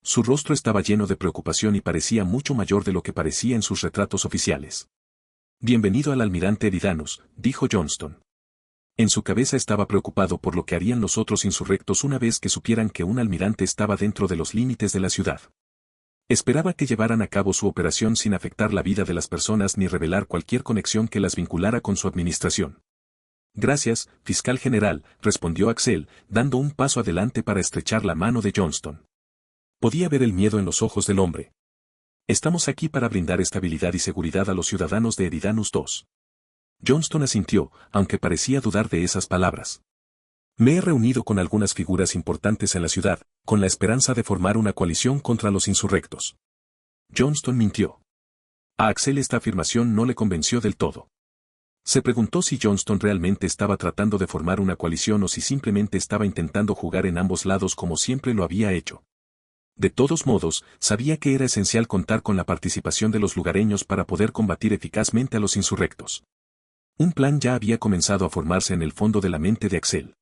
Su rostro estaba lleno de preocupación y parecía mucho mayor de lo que parecía en sus retratos oficiales. Bienvenido al almirante Eridanus, dijo Johnston. En su cabeza estaba preocupado por lo que harían los otros insurrectos una vez que supieran que un almirante estaba dentro de los límites de la ciudad. Esperaba que llevaran a cabo su operación sin afectar la vida de las personas ni revelar cualquier conexión que las vinculara con su administración. Gracias, fiscal general, respondió Axel, dando un paso adelante para estrechar la mano de Johnston. Podía ver el miedo en los ojos del hombre. Estamos aquí para brindar estabilidad y seguridad a los ciudadanos de Eridanus II. Johnston asintió, aunque parecía dudar de esas palabras. Me he reunido con algunas figuras importantes en la ciudad, con la esperanza de formar una coalición contra los insurrectos. Johnston mintió. A Axel esta afirmación no le convenció del todo. Se preguntó si Johnston realmente estaba tratando de formar una coalición o si simplemente estaba intentando jugar en ambos lados como siempre lo había hecho. De todos modos, sabía que era esencial contar con la participación de los lugareños para poder combatir eficazmente a los insurrectos. Un plan ya había comenzado a formarse en el fondo de la mente de Axel.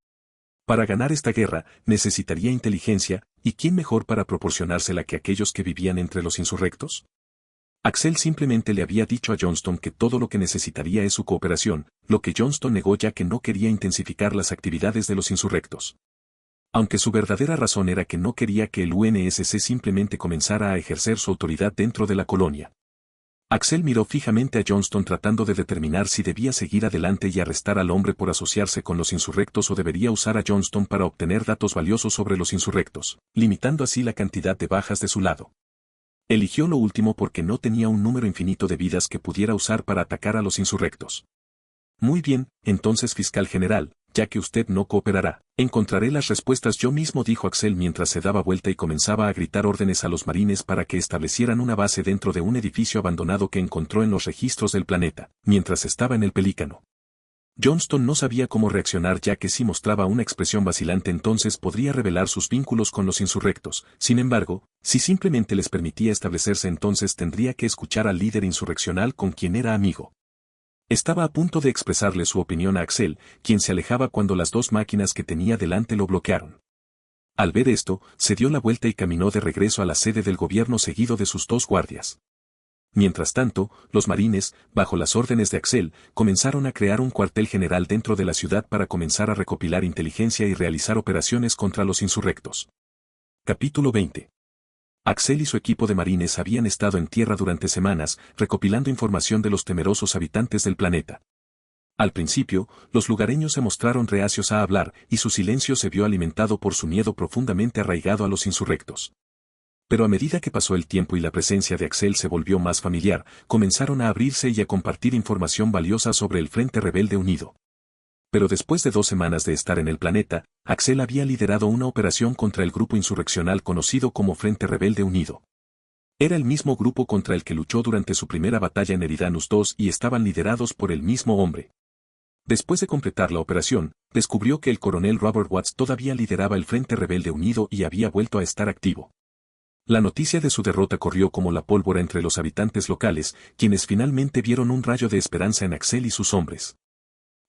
Para ganar esta guerra, necesitaría inteligencia, ¿y quién mejor para proporcionársela que aquellos que vivían entre los insurrectos? Axel simplemente le había dicho a Johnston que todo lo que necesitaría es su cooperación, lo que Johnston negó ya que no quería intensificar las actividades de los insurrectos. Aunque su verdadera razón era que no quería que el UNSC simplemente comenzara a ejercer su autoridad dentro de la colonia. Axel miró fijamente a Johnston tratando de determinar si debía seguir adelante y arrestar al hombre por asociarse con los insurrectos o debería usar a Johnston para obtener datos valiosos sobre los insurrectos, limitando así la cantidad de bajas de su lado. Eligió lo último porque no tenía un número infinito de vidas que pudiera usar para atacar a los insurrectos. Muy bien, entonces fiscal general, ya que usted no cooperará, encontraré las respuestas yo mismo, dijo Axel mientras se daba vuelta y comenzaba a gritar órdenes a los marines para que establecieran una base dentro de un edificio abandonado que encontró en los registros del planeta, mientras estaba en el Pelícano. Johnston no sabía cómo reaccionar ya que si mostraba una expresión vacilante entonces podría revelar sus vínculos con los insurrectos, sin embargo, si simplemente les permitía establecerse entonces tendría que escuchar al líder insurreccional con quien era amigo. Estaba a punto de expresarle su opinión a Axel, quien se alejaba cuando las dos máquinas que tenía delante lo bloquearon. Al ver esto, se dio la vuelta y caminó de regreso a la sede del gobierno seguido de sus dos guardias. Mientras tanto, los marines, bajo las órdenes de Axel, comenzaron a crear un cuartel general dentro de la ciudad para comenzar a recopilar inteligencia y realizar operaciones contra los insurrectos. Capítulo 20. Axel y su equipo de marines habían estado en tierra durante semanas, recopilando información de los temerosos habitantes del planeta. Al principio, los lugareños se mostraron reacios a hablar, y su silencio se vio alimentado por su miedo profundamente arraigado a los insurrectos. Pero a medida que pasó el tiempo y la presencia de Axel se volvió más familiar, comenzaron a abrirse y a compartir información valiosa sobre el Frente Rebelde Unido. Pero después de 2 semanas de estar en el planeta, Axel había liderado una operación contra el grupo insurreccional conocido como Frente Rebelde Unido. Era el mismo grupo contra el que luchó durante su primera batalla en Eridanus II y estaban liderados por el mismo hombre. Después de completar la operación, descubrió que el coronel Robert Watts todavía lideraba el Frente Rebelde Unido y había vuelto a estar activo. La noticia de su derrota corrió como la pólvora entre los habitantes locales, quienes finalmente vieron un rayo de esperanza en Axel y sus hombres.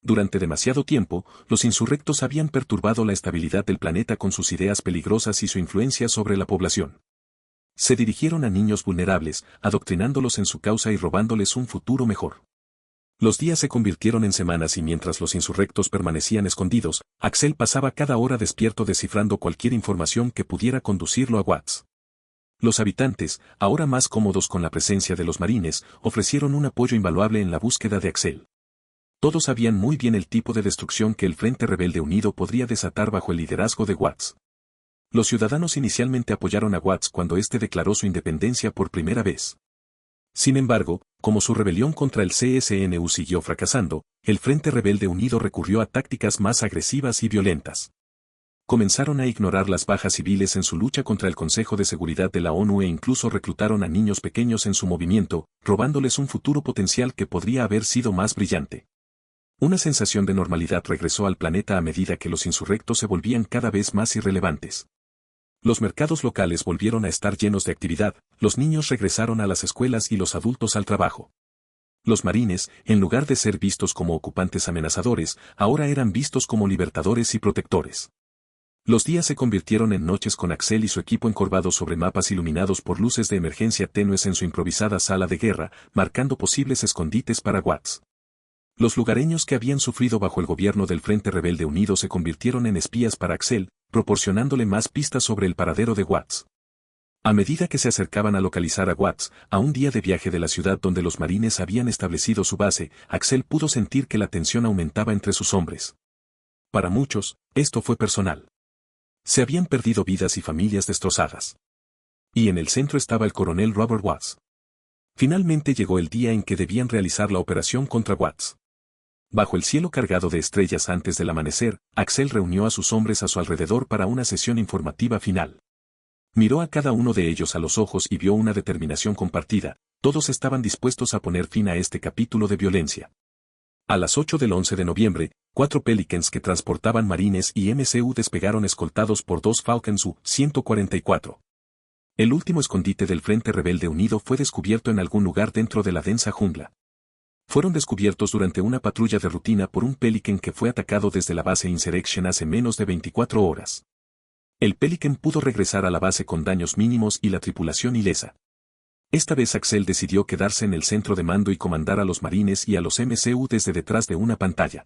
Durante demasiado tiempo, los insurrectos habían perturbado la estabilidad del planeta con sus ideas peligrosas y su influencia sobre la población. Se dirigieron a niños vulnerables, adoctrinándolos en su causa y robándoles un futuro mejor. Los días se convirtieron en semanas y mientras los insurrectos permanecían escondidos, Axel pasaba cada hora despierto descifrando cualquier información que pudiera conducirlo a Watts. Los habitantes, ahora más cómodos con la presencia de los marines, ofrecieron un apoyo invaluable en la búsqueda de Axel. Todos sabían muy bien el tipo de destrucción que el Frente Rebelde Unido podría desatar bajo el liderazgo de Watts. Los ciudadanos inicialmente apoyaron a Watts cuando éste declaró su independencia por primera vez. Sin embargo, como su rebelión contra el CSNU siguió fracasando, el Frente Rebelde Unido recurrió a tácticas más agresivas y violentas. Comenzaron a ignorar las bajas civiles en su lucha contra el Consejo de Seguridad de la ONU e incluso reclutaron a niños pequeños en su movimiento, robándoles un futuro potencial que podría haber sido más brillante. Una sensación de normalidad regresó al planeta a medida que los insurrectos se volvían cada vez más irrelevantes. Los mercados locales volvieron a estar llenos de actividad, los niños regresaron a las escuelas y los adultos al trabajo. Los marines, en lugar de ser vistos como ocupantes amenazadores, ahora eran vistos como libertadores y protectores. Los días se convirtieron en noches con Axel y su equipo encorvados sobre mapas iluminados por luces de emergencia tenues en su improvisada sala de guerra, marcando posibles escondites para Watts. Los lugareños que habían sufrido bajo el gobierno del Frente Rebelde Unido se convirtieron en espías para Axel, proporcionándole más pistas sobre el paradero de Watts. A medida que se acercaban a localizar a Watts, a un día de viaje de la ciudad donde los marines habían establecido su base, Axel pudo sentir que la tensión aumentaba entre sus hombres. Para muchos, esto fue personal. Se habían perdido vidas y familias destrozadas. Y en el centro estaba el coronel Robert Watts. Finalmente llegó el día en que debían realizar la operación contra Watts. Bajo el cielo cargado de estrellas antes del amanecer, Axel reunió a sus hombres a su alrededor para una sesión informativa final. Miró a cada uno de ellos a los ojos y vio una determinación compartida, todos estaban dispuestos a poner fin a este capítulo de violencia. A las 8 del 11 de noviembre, 4 Pelicans que transportaban marines y MCU despegaron escoltados por 2 Falcons U-144. El último escondite del Frente Rebelde Unido fue descubierto en algún lugar dentro de la densa jungla. Fueron descubiertos durante una patrulla de rutina por un Pelican que fue atacado desde la base Insurrection hace menos de 24 horas. El Pelican pudo regresar a la base con daños mínimos y la tripulación ilesa. Esta vez Axel decidió quedarse en el centro de mando y comandar a los marines y a los MCU desde detrás de una pantalla.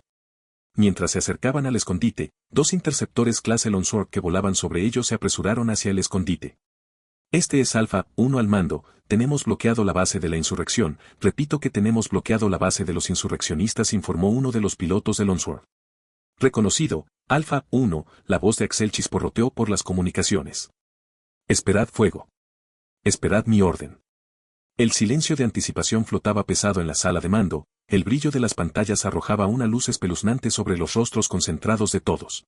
Mientras se acercaban al escondite, 2 interceptores clase Longsword que volaban sobre ellos se apresuraron hacia el escondite. Este es Alpha 1 al mando, tenemos bloqueado la base de la insurrección, repito que tenemos bloqueado la base de los insurreccionistas, informó uno de los pilotos de Longsword. Reconocido, Alpha 1, la voz de Axel chisporroteó por las comunicaciones. Esperad fuego. Esperad mi orden. El silencio de anticipación flotaba pesado en la sala de mando, el brillo de las pantallas arrojaba una luz espeluznante sobre los rostros concentrados de todos.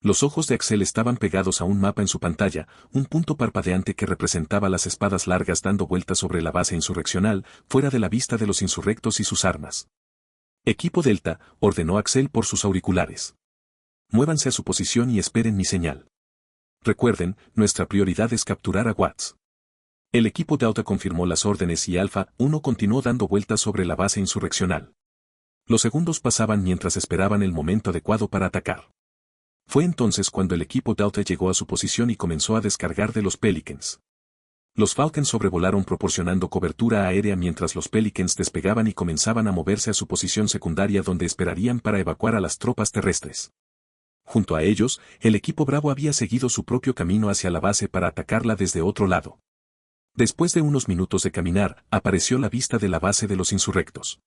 Los ojos de Axel estaban pegados a un mapa en su pantalla, un punto parpadeante que representaba las espadas largas dando vueltas sobre la base insurreccional, fuera de la vista de los insurrectos y sus armas. Equipo Delta, ordenó Axel por sus auriculares. Muévanse a su posición y esperen mi señal. Recuerden, nuestra prioridad es capturar a Watts. El equipo Delta confirmó las órdenes y Alpha 1 continuó dando vueltas sobre la base insurreccional. Los segundos pasaban mientras esperaban el momento adecuado para atacar. Fue entonces cuando el equipo Delta llegó a su posición y comenzó a descargar de los Pelicans. Los Falcons sobrevolaron proporcionando cobertura aérea mientras los Pelicans despegaban y comenzaban a moverse a su posición secundaria donde esperarían para evacuar a las tropas terrestres. Junto a ellos, el equipo Bravo había seguido su propio camino hacia la base para atacarla desde otro lado. Después de unos minutos de caminar, apareció la vista de la base de los insurrectos.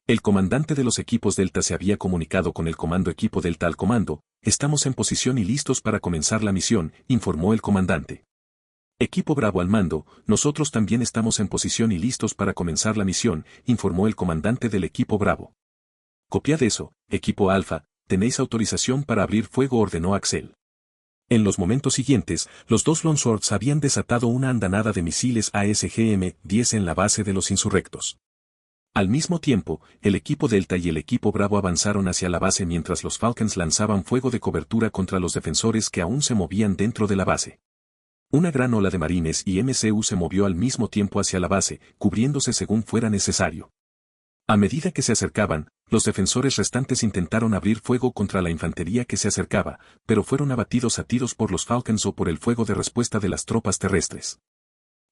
El comandante de los equipos Delta se había comunicado con el comando equipo Delta al comando, estamos en posición y listos para comenzar la misión, informó el comandante. Equipo Bravo al mando, nosotros también estamos en posición y listos para comenzar la misión, informó el comandante del equipo Bravo. Copiad eso, equipo Alfa, tenéis autorización para abrir fuego, ordenó Axel. En los momentos siguientes, los 2 Longswords habían desatado una andanada de misiles ASGM-10 en la base de los insurrectos. Al mismo tiempo, el equipo Delta y el equipo Bravo avanzaron hacia la base mientras los Falcons lanzaban fuego de cobertura contra los defensores que aún se movían dentro de la base. Una gran ola de marines y MCU se movió al mismo tiempo hacia la base, cubriéndose según fuera necesario. A medida que se acercaban, los defensores restantes intentaron abrir fuego contra la infantería que se acercaba, pero fueron abatidos a tiros por los Falcons o por el fuego de respuesta de las tropas terrestres.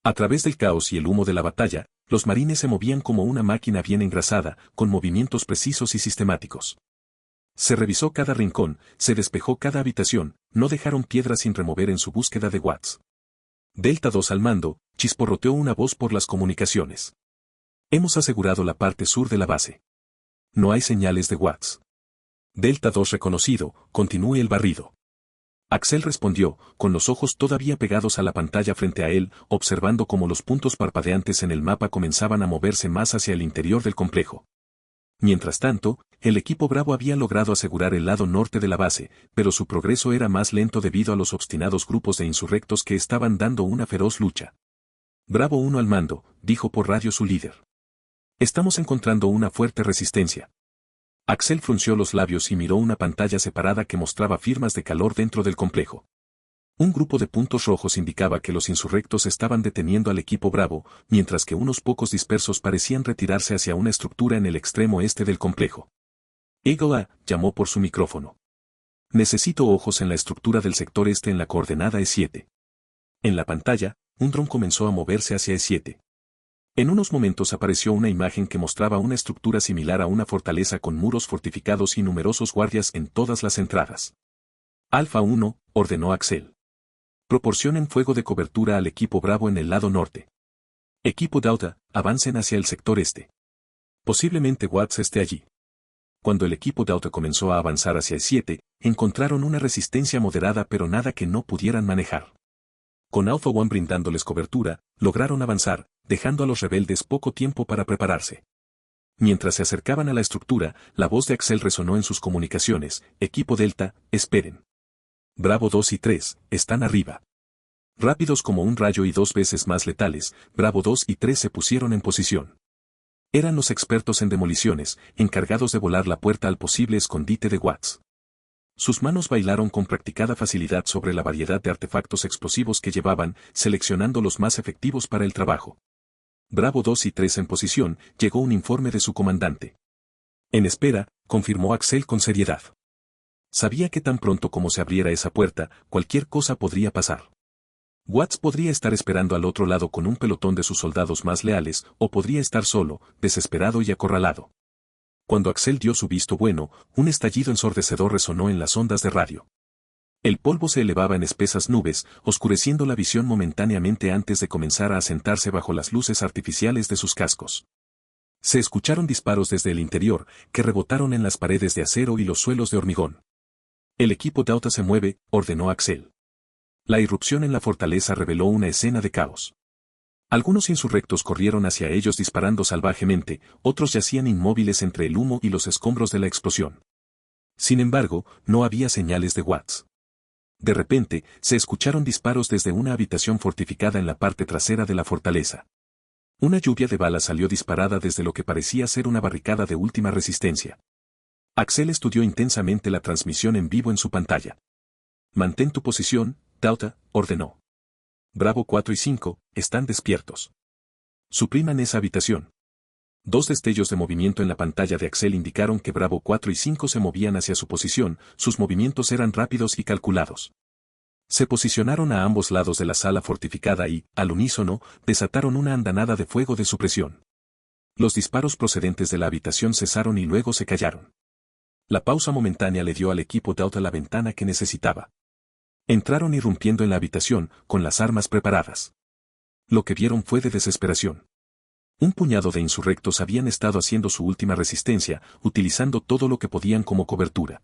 A través del caos y el humo de la batalla, los marines se movían como una máquina bien engrasada, con movimientos precisos y sistemáticos. Se revisó cada rincón, se despejó cada habitación, no dejaron piedra sin remover en su búsqueda de Watts. Delta 2 al mando, chisporroteó una voz por las comunicaciones. Hemos asegurado la parte sur de la base. No hay señales de Watts. Delta 2 reconocido, continúe el barrido. Axel respondió, con los ojos todavía pegados a la pantalla frente a él, observando cómo los puntos parpadeantes en el mapa comenzaban a moverse más hacia el interior del complejo. Mientras tanto, el equipo Bravo había logrado asegurar el lado norte de la base, pero su progreso era más lento debido a los obstinados grupos de insurrectos que estaban dando una feroz lucha. Bravo 1 al mando, dijo por radio su líder. Estamos encontrando una fuerte resistencia. Axel frunció los labios y miró una pantalla separada que mostraba firmas de calor dentro del complejo. Un grupo de puntos rojos indicaba que los insurrectos estaban deteniendo al equipo Bravo, mientras que unos pocos dispersos parecían retirarse hacia una estructura en el extremo este del complejo. Eagle A, llamó por su micrófono. Necesito ojos en la estructura del sector este en la coordenada E7. En la pantalla, un dron comenzó a moverse hacia E7. En unos momentos apareció una imagen que mostraba una estructura similar a una fortaleza con muros fortificados y numerosos guardias en todas las entradas. Alfa 1, ordenó Axel. Proporcionen fuego de cobertura al equipo Bravo en el lado norte. Equipo Delta, avancen hacia el sector este. Posiblemente Watts esté allí. Cuando el equipo Delta comenzó a avanzar hacia E7, encontraron una resistencia moderada pero nada que no pudieran manejar. Con Alpha One brindándoles cobertura, lograron avanzar, dejando a los rebeldes poco tiempo para prepararse. Mientras se acercaban a la estructura, la voz de Axel resonó en sus comunicaciones: equipo Delta, esperen. Bravo 2 y 3, están arriba. Rápidos como un rayo y 2 veces más letales, Bravo 2 y 3 se pusieron en posición. Eran los expertos en demoliciones, encargados de volar la puerta al posible escondite de Watts. Sus manos bailaron con practicada facilidad sobre la variedad de artefactos explosivos que llevaban, seleccionando los más efectivos para el trabajo. Bravo 2 y 3 en posición, llegó un informe de su comandante. En espera, confirmó Axel con seriedad. Sabía que tan pronto como se abriera esa puerta, cualquier cosa podría pasar. Watts podría estar esperando al otro lado con un pelotón de sus soldados más leales, o podría estar solo, desesperado y acorralado. Cuando Axel dio su visto bueno, un estallido ensordecedor resonó en las ondas de radio. El polvo se elevaba en espesas nubes, oscureciendo la visión momentáneamente antes de comenzar a asentarse bajo las luces artificiales de sus cascos. Se escucharon disparos desde el interior, que rebotaron en las paredes de acero y los suelos de hormigón. El equipo Delta se mueve, ordenó Axel. La irrupción en la fortaleza reveló una escena de caos. Algunos insurrectos corrieron hacia ellos disparando salvajemente, otros yacían inmóviles entre el humo y los escombros de la explosión. Sin embargo, no había señales de Watts. De repente, se escucharon disparos desde una habitación fortificada en la parte trasera de la fortaleza. Una lluvia de balas salió disparada desde lo que parecía ser una barricada de última resistencia. Axel estudió intensamente la transmisión en vivo en su pantalla. Mantén tu posición, Delta, ordenó. Bravo 4 y 5, están despiertos. Supriman esa habitación. 2 destellos de movimiento en la pantalla de Axel indicaron que Bravo 4 y 5 se movían hacia su posición, sus movimientos eran rápidos y calculados. Se posicionaron a ambos lados de la sala fortificada y, al unísono, desataron una andanada de fuego de supresión. Los disparos procedentes de la habitación cesaron y luego se callaron. La pausa momentánea le dio al equipo Delta la ventana que necesitaba. Entraron irrumpiendo en la habitación, con las armas preparadas. Lo que vieron fue de desesperación. Un puñado de insurrectos habían estado haciendo su última resistencia, utilizando todo lo que podían como cobertura.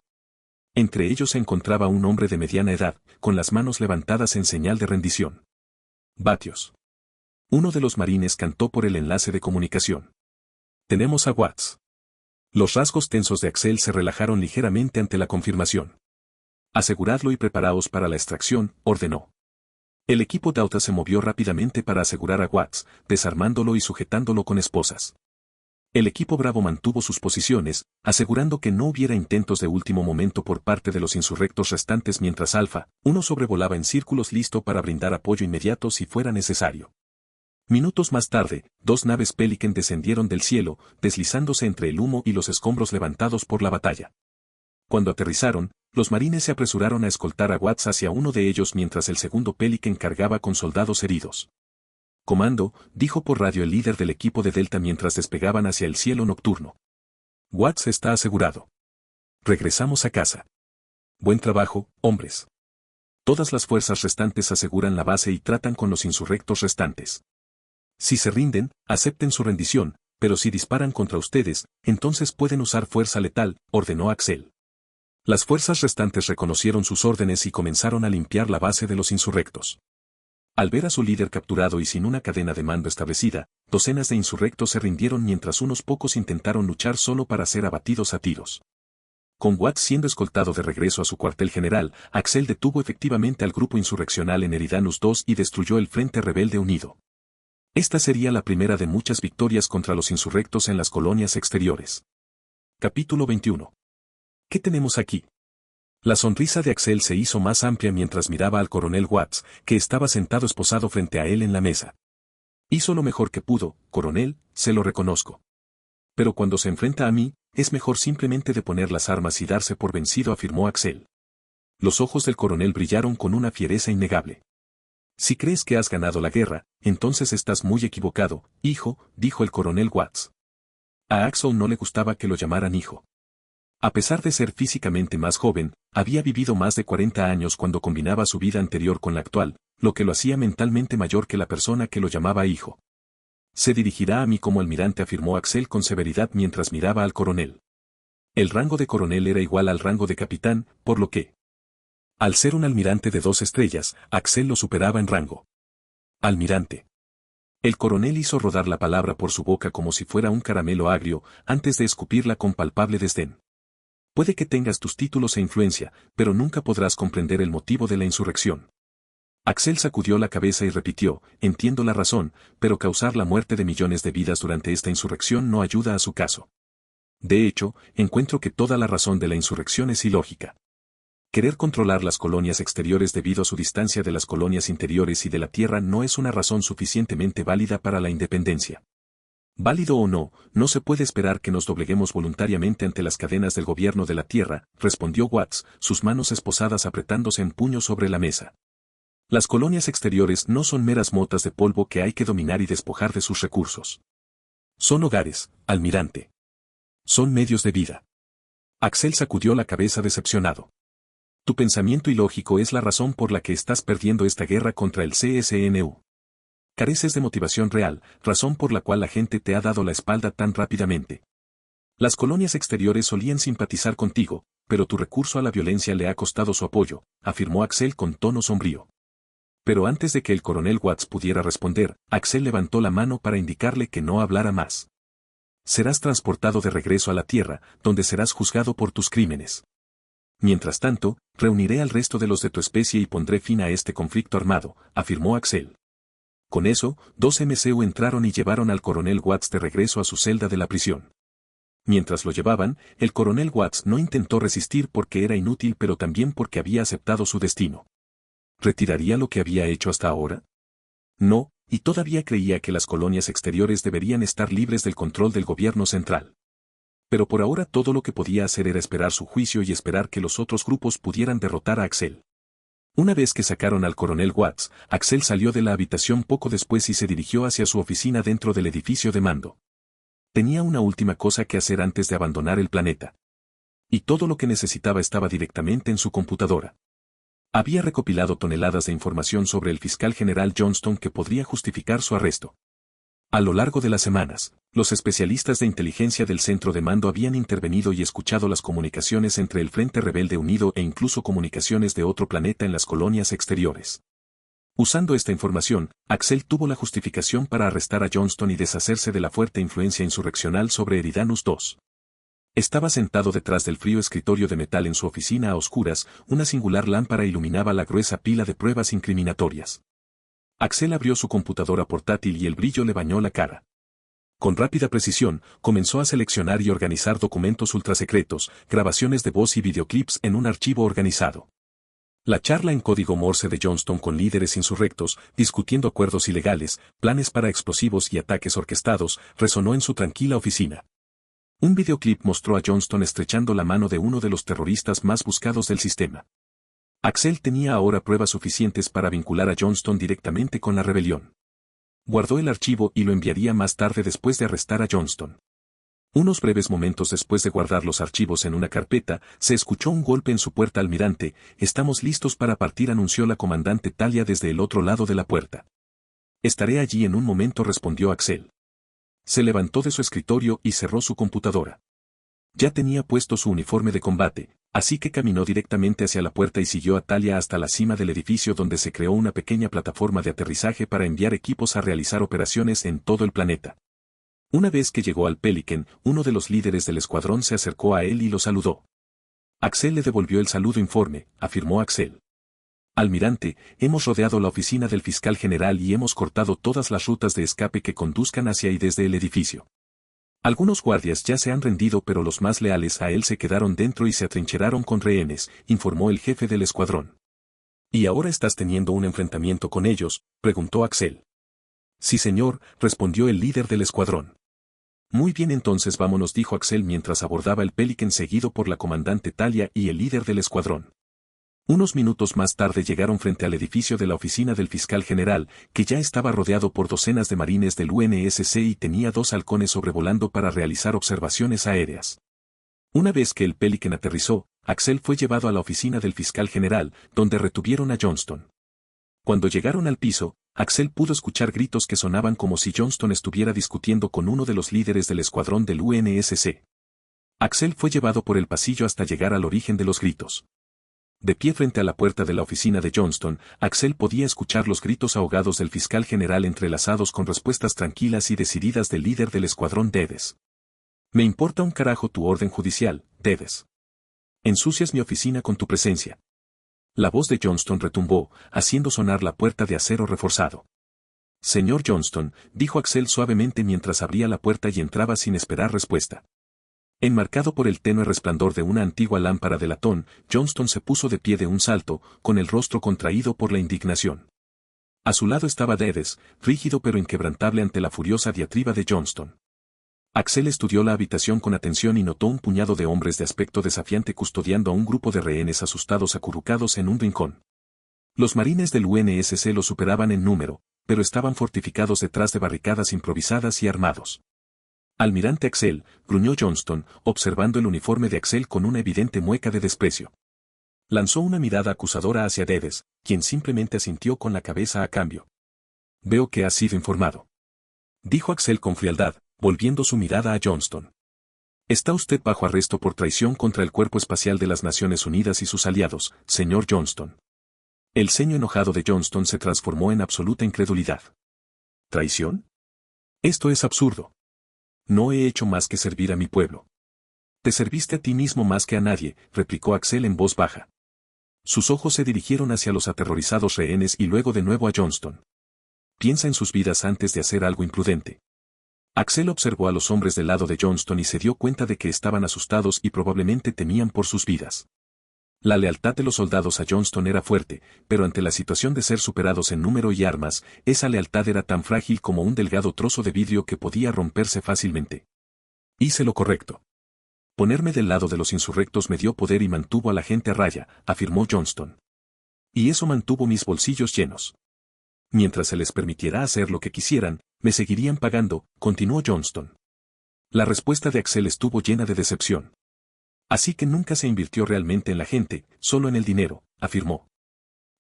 Entre ellos se encontraba un hombre de mediana edad, con las manos levantadas en señal de rendición. Vatios. Uno de los marines cantó por el enlace de comunicación. Tenemos a Watts. Los rasgos tensos de Axel se relajaron ligeramente ante la confirmación. Aseguradlo y preparaos para la extracción, ordenó. El equipo Delta se movió rápidamente para asegurar a Watts, desarmándolo y sujetándolo con esposas. El equipo Bravo mantuvo sus posiciones, asegurando que no hubiera intentos de último momento por parte de los insurrectos restantes mientras Alfa 1 sobrevolaba en círculos listo para brindar apoyo inmediato si fuera necesario. Minutos más tarde, 2 naves Pelican descendieron del cielo, deslizándose entre el humo y los escombros levantados por la batalla. Cuando aterrizaron, los marines se apresuraron a escoltar a Watts hacia uno de ellos mientras el segundo Pelican cargaba con soldados heridos. Comando, dijo por radio el líder del equipo de Delta mientras despegaban hacia el cielo nocturno. Watts está asegurado. Regresamos a casa. Buen trabajo, hombres. Todas las fuerzas restantes aseguran la base y tratan con los insurrectos restantes. Si se rinden, acepten su rendición, pero si disparan contra ustedes, entonces pueden usar fuerza letal, ordenó Axel. Las fuerzas restantes reconocieron sus órdenes y comenzaron a limpiar la base de los insurrectos. Al ver a su líder capturado y sin una cadena de mando establecida, docenas de insurrectos se rindieron mientras unos pocos intentaron luchar solo para ser abatidos a tiros. Con Watts siendo escoltado de regreso a su cuartel general, Axel detuvo efectivamente al grupo insurreccional en Eridanus II y destruyó el Frente Rebelde Unido. Esta sería la primera de muchas victorias contra los insurrectos en las colonias exteriores. Capítulo 21. ¿Qué tenemos aquí? La sonrisa de Axel se hizo más amplia mientras miraba al coronel Watts, que estaba sentado esposado frente a él en la mesa. Hizo lo mejor que pudo, coronel, se lo reconozco. Pero cuando se enfrenta a mí, es mejor simplemente deponer las armas y darse por vencido, afirmó Axel. Los ojos del coronel brillaron con una fiereza innegable. Si crees que has ganado la guerra, entonces estás muy equivocado, hijo, dijo el coronel Watts. A Axel no le gustaba que lo llamaran hijo. A pesar de ser físicamente más joven, había vivido más de 40 años cuando combinaba su vida anterior con la actual, lo que lo hacía mentalmente mayor que la persona que lo llamaba hijo. Se dirigirá a mí como almirante, afirmó Axel con severidad mientras miraba al coronel. El rango de coronel era igual al rango de capitán, por lo que, al ser un almirante de 2 estrellas, Axel lo superaba en rango. Almirante. El coronel hizo rodar la palabra por su boca como si fuera un caramelo agrio, antes de escupirla con palpable desdén. Puede que tengas tus títulos e influencia, pero nunca podrás comprender el motivo de la insurrección. Axel sacudió la cabeza y repitió, entiendo la razón, pero causar la muerte de millones de vidas durante esta insurrección no ayuda a su caso. De hecho, encuentro que toda la razón de la insurrección es ilógica. Querer controlar las colonias exteriores debido a su distancia de las colonias interiores y de la tierra no es una razón suficientemente válida para la independencia. Válido o no, no se puede esperar que nos dobleguemos voluntariamente ante las cadenas del gobierno de la tierra, respondió Watts, sus manos esposadas apretándose en puño sobre la mesa. Las colonias exteriores no son meras motas de polvo que hay que dominar y despojar de sus recursos. Son hogares, almirante. Son medios de vida. Axel sacudió la cabeza decepcionado. Tu pensamiento ilógico es la razón por la que estás perdiendo esta guerra contra el CSNU. Careces de motivación real, razón por la cual la gente te ha dado la espalda tan rápidamente. Las colonias exteriores solían simpatizar contigo, pero tu recurso a la violencia le ha costado su apoyo, afirmó Axel con tono sombrío. Pero antes de que el coronel Watts pudiera responder, Axel levantó la mano para indicarle que no hablara más. Serás transportado de regreso a la tierra, donde serás juzgado por tus crímenes. Mientras tanto, reuniré al resto de los de tu especie y pondré fin a este conflicto armado, afirmó Axel. Con eso, 2 MCU entraron y llevaron al coronel Watts de regreso a su celda de la prisión. Mientras lo llevaban, el coronel Watts no intentó resistir porque era inútil, pero también porque había aceptado su destino. ¿Retiraría lo que había hecho hasta ahora? No, y todavía creía que las colonias exteriores deberían estar libres del control del gobierno central. Pero por ahora todo lo que podía hacer era esperar su juicio y esperar que los otros grupos pudieran derrotar a Axel. Una vez que sacaron al coronel Watts, Axel salió de la habitación poco después y se dirigió hacia su oficina dentro del edificio de mando. Tenía una última cosa que hacer antes de abandonar el planeta. Y todo lo que necesitaba estaba directamente en su computadora. Había recopilado toneladas de información sobre el fiscal general Johnston que podría justificar su arresto. A lo largo de las semanas, los especialistas de inteligencia del centro de mando habían intervenido y escuchado las comunicaciones entre el Frente Rebelde Unido e incluso comunicaciones de otro planeta en las colonias exteriores. Usando esta información, Axel tuvo la justificación para arrestar a Johnston y deshacerse de la fuerte influencia insurreccional sobre Eridanus II. Estaba sentado detrás del frío escritorio de metal en su oficina a oscuras, una singular lámpara iluminaba la gruesa pila de pruebas incriminatorias. Axel abrió su computadora portátil y el brillo le bañó la cara. Con rápida precisión, comenzó a seleccionar y organizar documentos ultrasecretos, grabaciones de voz y videoclips en un archivo organizado. La charla en código Morse de Johnston con líderes insurrectos, discutiendo acuerdos ilegales, planes para explosivos y ataques orquestados, resonó en su tranquila oficina. Un videoclip mostró a Johnston estrechando la mano de uno de los terroristas más buscados del sistema. Axel tenía ahora pruebas suficientes para vincular a Johnston directamente con la rebelión. Guardó el archivo y lo enviaría más tarde después de arrestar a Johnston. Unos breves momentos después de guardar los archivos en una carpeta, se escuchó un golpe en su puerta. Almirante, estamos listos para partir, anunció la comandante Talia desde el otro lado de la puerta. Estaré allí en un momento, respondió Axel. Se levantó de su escritorio y cerró su computadora. Ya tenía puesto su uniforme de combate, así que caminó directamente hacia la puerta y siguió a Talia hasta la cima del edificio donde se creó una pequeña plataforma de aterrizaje para enviar equipos a realizar operaciones en todo el planeta. Una vez que llegó al Pelican, uno de los líderes del escuadrón se acercó a él y lo saludó. Axel le devolvió el saludo. Informe, afirmó Axel. Almirante, hemos rodeado la oficina del fiscal general y hemos cortado todas las rutas de escape que conduzcan hacia y desde el edificio. Algunos guardias ya se han rendido, pero los más leales a él se quedaron dentro y se atrincheraron con rehenes, informó el jefe del escuadrón. ¿Y ahora estás teniendo un enfrentamiento con ellos?, preguntó Axel. Sí, señor, respondió el líder del escuadrón. Muy bien, entonces vámonos, dijo Axel mientras abordaba el Pelican seguido por la comandante Talia y el líder del escuadrón. Unos minutos más tarde llegaron frente al edificio de la oficina del fiscal general, que ya estaba rodeado por docenas de marines del UNSC y tenía 2 halcones sobrevolando para realizar observaciones aéreas. Una vez que el Pelican aterrizó, Axel fue llevado a la oficina del fiscal general, donde retuvieron a Johnston. Cuando llegaron al piso, Axel pudo escuchar gritos que sonaban como si Johnston estuviera discutiendo con uno de los líderes del escuadrón del UNSC. Axel fue llevado por el pasillo hasta llegar al origen de los gritos. De pie frente a la puerta de la oficina de Johnston, Axel podía escuchar los gritos ahogados del fiscal general entrelazados con respuestas tranquilas y decididas del líder del escuadrón Dedes. Me importa un carajo tu orden judicial, Dedes. Ensucias mi oficina con tu presencia. La voz de Johnston retumbó, haciendo sonar la puerta de acero reforzado. Señor Johnston, dijo Axel suavemente mientras abría la puerta y entraba sin esperar respuesta. Enmarcado por el tenue resplandor de una antigua lámpara de latón, Johnston se puso de pie de un salto, con el rostro contraído por la indignación. A su lado estaba Dedes, rígido pero inquebrantable ante la furiosa diatriba de Johnston. Axel estudió la habitación con atención y notó un puñado de hombres de aspecto desafiante custodiando a un grupo de rehenes asustados acurrucados en un rincón. Los marines del UNSC los superaban en número, pero estaban fortificados detrás de barricadas improvisadas y armados. Almirante Axel, gruñó Johnston, observando el uniforme de Axel con una evidente mueca de desprecio. Lanzó una mirada acusadora hacia Dedes, quien simplemente asintió con la cabeza a cambio. Veo que has sido informado. Dijo Axel con frialdad, volviendo su mirada a Johnston. Está usted bajo arresto por traición contra el Cuerpo Espacial de las Naciones Unidas y sus aliados, señor Johnston. El ceño enojado de Johnston se transformó en absoluta incredulidad. ¿Traición? Esto es absurdo. No he hecho más que servir a mi pueblo. Te serviste a ti mismo más que a nadie, replicó Axel en voz baja. Sus ojos se dirigieron hacia los aterrorizados rehenes y luego de nuevo a Johnston. Piensa en sus vidas antes de hacer algo imprudente. Axel observó a los hombres del lado de Johnston y se dio cuenta de que estaban asustados y probablemente temían por sus vidas. La lealtad de los soldados a Johnston era fuerte, pero ante la situación de ser superados en número y armas, esa lealtad era tan frágil como un delgado trozo de vidrio que podía romperse fácilmente. Hice lo correcto. Ponerme del lado de los insurrectos me dio poder y mantuvo a la gente a raya, afirmó Johnston. Y eso mantuvo mis bolsillos llenos. Mientras se les permitiera hacer lo que quisieran, me seguirían pagando, continuó Johnston. La respuesta de Axel estuvo llena de decepción. Así que nunca se invirtió realmente en la gente, solo en el dinero, afirmó.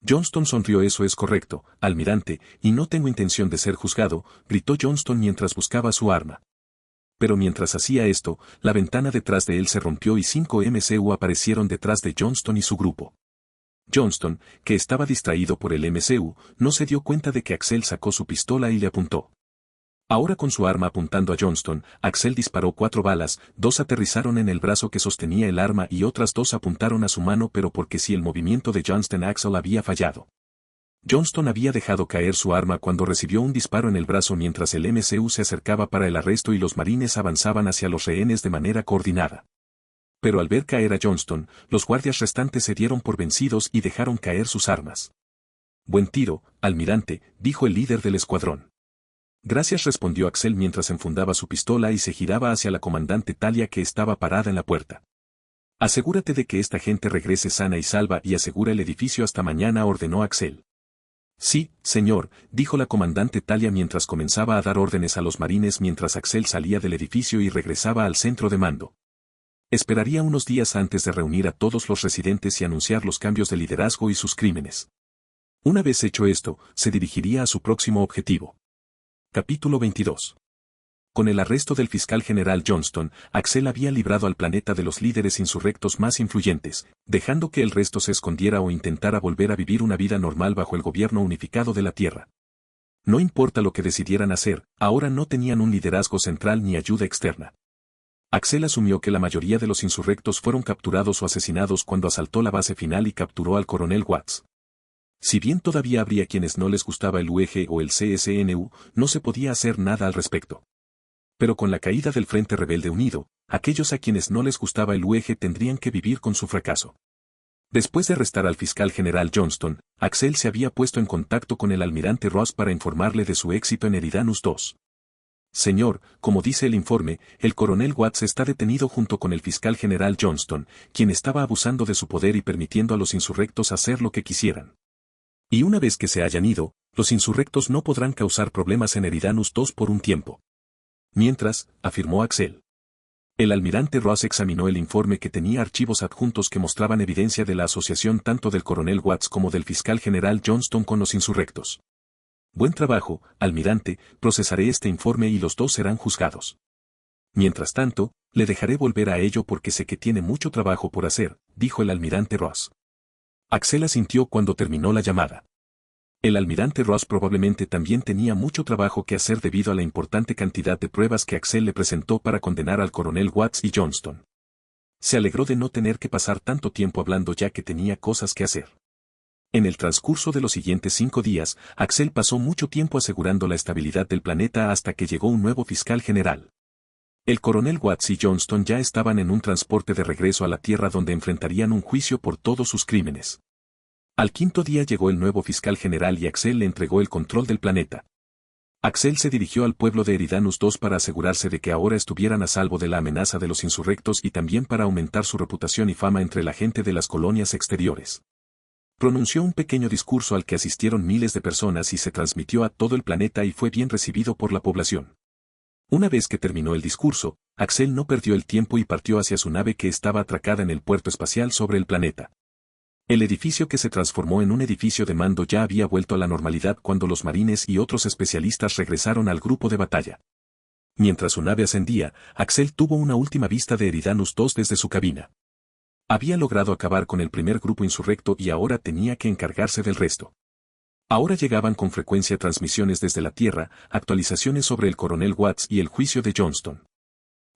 Johnston sonrió. Eso es correcto, almirante, y no tengo intención de ser juzgado, gritó Johnston mientras buscaba su arma. Pero mientras hacía esto, la ventana detrás de él se rompió y 5 MCU aparecieron detrás de Johnston y su grupo. Johnston, que estaba distraído por el MCU, no se dio cuenta de que Axel sacó su pistola y le apuntó. Ahora con su arma apuntando a Johnston, Axel disparó 4 balas, 2 aterrizaron en el brazo que sostenía el arma y otras 2 apuntaron a su mano, pero porque si el movimiento de Johnston Axel había fallado. Johnston había dejado caer su arma cuando recibió un disparo en el brazo mientras el MCU se acercaba para el arresto y los marines avanzaban hacia los rehenes de manera coordinada. Pero al ver caer a Johnston, los guardias restantes se dieron por vencidos y dejaron caer sus armas. Buen tiro, almirante, dijo el líder del escuadrón. Gracias, respondió Axel mientras enfundaba su pistola y se giraba hacia la comandante Talia que estaba parada en la puerta. Asegúrate de que esta gente regrese sana y salva y asegura el edificio hasta mañana, ordenó Axel. Sí, señor, dijo la comandante Talia mientras comenzaba a dar órdenes a los marines mientras Axel salía del edificio y regresaba al centro de mando. Esperaría unos días antes de reunir a todos los residentes y anunciar los cambios de liderazgo y sus crímenes. Una vez hecho esto, se dirigiría a su próximo objetivo. Capítulo 22. Con el arresto del fiscal general Johnston, Axel había librado al planeta de los líderes insurrectos más influyentes, dejando que el resto se escondiera o intentara volver a vivir una vida normal bajo el gobierno unificado de la Tierra. No importa lo que decidieran hacer, ahora no tenían un liderazgo central ni ayuda externa. Axel asumió que la mayoría de los insurrectos fueron capturados o asesinados cuando asaltó la base final y capturó al coronel Watts. Si bien todavía habría quienes no les gustaba el UEG o el CSNU, no se podía hacer nada al respecto. Pero con la caída del Frente Rebelde Unido, aquellos a quienes no les gustaba el UEG tendrían que vivir con su fracaso. Después de arrestar al fiscal general Johnston, Axel se había puesto en contacto con el almirante Ross para informarle de su éxito en Eridanus II. Señor, como dice el informe, el coronel Watts está detenido junto con el fiscal general Johnston, quien estaba abusando de su poder y permitiendo a los insurrectos hacer lo que quisieran. Y una vez que se hayan ido, los insurrectos no podrán causar problemas en Eridanus II por un tiempo. Mientras, afirmó Axel. El almirante Ross examinó el informe que tenía archivos adjuntos que mostraban evidencia de la asociación tanto del coronel Watts como del fiscal general Johnston con los insurrectos. Buen trabajo, almirante, procesaré este informe y los dos serán juzgados. Mientras tanto, le dejaré volver a ello porque sé que tiene mucho trabajo por hacer, dijo el almirante Ross. Axel asintió cuando terminó la llamada. El almirante Ross probablemente también tenía mucho trabajo que hacer debido a la importante cantidad de pruebas que Axel le presentó para condenar al coronel Watts y Johnston. Se alegró de no tener que pasar tanto tiempo hablando ya que tenía cosas que hacer. En el transcurso de los siguientes 5 días, Axel pasó mucho tiempo asegurando la estabilidad del planeta hasta que llegó un nuevo fiscal general. El coronel Watts y Johnston ya estaban en un transporte de regreso a la Tierra donde enfrentarían un juicio por todos sus crímenes. Al 5.º día llegó el nuevo fiscal general y Axel le entregó el control del planeta. Axel se dirigió al pueblo de Eridanus II para asegurarse de que ahora estuvieran a salvo de la amenaza de los insurrectos y también para aumentar su reputación y fama entre la gente de las colonias exteriores. Pronunció un pequeño discurso al que asistieron miles de personas y se transmitió a todo el planeta y fue bien recibido por la población. Una vez que terminó el discurso, Axel no perdió el tiempo y partió hacia su nave que estaba atracada en el puerto espacial sobre el planeta. El edificio que se transformó en un edificio de mando ya había vuelto a la normalidad cuando los marines y otros especialistas regresaron al grupo de batalla. Mientras su nave ascendía, Axel tuvo una última vista de Eridanus II desde su cabina. Había logrado acabar con el primer grupo insurrecto y ahora tenía que encargarse del resto. Ahora llegaban con frecuencia transmisiones desde la Tierra, actualizaciones sobre el coronel Watts y el juicio de Johnston.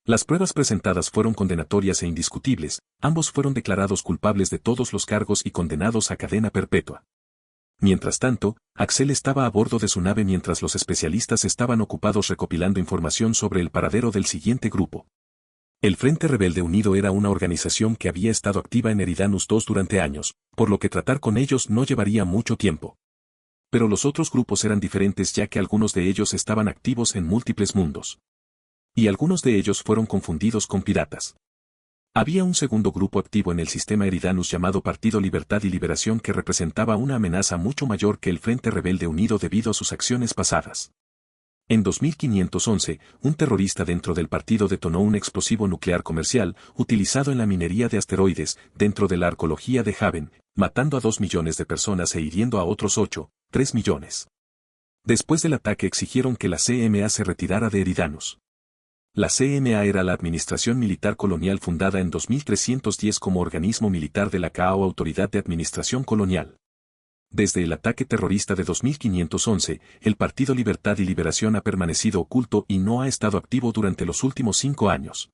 Las pruebas presentadas fueron condenatorias e indiscutibles, ambos fueron declarados culpables de todos los cargos y condenados a cadena perpetua. Mientras tanto, Axel estaba a bordo de su nave mientras los especialistas estaban ocupados recopilando información sobre el paradero del siguiente grupo. El Frente Rebelde Unido era una organización que había estado activa en Eridanus II durante años, por lo que tratar con ellos no llevaría mucho tiempo. Pero los otros grupos eran diferentes ya que algunos de ellos estaban activos en múltiples mundos. Y algunos de ellos fueron confundidos con piratas. Había un segundo grupo activo en el sistema Eridanus llamado Partido Libertad y Liberación que representaba una amenaza mucho mayor que el Frente Rebelde Unido debido a sus acciones pasadas. En 2511, un terrorista dentro del partido detonó un explosivo nuclear comercial, utilizado en la minería de asteroides, dentro de la arqueología de Haven, matando a 2 millones de personas e hiriendo a otros 3 millones. Después del ataque exigieron que la CMA se retirara de Eridanus. La CMA era la Administración Militar Colonial fundada en 2310 como organismo militar de la CAO Autoridad de Administración Colonial. Desde el ataque terrorista de 2511, el Partido Libertad y Liberación ha permanecido oculto y no ha estado activo durante los últimos 5 años.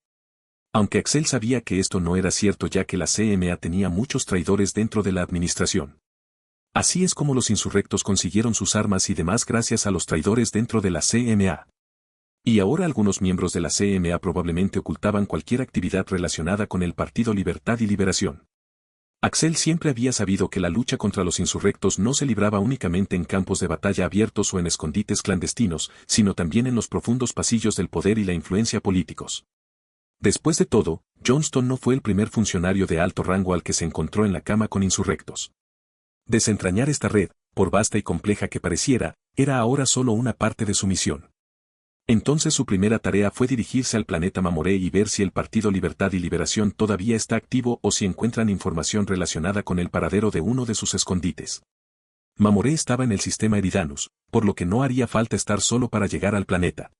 Aunque Axel sabía que esto no era cierto ya que la CMA tenía muchos traidores dentro de la administración. Así es como los insurrectos consiguieron sus armas y demás gracias a los traidores dentro de la CMA. Y ahora algunos miembros de la CMA probablemente ocultaban cualquier actividad relacionada con el Partido Libertad y Liberación. Axel siempre había sabido que la lucha contra los insurrectos no se libraba únicamente en campos de batalla abiertos o en escondites clandestinos, sino también en los profundos pasillos del poder y la influencia políticos. Después de todo, Johnston no fue el primer funcionario de alto rango al que se encontró en la cama con insurrectos. Desentrañar esta red, por vasta y compleja que pareciera, era ahora solo una parte de su misión. Entonces su primera tarea fue dirigirse al planeta Mamoré y ver si el Partido Libertad y Liberación todavía está activo o si encuentran información relacionada con el paradero de uno de sus escondites. Mamoré estaba en el sistema Eridanus, por lo que no haría falta estar solo para llegar al planeta.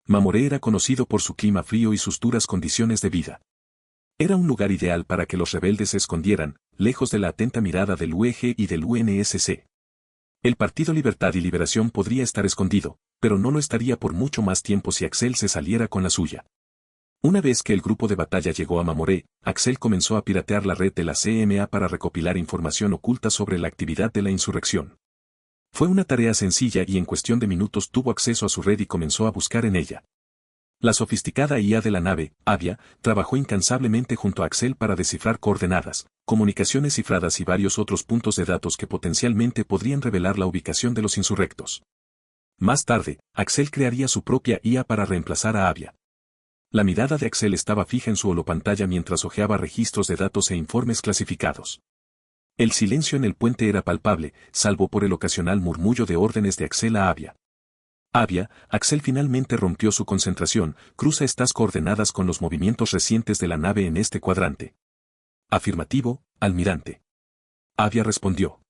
Mamoré era conocido por su clima frío y sus duras condiciones de vida. Era un lugar ideal para que los rebeldes se escondieran, lejos de la atenta mirada del UEG y del UNSC. El Partido Libertad y Liberación podría estar escondido, pero no lo estaría por mucho más tiempo si Axel se saliera con la suya. Una vez que el grupo de batalla llegó a Mamoré, Axel comenzó a piratear la red de la CMA para recopilar información oculta sobre la actividad de la insurrección. Fue una tarea sencilla y en cuestión de minutos tuvo acceso a su red y comenzó a buscar en ella. La sofisticada IA de la nave, Avia, trabajó incansablemente junto a Axel para descifrar coordenadas, comunicaciones cifradas y varios otros puntos de datos que potencialmente podrían revelar la ubicación de los insurrectos. Más tarde, Axel crearía su propia IA para reemplazar a Avia. La mirada de Axel estaba fija en su holopantalla mientras hojeaba registros de datos e informes clasificados. El silencio en el puente era palpable, salvo por el ocasional murmullo de órdenes de Axel a Avia. Avia, Axel finalmente rompió su concentración, cruza estas coordenadas con los movimientos recientes de la nave en este cuadrante. Afirmativo, almirante. Avia respondió.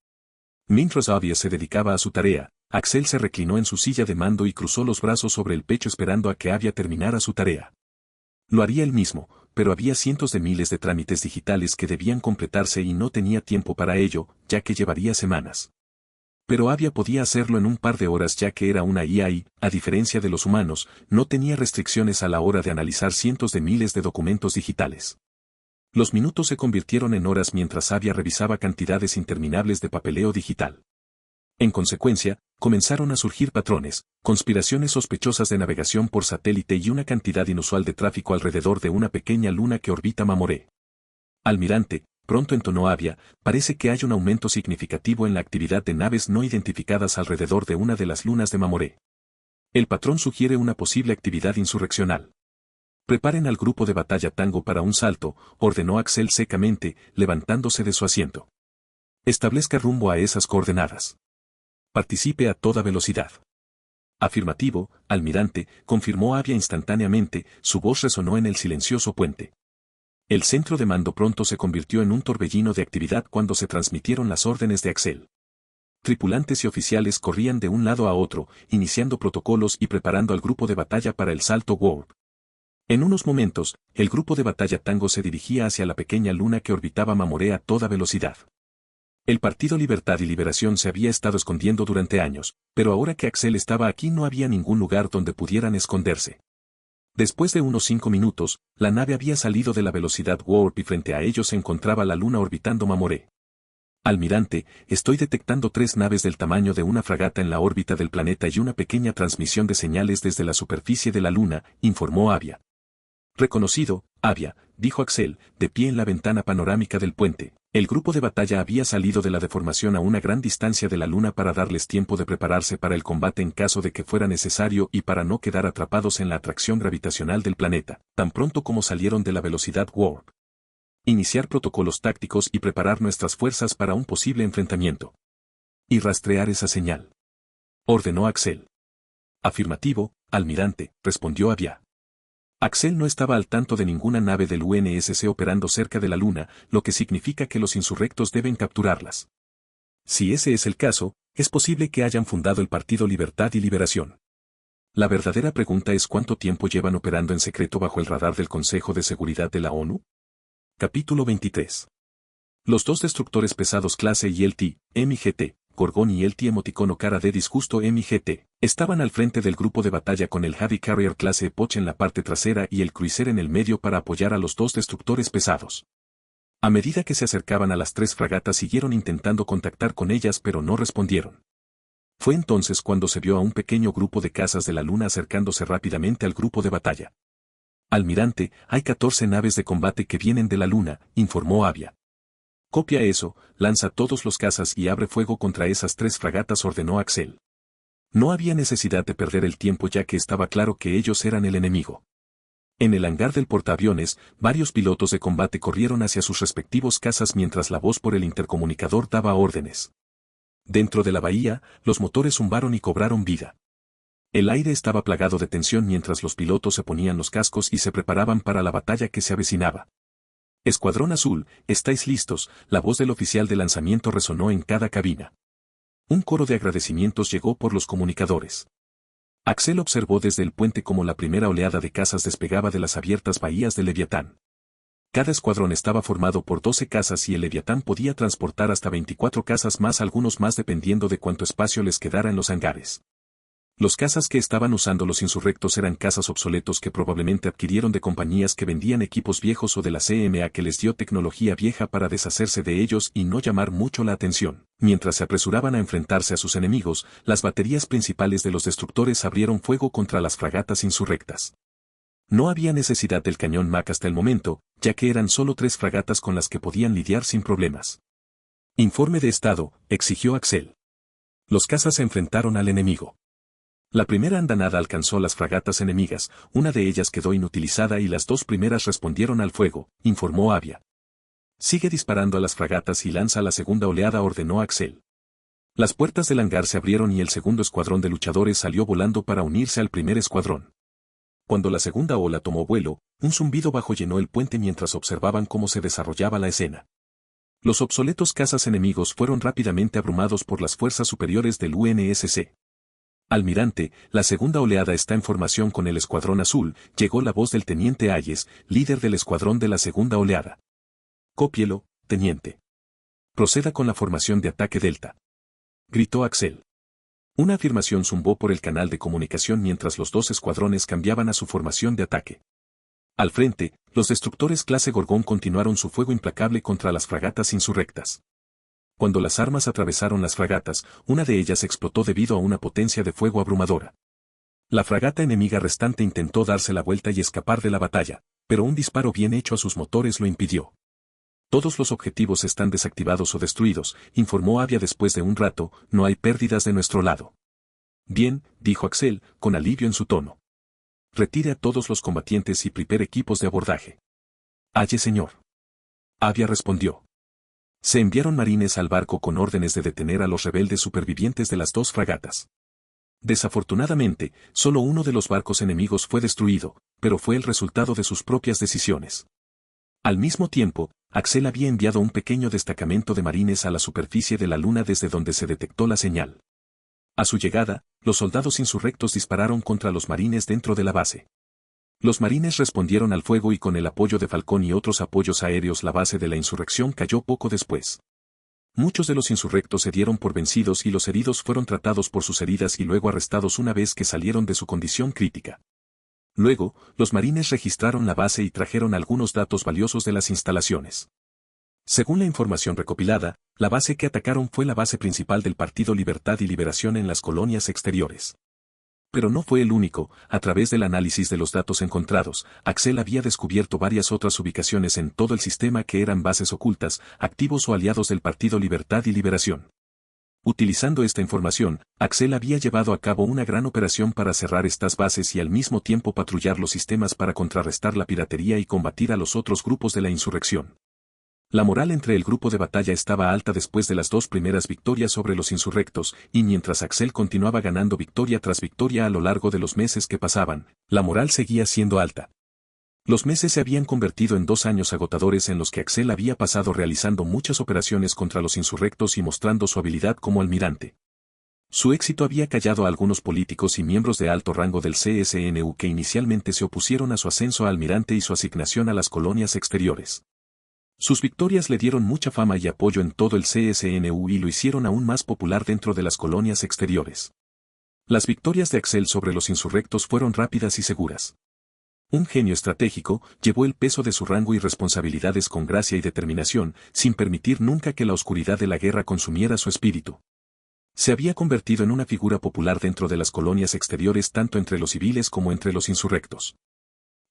Mientras Avia se dedicaba a su tarea, Axel se reclinó en su silla de mando y cruzó los brazos sobre el pecho esperando a que Avia terminara su tarea. Lo haría él mismo, pero había cientos de miles de trámites digitales que debían completarse y no tenía tiempo para ello, ya que llevaría semanas. Pero Avia podía hacerlo en un par de horas ya que era una IA y, a diferencia de los humanos, no tenía restricciones a la hora de analizar cientos de miles de documentos digitales. Los minutos se convirtieron en horas mientras Avia revisaba cantidades interminables de papeleo digital. En consecuencia, comenzaron a surgir patrones, conspiraciones sospechosas de navegación por satélite y una cantidad inusual de tráfico alrededor de una pequeña luna que orbita Mamoré. Almirante, pronto entonó Avia, parece que hay un aumento significativo en la actividad de naves no identificadas alrededor de una de las lunas de Mamoré. El patrón sugiere una posible actividad insurreccional. Preparen al grupo de batalla Tango para un salto, ordenó Axel secamente, levantándose de su asiento. Establezca rumbo a esas coordenadas. Participe a toda velocidad. Afirmativo, almirante, confirmó Avia instantáneamente, su voz resonó en el silencioso puente. El centro de mando pronto se convirtió en un torbellino de actividad cuando se transmitieron las órdenes de Axel. Tripulantes y oficiales corrían de un lado a otro, iniciando protocolos y preparando al grupo de batalla para el salto warp. En unos momentos, el grupo de batalla Tango se dirigía hacia la pequeña luna que orbitaba Mamoré a toda velocidad. El Partido Libertad y Liberación se había estado escondiendo durante años, pero ahora que Axel estaba aquí no había ningún lugar donde pudieran esconderse. Después de unos 5 minutos, la nave había salido de la velocidad warp y frente a ellos se encontraba la luna orbitando Mamoré. Almirante, estoy detectando 3 naves del tamaño de una fragata en la órbita del planeta y una pequeña transmisión de señales desde la superficie de la luna, informó Avia. Reconocido, Avia, dijo Axel, de pie en la ventana panorámica del puente. El grupo de batalla había salido de la deformación a una gran distancia de la luna para darles tiempo de prepararse para el combate en caso de que fuera necesario y para no quedar atrapados en la atracción gravitacional del planeta, tan pronto como salieron de la velocidad warp. Iniciar protocolos tácticos y preparar nuestras fuerzas para un posible enfrentamiento. Y rastrear esa señal. Ordenó Axel. Afirmativo, almirante, respondió Avia. Axel no estaba al tanto de ninguna nave del UNSC operando cerca de la Luna, lo que significa que los insurrectos deben capturarlas. Si ese es el caso, es posible que hayan fundado el Partido Libertad y Liberación. La verdadera pregunta es cuánto tiempo llevan operando en secreto bajo el radar del Consejo de Seguridad de la ONU. Capítulo 23. Los 2 destructores pesados clase YLT, MGT, Gorgón y LT emoticono cara de disgusto MGT, estaban al frente del grupo de batalla con el Heavy Carrier clase Poch en la parte trasera y el cruiser en el medio para apoyar a los 2 destructores pesados. A medida que se acercaban a las 3 fragatas siguieron intentando contactar con ellas pero no respondieron. Fue entonces cuando se vio a un pequeño grupo de cazas de la Luna acercándose rápidamente al grupo de batalla. Almirante, hay 14 naves de combate que vienen de la Luna, informó Avia. Copia eso, lanza todos los cazas y abre fuego contra esas 3 fragatas, ordenó Axel. No había necesidad de perder el tiempo ya que estaba claro que ellos eran el enemigo. En el hangar del portaaviones, varios pilotos de combate corrieron hacia sus respectivos cazas mientras la voz por el intercomunicador daba órdenes. Dentro de la bahía, los motores zumbaron y cobraron vida. El aire estaba plagado de tensión mientras los pilotos se ponían los cascos y se preparaban para la batalla que se avecinaba. Escuadrón Azul, ¿estáis listos? La voz del oficial de lanzamiento resonó en cada cabina. Un coro de agradecimientos llegó por los comunicadores. Axel observó desde el puente cómo la primera oleada de cazas despegaba de las abiertas bahías del Leviatán. Cada escuadrón estaba formado por 12 cazas y el Leviatán podía transportar hasta 24 cazas más, algunos más dependiendo de cuánto espacio les quedara en los hangares. Los cazas que estaban usando los insurrectos eran cazas obsoletos que probablemente adquirieron de compañías que vendían equipos viejos o de la CMA que les dio tecnología vieja para deshacerse de ellos y no llamar mucho la atención. Mientras se apresuraban a enfrentarse a sus enemigos, las baterías principales de los destructores abrieron fuego contra las fragatas insurrectas. No había necesidad del cañón MAC hasta el momento, ya que eran solo 3 fragatas con las que podían lidiar sin problemas. Informe de estado, exigió Axel. Los cazas se enfrentaron al enemigo. La primera andanada alcanzó las fragatas enemigas, una de ellas quedó inutilizada y las dos primeras respondieron al fuego, informó Avia. Sigue disparando a las fragatas y lanza la segunda oleada, ordenó Axel. Las puertas del hangar se abrieron y el segundo escuadrón de luchadores salió volando para unirse al primer escuadrón. Cuando la segunda ola tomó vuelo, un zumbido bajo llenó el puente mientras observaban cómo se desarrollaba la escena. Los obsoletos cazas enemigos fueron rápidamente abrumados por las fuerzas superiores del UNSC. Almirante, la segunda oleada está en formación con el Escuadrón Azul, llegó la voz del teniente Hayes, líder del escuadrón de la segunda oleada. Cópielo, teniente. Proceda con la formación de ataque Delta. Gritó Axel. Una afirmación zumbó por el canal de comunicación mientras los dos escuadrones cambiaban a su formación de ataque. Al frente, los destructores clase Gorgón continuaron su fuego implacable contra las fragatas insurrectas. Cuando las armas atravesaron las fragatas, una de ellas explotó debido a una potencia de fuego abrumadora. La fragata enemiga restante intentó darse la vuelta y escapar de la batalla, pero un disparo bien hecho a sus motores lo impidió. Todos los objetivos están desactivados o destruidos, informó Avia después de un rato, no hay pérdidas de nuestro lado. Bien, dijo Axel, con alivio en su tono. Retire a todos los combatientes y prepare equipos de abordaje. Aye, señor. Avia respondió. Se enviaron marines al barco con órdenes de detener a los rebeldes supervivientes de las dos fragatas. Desafortunadamente, solo uno de los barcos enemigos fue destruido, pero fue el resultado de sus propias decisiones. Al mismo tiempo, Axel había enviado un pequeño destacamento de marines a la superficie de la luna desde donde se detectó la señal. A su llegada, los soldados insurrectos dispararon contra los marines dentro de la base. Los marines respondieron al fuego y con el apoyo de Falcón y otros apoyos aéreos la base de la insurrección cayó poco después. Muchos de los insurrectos se dieron por vencidos y los heridos fueron tratados por sus heridas y luego arrestados una vez que salieron de su condición crítica. Luego, los marines registraron la base y trajeron algunos datos valiosos de las instalaciones. Según la información recopilada, la base que atacaron fue la base principal del Partido Libertad y Liberación en las colonias exteriores. Pero no fue el único, a través del análisis de los datos encontrados, Axel había descubierto varias otras ubicaciones en todo el sistema que eran bases ocultas, activos o aliados del Partido Libertad y Liberación. Utilizando esta información, Axel había llevado a cabo una gran operación para cerrar estas bases y al mismo tiempo patrullar los sistemas para contrarrestar la piratería y combatir a los otros grupos de la insurrección. La moral entre el grupo de batalla estaba alta después de las dos primeras victorias sobre los insurrectos, y mientras Axel continuaba ganando victoria tras victoria a lo largo de los meses que pasaban, la moral seguía siendo alta. Los meses se habían convertido en 2 años agotadores en los que Axel había pasado realizando muchas operaciones contra los insurrectos y mostrando su habilidad como almirante. Su éxito había callado a algunos políticos y miembros de alto rango del CSNU que inicialmente se opusieron a su ascenso a almirante y su asignación a las colonias exteriores. Sus victorias le dieron mucha fama y apoyo en todo el CSNU y lo hicieron aún más popular dentro de las colonias exteriores. Las victorias de Axel sobre los insurrectos fueron rápidas y seguras. Un genio estratégico, llevó el peso de su rango y responsabilidades con gracia y determinación, sin permitir nunca que la oscuridad de la guerra consumiera su espíritu. Se había convertido en una figura popular dentro de las colonias exteriores tanto entre los civiles como entre los insurrectos.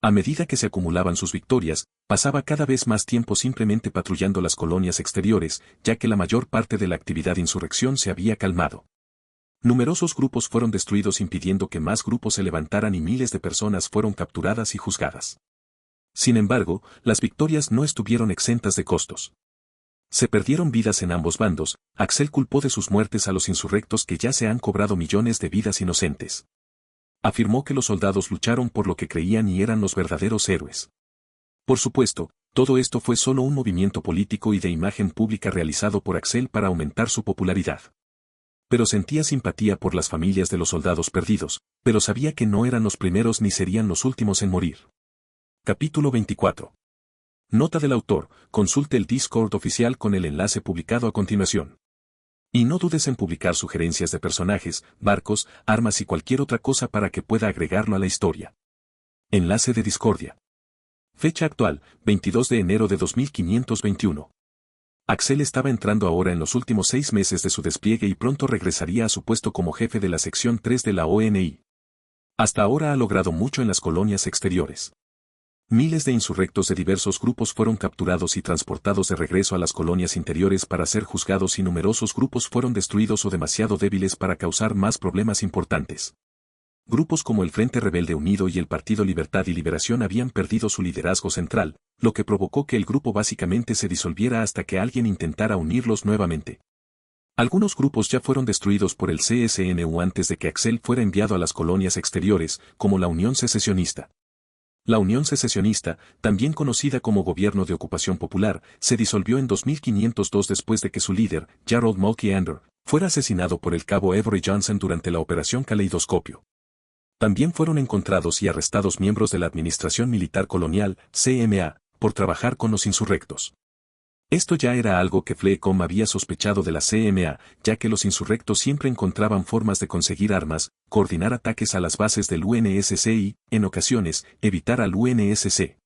A medida que se acumulaban sus victorias, pasaba cada vez más tiempo simplemente patrullando las colonias exteriores, ya que la mayor parte de la actividad de insurrección se había calmado. Numerosos grupos fueron destruidos impidiendo que más grupos se levantaran y miles de personas fueron capturadas y juzgadas. Sin embargo, las victorias no estuvieron exentas de costos. Se perdieron vidas en ambos bandos, Axel culpó de sus muertes a los insurrectos que ya se han cobrado millones de vidas inocentes. Afirmó que los soldados lucharon por lo que creían y eran los verdaderos héroes. Por supuesto, todo esto fue solo un movimiento político y de imagen pública realizado por Axel para aumentar su popularidad. Pero sentía simpatía por las familias de los soldados perdidos, pero sabía que no eran los primeros ni serían los últimos en morir. Capítulo 24. Nota del autor, consulte el Discord oficial con el enlace publicado a continuación. Y no dudes en publicar sugerencias de personajes, barcos, armas y cualquier otra cosa para que pueda agregarlo a la historia. Enlace de Discordia. Fecha actual, 22 de enero de 2521. Axel estaba entrando ahora en los últimos 6 meses de su despliegue y pronto regresaría a su puesto como jefe de la sección 3 de la ONI. Hasta ahora ha logrado mucho en las colonias exteriores. Miles de insurrectos de diversos grupos fueron capturados y transportados de regreso a las colonias interiores para ser juzgados y numerosos grupos fueron destruidos o demasiado débiles para causar más problemas importantes. Grupos como el Frente Rebelde Unido y el Partido Libertad y Liberación habían perdido su liderazgo central, lo que provocó que el grupo básicamente se disolviera hasta que alguien intentara unirlos nuevamente. Algunos grupos ya fueron destruidos por el CSNU antes de que Axel fuera enviado a las colonias exteriores, como la Unión Secesionista. La Unión Secesionista, también conocida como Gobierno de Ocupación Popular, se disolvió en 2502 después de que su líder, Gerald Mulkey Ander, fuera asesinado por el cabo Avery Johnson durante la Operación Caleidoscopio. También fueron encontrados y arrestados miembros de la Administración Militar Colonial, CMA, por trabajar con los insurrectos. Esto ya era algo que FLECOM había sospechado de la CMA, ya que los insurrectos siempre encontraban formas de conseguir armas, coordinar ataques a las bases del UNSC y, en ocasiones, evitar al UNSC.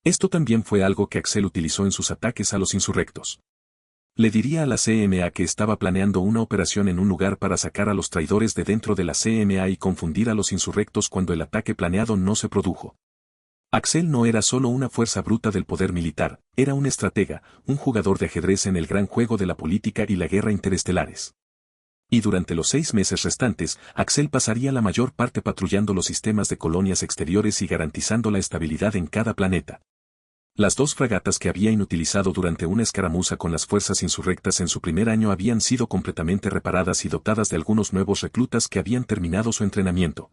Esto también fue algo que Axel utilizó en sus ataques a los insurrectos. Le diría a la CMA que estaba planeando una operación en un lugar para sacar a los traidores de dentro de la CMA y confundir a los insurrectos cuando el ataque planeado no se produjo. Axel no era solo una fuerza bruta del poder militar, era un estratega, un jugador de ajedrez en el gran juego de la política y la guerra interestelares. Y durante los 6 meses restantes, Axel pasaría la mayor parte patrullando los sistemas de colonias exteriores y garantizando la estabilidad en cada planeta. Las 2 fragatas que había inutilizado durante una escaramuza con las fuerzas insurrectas en su primer año habían sido completamente reparadas y dotadas de algunos nuevos reclutas que habían terminado su entrenamiento.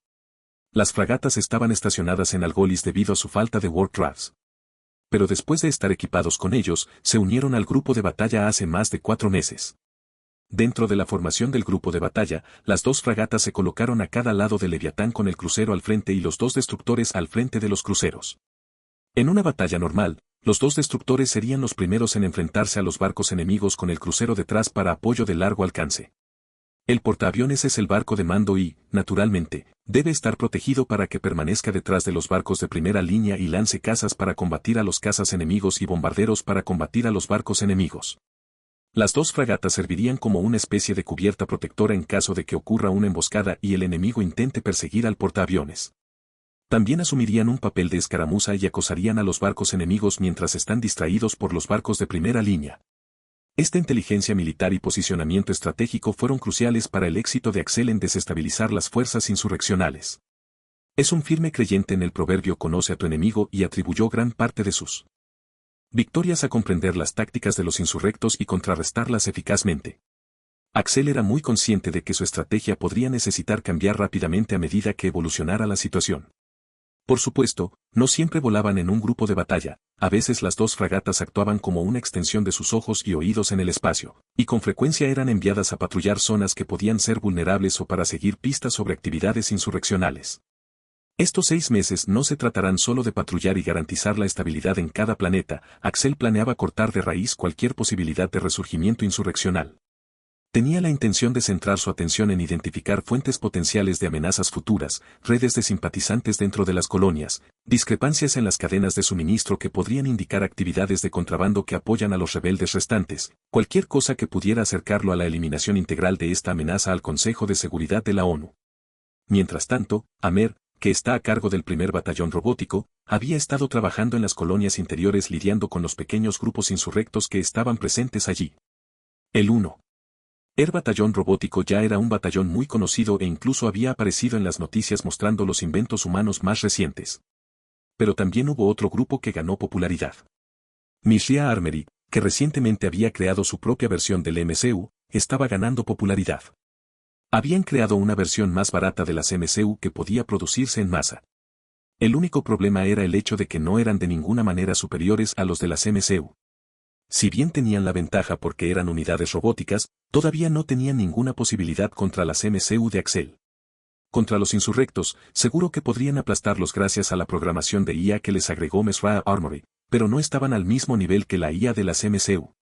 Las fragatas estaban estacionadas en Algolis debido a su falta de Warcrafts. Pero después de estar equipados con ellos, se unieron al grupo de batalla hace más de 4 meses. Dentro de la formación del grupo de batalla, las 2 fragatas se colocaron a cada lado del Leviatán con el crucero al frente y los 2 destructores al frente de los cruceros. En una batalla normal, los 2 destructores serían los primeros en enfrentarse a los barcos enemigos con el crucero detrás para apoyo de largo alcance. El portaaviones es el barco de mando y, naturalmente, debe estar protegido para que permanezca detrás de los barcos de primera línea y lance cazas para combatir a los cazas enemigos y bombarderos para combatir a los barcos enemigos. Las 2 fragatas servirían como una especie de cubierta protectora en caso de que ocurra una emboscada y el enemigo intente perseguir al portaaviones. También asumirían un papel de escaramuza y acosarían a los barcos enemigos mientras están distraídos por los barcos de primera línea. Esta inteligencia militar y posicionamiento estratégico fueron cruciales para el éxito de Axel en desestabilizar las fuerzas insurreccionales. Es un firme creyente en el proverbio "conoce a tu enemigo" y atribuyó gran parte de sus victorias a comprender las tácticas de los insurrectos y contrarrestarlas eficazmente. Axel era muy consciente de que su estrategia podría necesitar cambiar rápidamente a medida que evolucionara la situación. Por supuesto, no siempre volaban en un grupo de batalla, a veces las 2 fragatas actuaban como una extensión de sus ojos y oídos en el espacio, y con frecuencia eran enviadas a patrullar zonas que podían ser vulnerables o para seguir pistas sobre actividades insurreccionales. Estos 6 meses no se tratarán solo de patrullar y garantizar la estabilidad en cada planeta, Axel planeaba cortar de raíz cualquier posibilidad de resurgimiento insurreccional. Tenía la intención de centrar su atención en identificar fuentes potenciales de amenazas futuras, redes de simpatizantes dentro de las colonias, discrepancias en las cadenas de suministro que podrían indicar actividades de contrabando que apoyan a los rebeldes restantes, cualquier cosa que pudiera acercarlo a la eliminación integral de esta amenaza al Consejo de Seguridad de la ONU. Mientras tanto, Amer, que está a cargo del primer batallón robótico, había estado trabajando en las colonias interiores lidiando con los pequeños grupos insurrectos que estaban presentes allí. El 1. Batallón Robótico ya era un batallón muy conocido e incluso había aparecido en las noticias mostrando los inventos humanos más recientes. Pero también hubo otro grupo que ganó popularidad. Mishria Armory, que recientemente había creado su propia versión del MCU, estaba ganando popularidad. Habían creado una versión más barata de las MCU que podía producirse en masa. El único problema era el hecho de que no eran de ninguna manera superiores a los de las MCU. Si bien tenían la ventaja porque eran unidades robóticas, todavía no tenían ninguna posibilidad contra las MCU de Axel. Contra los insurrectos, seguro que podrían aplastarlos gracias a la programación de IA que les agregó Mishria Armory, pero no estaban al mismo nivel que la IA de las MCU.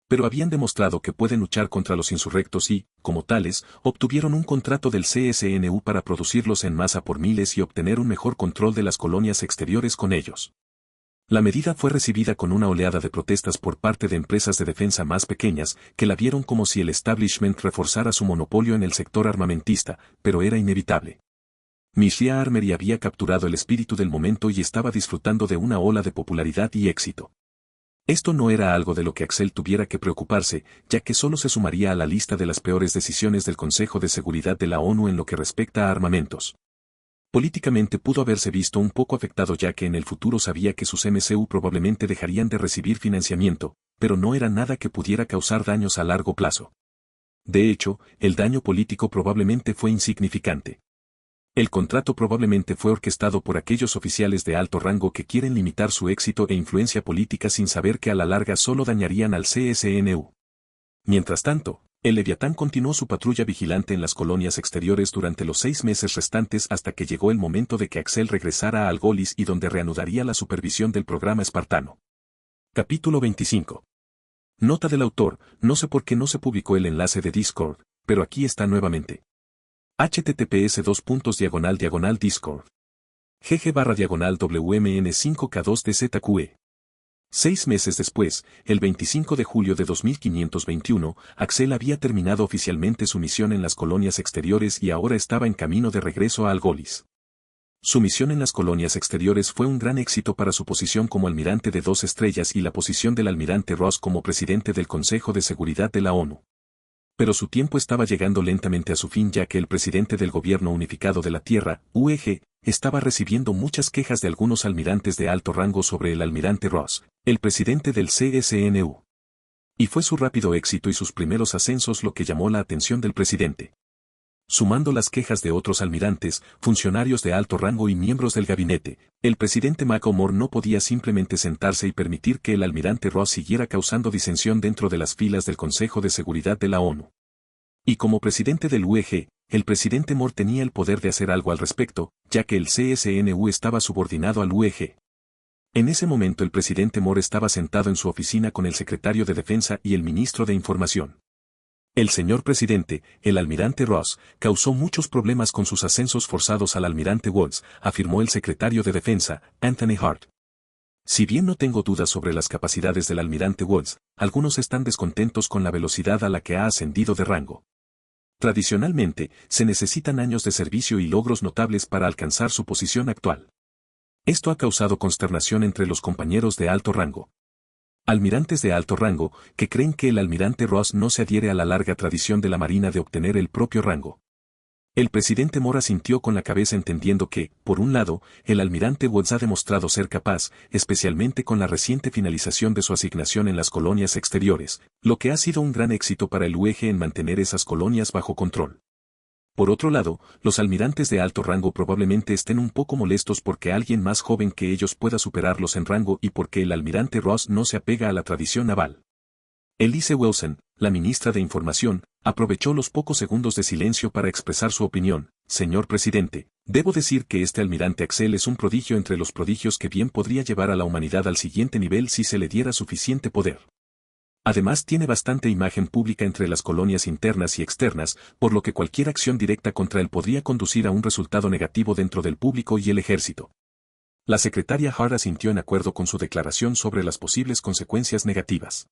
Pero habían demostrado que pueden luchar contra los insurrectos y, como tales, obtuvieron un contrato del CSNU para producirlos en masa por miles y obtener un mejor control de las colonias exteriores con ellos. La medida fue recibida con una oleada de protestas por parte de empresas de defensa más pequeñas, que la vieron como si el establishment reforzara su monopolio en el sector armamentista, pero era inevitable. Mishria Armory había capturado el espíritu del momento y estaba disfrutando de una ola de popularidad y éxito. Esto no era algo de lo que Axel tuviera que preocuparse, ya que solo se sumaría a la lista de las peores decisiones del Consejo de Seguridad de la ONU en lo que respecta a armamentos. Políticamente pudo haberse visto un poco afectado ya que en el futuro sabía que sus MCU probablemente dejarían de recibir financiamiento, pero no era nada que pudiera causar daños a largo plazo. De hecho, el daño político probablemente fue insignificante. El contrato probablemente fue orquestado por aquellos oficiales de alto rango que quieren limitar su éxito e influencia política sin saber que a la larga solo dañarían al CSNU. Mientras tanto, el Leviatán continuó su patrulla vigilante en las colonias exteriores durante los 6 meses restantes hasta que llegó el momento de que Axel regresara a Algolis y donde reanudaría la supervisión del programa espartano. Capítulo 25. Nota del autor: no sé por qué no se publicó el enlace de Discord, pero aquí está nuevamente. https://discord. gg//wmn5k2dzqe. 6 meses después, el 25 de julio de 2521, Axel había terminado oficialmente su misión en las colonias exteriores y ahora estaba en camino de regreso a Algolis. Su misión en las colonias exteriores fue un gran éxito para su posición como almirante de 2 estrellas y la posición del almirante Ross como presidente del Consejo de Seguridad de la ONU. Pero su tiempo estaba llegando lentamente a su fin ya que el presidente del Gobierno Unificado de la Tierra, UEG, estaba recibiendo muchas quejas de algunos almirantes de alto rango sobre el almirante Ross, el presidente del CSNU. Y fue su rápido éxito y sus primeros ascensos lo que llamó la atención del presidente. Sumando las quejas de otros almirantes, funcionarios de alto rango y miembros del gabinete, el presidente McLemore no podía simplemente sentarse y permitir que el almirante Ross siguiera causando disensión dentro de las filas del Consejo de Seguridad de la ONU. Y como presidente del UEG, el presidente Moore tenía el poder de hacer algo al respecto, ya que el CSNU estaba subordinado al UEG. En ese momento el presidente Moore estaba sentado en su oficina con el secretario de Defensa y el ministro de Información. El señor presidente, el almirante Ross, causó muchos problemas con sus ascensos forzados al almirante Woods, afirmó el secretario de Defensa, Anthony Hart. Si bien no tengo dudas sobre las capacidades del almirante Woods, algunos están descontentos con la velocidad a la que ha ascendido de rango. Tradicionalmente, se necesitan años de servicio y logros notables para alcanzar su posición actual. Esto ha causado consternación entre los compañeros de alto rango. Almirantes de alto rango, que creen que el almirante Ross no se adhiere a la larga tradición de la Marina de obtener el propio rango. El presidente Moore asintió con la cabeza entendiendo que, por un lado, el almirante Woods ha demostrado ser capaz, especialmente con la reciente finalización de su asignación en las colonias exteriores, lo que ha sido un gran éxito para el UEG en mantener esas colonias bajo control. Por otro lado, los almirantes de alto rango probablemente estén un poco molestos porque alguien más joven que ellos pueda superarlos en rango y porque el almirante Ross no se apega a la tradición naval. Elise Wilson, la ministra de Información, aprovechó los pocos segundos de silencio para expresar su opinión. Señor presidente, debo decir que este almirante Axel es un prodigio entre los prodigios que bien podría llevar a la humanidad al siguiente nivel si se le diera suficiente poder. Además tiene bastante imagen pública entre las colonias internas y externas, por lo que cualquier acción directa contra él podría conducir a un resultado negativo dentro del público y el ejército. La secretaria Hart asintió en acuerdo con su declaración sobre las posibles consecuencias negativas.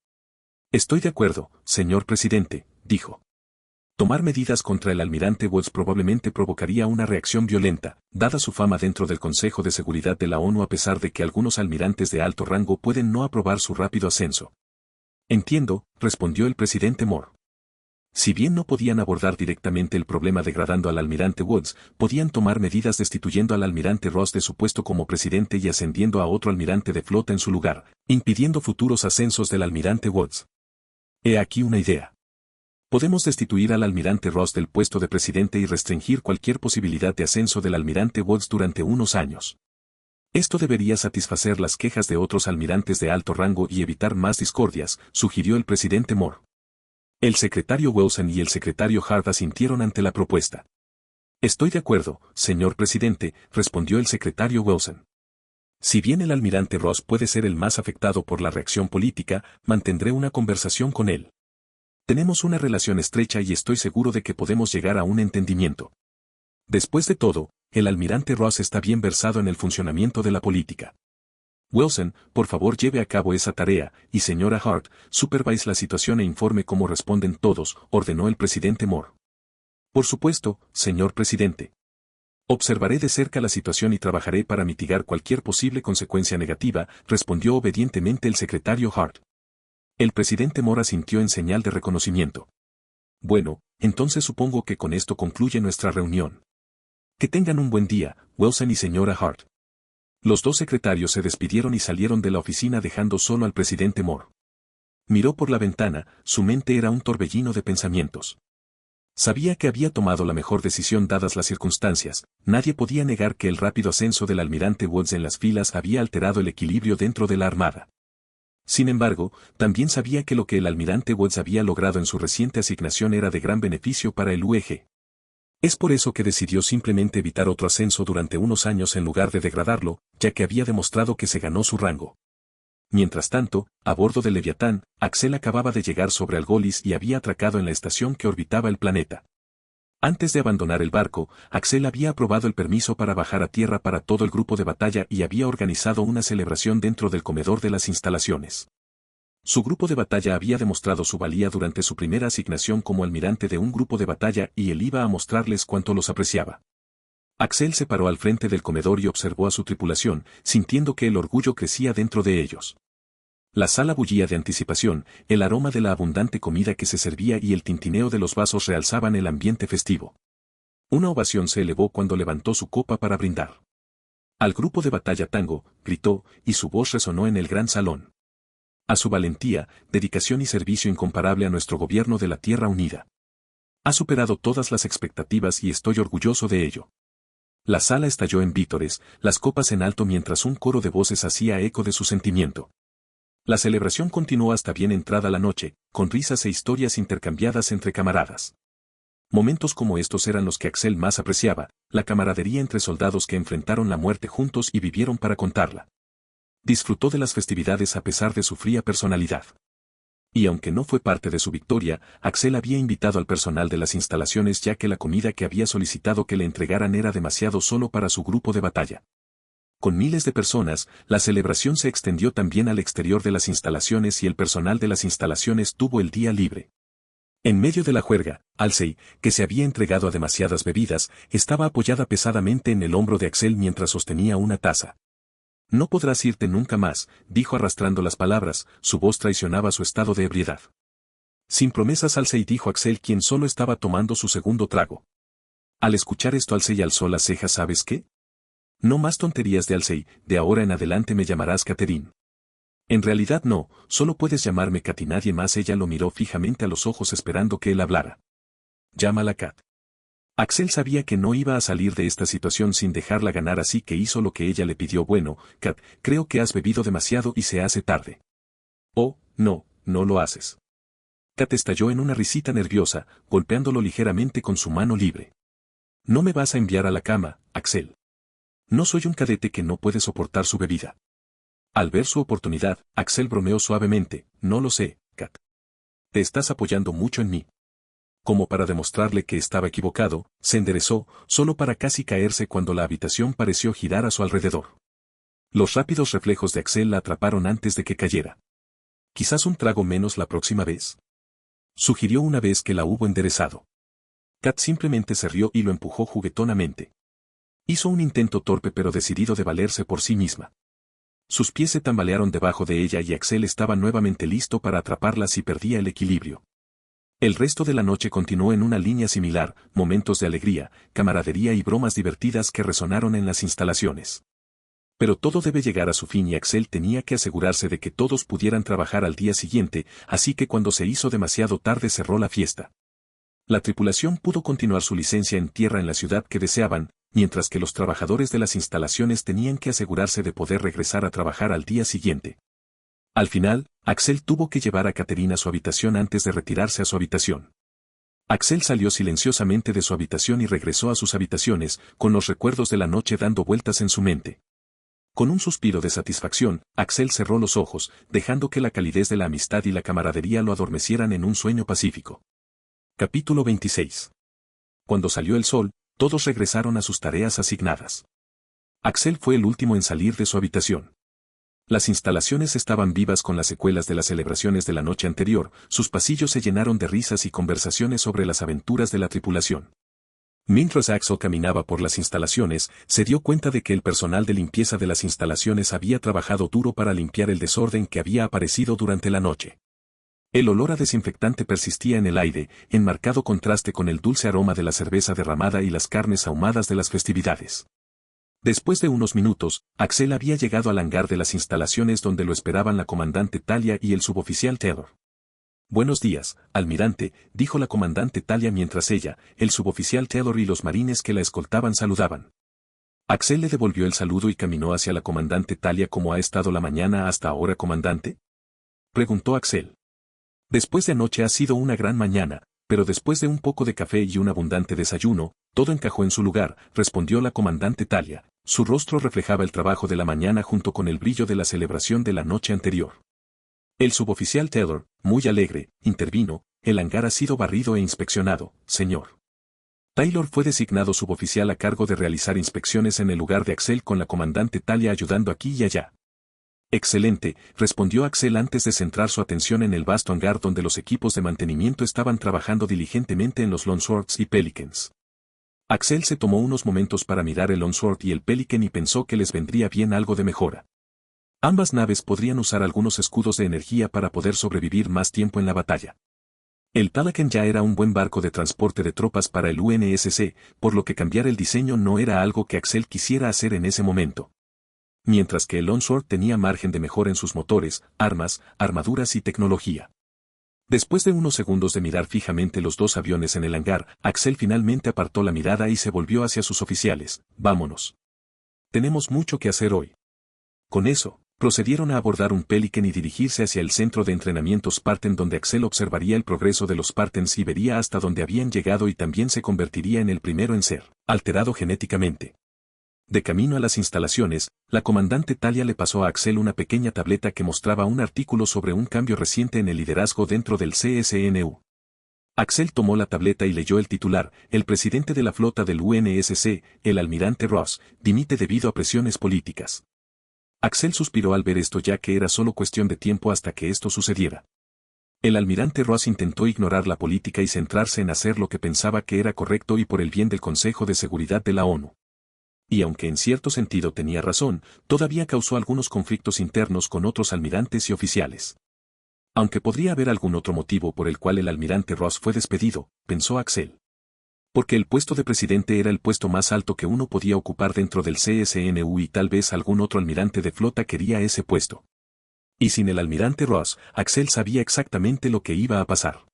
Estoy de acuerdo, señor presidente, dijo. Tomar medidas contra el almirante Woods probablemente provocaría una reacción violenta, dada su fama dentro del Consejo de Seguridad de la ONU a pesar de que algunos almirantes de alto rango pueden no aprobar su rápido ascenso. Entiendo, respondió el presidente Moore. Si bien no podían abordar directamente el problema degradando al almirante Woods, podían tomar medidas destituyendo al almirante Ross de su puesto como presidente y ascendiendo a otro almirante de flota en su lugar, impidiendo futuros ascensos del almirante Woods. He aquí una idea. Podemos destituir al almirante Ross del puesto de presidente y restringir cualquier posibilidad de ascenso del almirante Woods durante unos años. Esto debería satisfacer las quejas de otros almirantes de alto rango y evitar más discordias, sugirió el presidente Moore. El secretario Wilson y el secretario Hart asintieron ante la propuesta. Estoy de acuerdo, señor presidente, respondió el secretario Wilson. Si bien el almirante Ross puede ser el más afectado por la reacción política, mantendré una conversación con él. Tenemos una relación estrecha y estoy seguro de que podemos llegar a un entendimiento. Después de todo, el almirante Ross está bien versado en el funcionamiento de la política. Wilson, por favor lleve a cabo esa tarea, y señora Hart, supervise la situación e informe cómo responden todos, ordenó el presidente Moore. Por supuesto, señor presidente. Observaré de cerca la situación y trabajaré para mitigar cualquier posible consecuencia negativa, respondió obedientemente el secretario Hart. El presidente Moore asintió en señal de reconocimiento. Bueno, entonces supongo que con esto concluye nuestra reunión. Que tengan un buen día, Wilson y señora Hart. Los dos secretarios se despidieron y salieron de la oficina dejando solo al presidente Moore. Miró por la ventana, su mente era un torbellino de pensamientos. Sabía que había tomado la mejor decisión dadas las circunstancias, nadie podía negar que el rápido ascenso del almirante Woods en las filas había alterado el equilibrio dentro de la armada. Sin embargo, también sabía que lo que el almirante Woods había logrado en su reciente asignación era de gran beneficio para el UEG. Es por eso que decidió simplemente evitar otro ascenso durante unos años en lugar de degradarlo, ya que había demostrado que se ganó su rango. Mientras tanto, a bordo del Leviatán, Axel acababa de llegar sobre Algolis y había atracado en la estación que orbitaba el planeta. Antes de abandonar el barco, Axel había aprobado el permiso para bajar a tierra para todo el grupo de batalla y había organizado una celebración dentro del comedor de las instalaciones. Su grupo de batalla había demostrado su valía durante su primera asignación como almirante de un grupo de batalla y él iba a mostrarles cuánto los apreciaba. Axel se paró al frente del comedor y observó a su tripulación, sintiendo que el orgullo crecía dentro de ellos. La sala bullía de anticipación, el aroma de la abundante comida que se servía y el tintineo de los vasos realzaban el ambiente festivo. Una ovación se elevó cuando levantó su copa para brindar. Al grupo de batalla Tango, gritó, y su voz resonó en el gran salón. A su valentía, dedicación y servicio incomparable a nuestro gobierno de la Tierra Unida. Ha superado todas las expectativas y estoy orgulloso de ello. La sala estalló en vítores, las copas en alto mientras un coro de voces hacía eco de su sentimiento. La celebración continuó hasta bien entrada la noche, con risas e historias intercambiadas entre camaradas. Momentos como estos eran los que Axel más apreciaba, la camaradería entre soldados que enfrentaron la muerte juntos y vivieron para contarla. Disfrutó de las festividades a pesar de su fría personalidad. Y aunque no fue parte de su victoria, Axel había invitado al personal de las instalaciones ya que la comida que había solicitado que le entregaran era demasiado solo para su grupo de batalla. Con miles de personas, la celebración se extendió también al exterior de las instalaciones y el personal de las instalaciones tuvo el día libre. En medio de la juerga, Halsey, que se había entregado a demasiadas bebidas, estaba apoyada pesadamente en el hombro de Axel mientras sostenía una taza. No podrás irte nunca más, dijo arrastrando las palabras, su voz traicionaba su estado de ebriedad. Sin promesas Halsey dijo Axel quien solo estaba tomando su segundo trago. Al escuchar esto Halsey alzó las cejas ¿sabes qué? No más tonterías de Halsey, de ahora en adelante me llamarás Catherine. En realidad no, solo puedes llamarme Cat y nadie más. Ella lo miró fijamente a los ojos esperando que él hablara. Llámala Cat. Axel sabía que no iba a salir de esta situación sin dejarla ganar así que hizo lo que ella le pidió. Bueno, Cat, creo que has bebido demasiado y se hace tarde. Oh, no, no lo haces. Cat estalló en una risita nerviosa, golpeándolo ligeramente con su mano libre. No me vas a enviar a la cama, Axel. No soy un cadete que no puede soportar su bebida. Al ver su oportunidad, Axel bromeó suavemente, no lo sé, Cat. Te estás apoyando mucho en mí. Como para demostrarle que estaba equivocado, se enderezó, solo para casi caerse cuando la habitación pareció girar a su alrededor. Los rápidos reflejos de Axel la atraparon antes de que cayera. Quizás un trago menos la próxima vez. Sugirió una vez que la hubo enderezado. Cat simplemente se rió y lo empujó juguetonamente. Hizo un intento torpe pero decidido de valerse por sí misma. Sus pies se tambalearon debajo de ella y Axel estaba nuevamente listo para atraparla si perdía el equilibrio. El resto de la noche continuó en una línea similar, momentos de alegría, camaradería y bromas divertidas que resonaron en las instalaciones. Pero todo debe llegar a su fin y Axel tenía que asegurarse de que todos pudieran trabajar al día siguiente, así que cuando se hizo demasiado tarde cerró la fiesta. La tripulación pudo continuar su licencia en tierra en la ciudad que deseaban, mientras que los trabajadores de las instalaciones tenían que asegurarse de poder regresar a trabajar al día siguiente. Al final, Axel tuvo que llevar a Catherine a su habitación antes de retirarse a su habitación. Axel salió silenciosamente de su habitación y regresó a sus habitaciones, con los recuerdos de la noche dando vueltas en su mente. Con un suspiro de satisfacción, Axel cerró los ojos, dejando que la calidez de la amistad y la camaradería lo adormecieran en un sueño pacífico. Capítulo 26. Cuando salió el sol, todos regresaron a sus tareas asignadas. Axel fue el último en salir de su habitación. Las instalaciones estaban vivas con las secuelas de las celebraciones de la noche anterior, sus pasillos se llenaron de risas y conversaciones sobre las aventuras de la tripulación. Mientras Axel caminaba por las instalaciones, se dio cuenta de que el personal de limpieza de las instalaciones había trabajado duro para limpiar el desorden que había aparecido durante la noche. El olor a desinfectante persistía en el aire, en marcado contraste con el dulce aroma de la cerveza derramada y las carnes ahumadas de las festividades. Después de unos minutos, Axel había llegado al hangar de las instalaciones donde lo esperaban la comandante Talia y el suboficial Taylor. Buenos días, almirante, dijo la comandante Talia mientras ella, el suboficial Taylor y los marines que la escoltaban saludaban. Axel le devolvió el saludo y caminó hacia la comandante Talia. ¿Cómo ha estado la mañana hasta ahora, comandante?, preguntó Axel. Después de anoche ha sido una gran mañana, pero después de un poco de café y un abundante desayuno, todo encajó en su lugar, respondió la comandante Talia. Su rostro reflejaba el trabajo de la mañana junto con el brillo de la celebración de la noche anterior. El suboficial Taylor, muy alegre, intervino: el hangar ha sido barrido e inspeccionado, señor. Taylor fue designado suboficial a cargo de realizar inspecciones en el lugar de Axel, con la comandante Talia ayudando aquí y allá. Excelente, respondió Axel antes de centrar su atención en el vasto hangar donde los equipos de mantenimiento estaban trabajando diligentemente en los Longswords y Pelicans. Axel se tomó unos momentos para mirar el Longsword y el Pelican y pensó que les vendría bien algo de mejora. Ambas naves podrían usar algunos escudos de energía para poder sobrevivir más tiempo en la batalla. El Pelican ya era un buen barco de transporte de tropas para el UNSC, por lo que cambiar el diseño no era algo que Axel quisiera hacer en ese momento. Mientras que el Longsword tenía margen de mejora en sus motores, armas, armaduras y tecnología. Después de unos segundos de mirar fijamente los dos aviones en el hangar, Axel finalmente apartó la mirada y se volvió hacia sus oficiales. Vámonos. Tenemos mucho que hacer hoy. Con eso, procedieron a abordar un Pelican y dirigirse hacia el centro de entrenamiento Spartan, donde Axel observaría el progreso de los Spartans y vería hasta dónde habían llegado, y también se convertiría en el primero en ser alterado genéticamente. De camino a las instalaciones, la comandante Talia le pasó a Axel una pequeña tableta que mostraba un artículo sobre un cambio reciente en el liderazgo dentro del CSNU. Axel tomó la tableta y leyó el titular: el presidente de la flota del UNSC, el almirante Ross, dimite debido a presiones políticas. Axel suspiró al ver esto, ya que era solo cuestión de tiempo hasta que esto sucediera. El almirante Ross intentó ignorar la política y centrarse en hacer lo que pensaba que era correcto y por el bien del Consejo de Seguridad de la ONU. Y aunque en cierto sentido tenía razón, todavía causó algunos conflictos internos con otros almirantes y oficiales. Aunque podría haber algún otro motivo por el cual el almirante Ross fue despedido, pensó Axel. Porque el puesto de presidente era el puesto más alto que uno podía ocupar dentro del CSNU y tal vez algún otro almirante de flota quería ese puesto. Y sin el almirante Ross, Axel sabía exactamente lo que iba a pasar.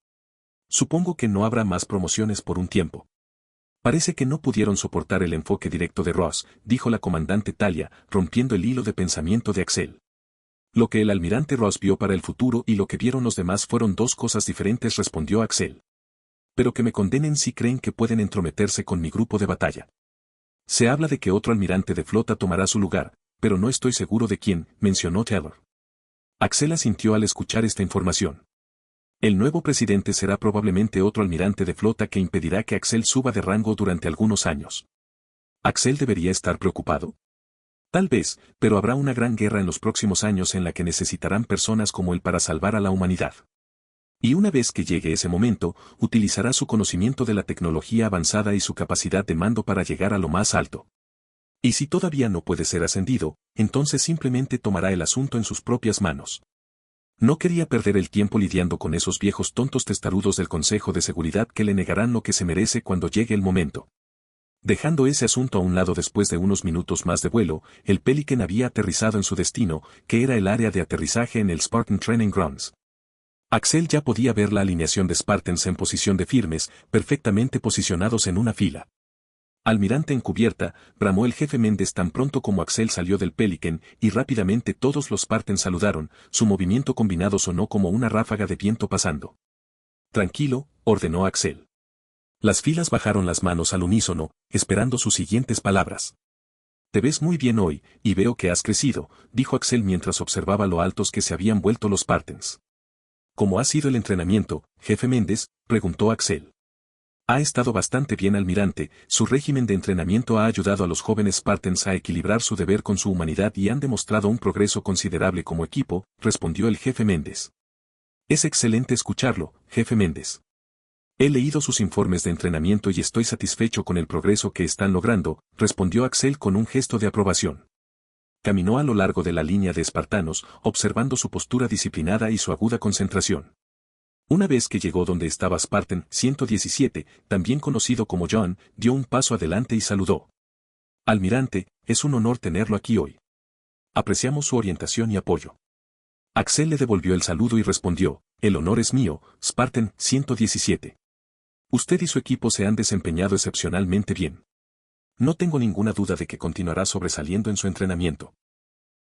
Supongo que no habrá más promociones por un tiempo. Parece que no pudieron soportar el enfoque directo de Ross, dijo la comandante Talia, rompiendo el hilo de pensamiento de Axel. Lo que el almirante Ross vio para el futuro y lo que vieron los demás fueron dos cosas diferentes, respondió Axel. Pero que me condenen si creen que pueden entrometerse con mi grupo de batalla. Se habla de que otro almirante de flota tomará su lugar, pero no estoy seguro de quién, mencionó Taylor. Axel asintió al escuchar esta información. El nuevo presidente será probablemente otro almirante de flota que impedirá que Axel suba de rango durante algunos años. ¿Axel debería estar preocupado? Tal vez, pero habrá una gran guerra en los próximos años en la que necesitarán personas como él para salvar a la humanidad. Y una vez que llegue ese momento, utilizará su conocimiento de la tecnología avanzada y su capacidad de mando para llegar a lo más alto. Y si todavía no puede ser ascendido, entonces simplemente tomará el asunto en sus propias manos. No quería perder el tiempo lidiando con esos viejos tontos testarudos del Consejo de Seguridad que le negarán lo que se merece cuando llegue el momento. Dejando ese asunto a un lado, después de unos minutos más de vuelo, el Pelican había aterrizado en su destino, que era el área de aterrizaje en el Spartan Training Grounds. Axel ya podía ver la alineación de Spartans en posición de firmes, perfectamente posicionados en una fila. Almirante en cubierta, bramó el jefe Méndez tan pronto como Axel salió del Pelican, y rápidamente todos los Spartans saludaron. Su movimiento combinado sonó como una ráfaga de viento pasando. Tranquilo, ordenó Axel. Las filas bajaron las manos al unísono, esperando sus siguientes palabras. Te ves muy bien hoy, y veo que has crecido, dijo Axel mientras observaba lo altos que se habían vuelto los Spartans. ¿Cómo ha sido el entrenamiento, jefe Méndez?, preguntó Axel. Ha estado bastante bien, almirante. Su régimen de entrenamiento ha ayudado a los jóvenes Spartans a equilibrar su deber con su humanidad y han demostrado un progreso considerable como equipo, respondió el jefe Méndez. Es excelente escucharlo, jefe Méndez. He leído sus informes de entrenamiento y estoy satisfecho con el progreso que están logrando, respondió Axel con un gesto de aprobación. Caminó a lo largo de la línea de espartanos, observando su postura disciplinada y su aguda concentración. Una vez que llegó donde estaba Spartan 117, también conocido como John, dio un paso adelante y saludó. Almirante, es un honor tenerlo aquí hoy. Apreciamos su orientación y apoyo. Axel le devolvió el saludo y respondió, el honor es mío, Spartan 117. Usted y su equipo se han desempeñado excepcionalmente bien. No tengo ninguna duda de que continuará sobresaliendo en su entrenamiento.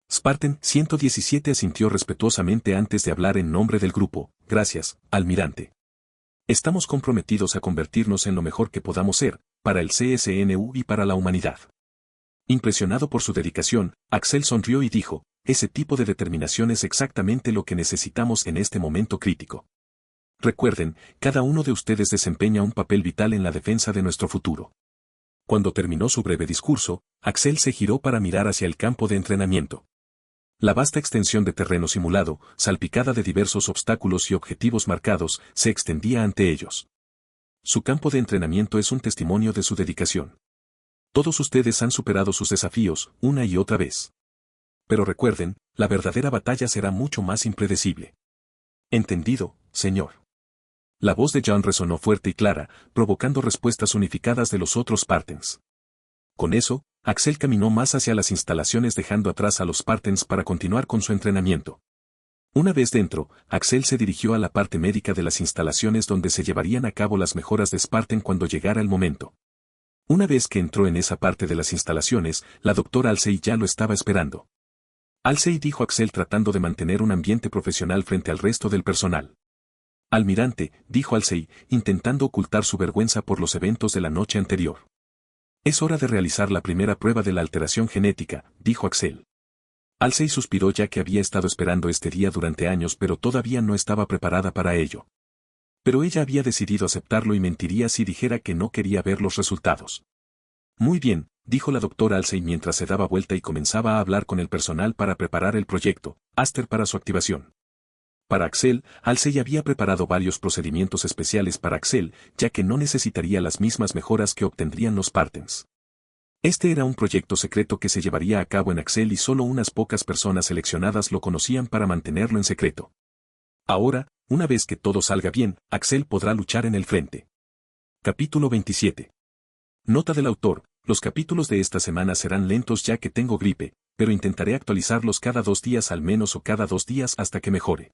Spartan 117 asintió respetuosamente antes de hablar en nombre del grupo. Gracias, almirante. Estamos comprometidos a convertirnos en lo mejor que podamos ser, para el CSNU y para la humanidad. Impresionado por su dedicación, Axel sonrió y dijo, ese tipo de determinación es exactamente lo que necesitamos en este momento crítico. Recuerden, cada uno de ustedes desempeña un papel vital en la defensa de nuestro futuro. Cuando terminó su breve discurso, Axel se giró para mirar hacia el campo de entrenamiento. La vasta extensión de terreno simulado, salpicada de diversos obstáculos y objetivos marcados, se extendía ante ellos. Su campo de entrenamiento es un testimonio de su dedicación. Todos ustedes han superado sus desafíos, una y otra vez. Pero recuerden, la verdadera batalla será mucho más impredecible. Entendido, señor. La voz de John resonó fuerte y clara, provocando respuestas unificadas de los otros Spartans. Con eso, Axel caminó más hacia las instalaciones dejando atrás a los Spartans para continuar con su entrenamiento. Una vez dentro, Axel se dirigió a la parte médica de las instalaciones donde se llevarían a cabo las mejoras de Spartan cuando llegara el momento. Una vez que entró en esa parte de las instalaciones, la doctora Halsey ya lo estaba esperando. Halsey dijo a Axel tratando de mantener un ambiente profesional frente al resto del personal. Almirante, dijo Halsey, intentando ocultar su vergüenza por los eventos de la noche anterior. Es hora de realizar la primera prueba de la alteración genética, dijo Axel. Halsey suspiró ya que había estado esperando este día durante años pero todavía no estaba preparada para ello. Pero ella había decidido aceptarlo y mentiría si dijera que no quería ver los resultados. Muy bien, dijo la doctora Halsey mientras se daba vuelta y comenzaba a hablar con el personal para preparar el proyecto, Aster para su activación. Para Axel, Halsey había preparado varios procedimientos especiales para Axel, ya que no necesitaría las mismas mejoras que obtendrían los Spartans. Este era un proyecto secreto que se llevaría a cabo en Axel y solo unas pocas personas seleccionadas lo conocían para mantenerlo en secreto. Ahora, una vez que todo salga bien, Axel podrá luchar en el frente. Capítulo 27. Nota del autor, los capítulos de esta semana serán lentos ya que tengo gripe, pero intentaré actualizarlos cada 2 días al menos o cada 2 días hasta que mejore.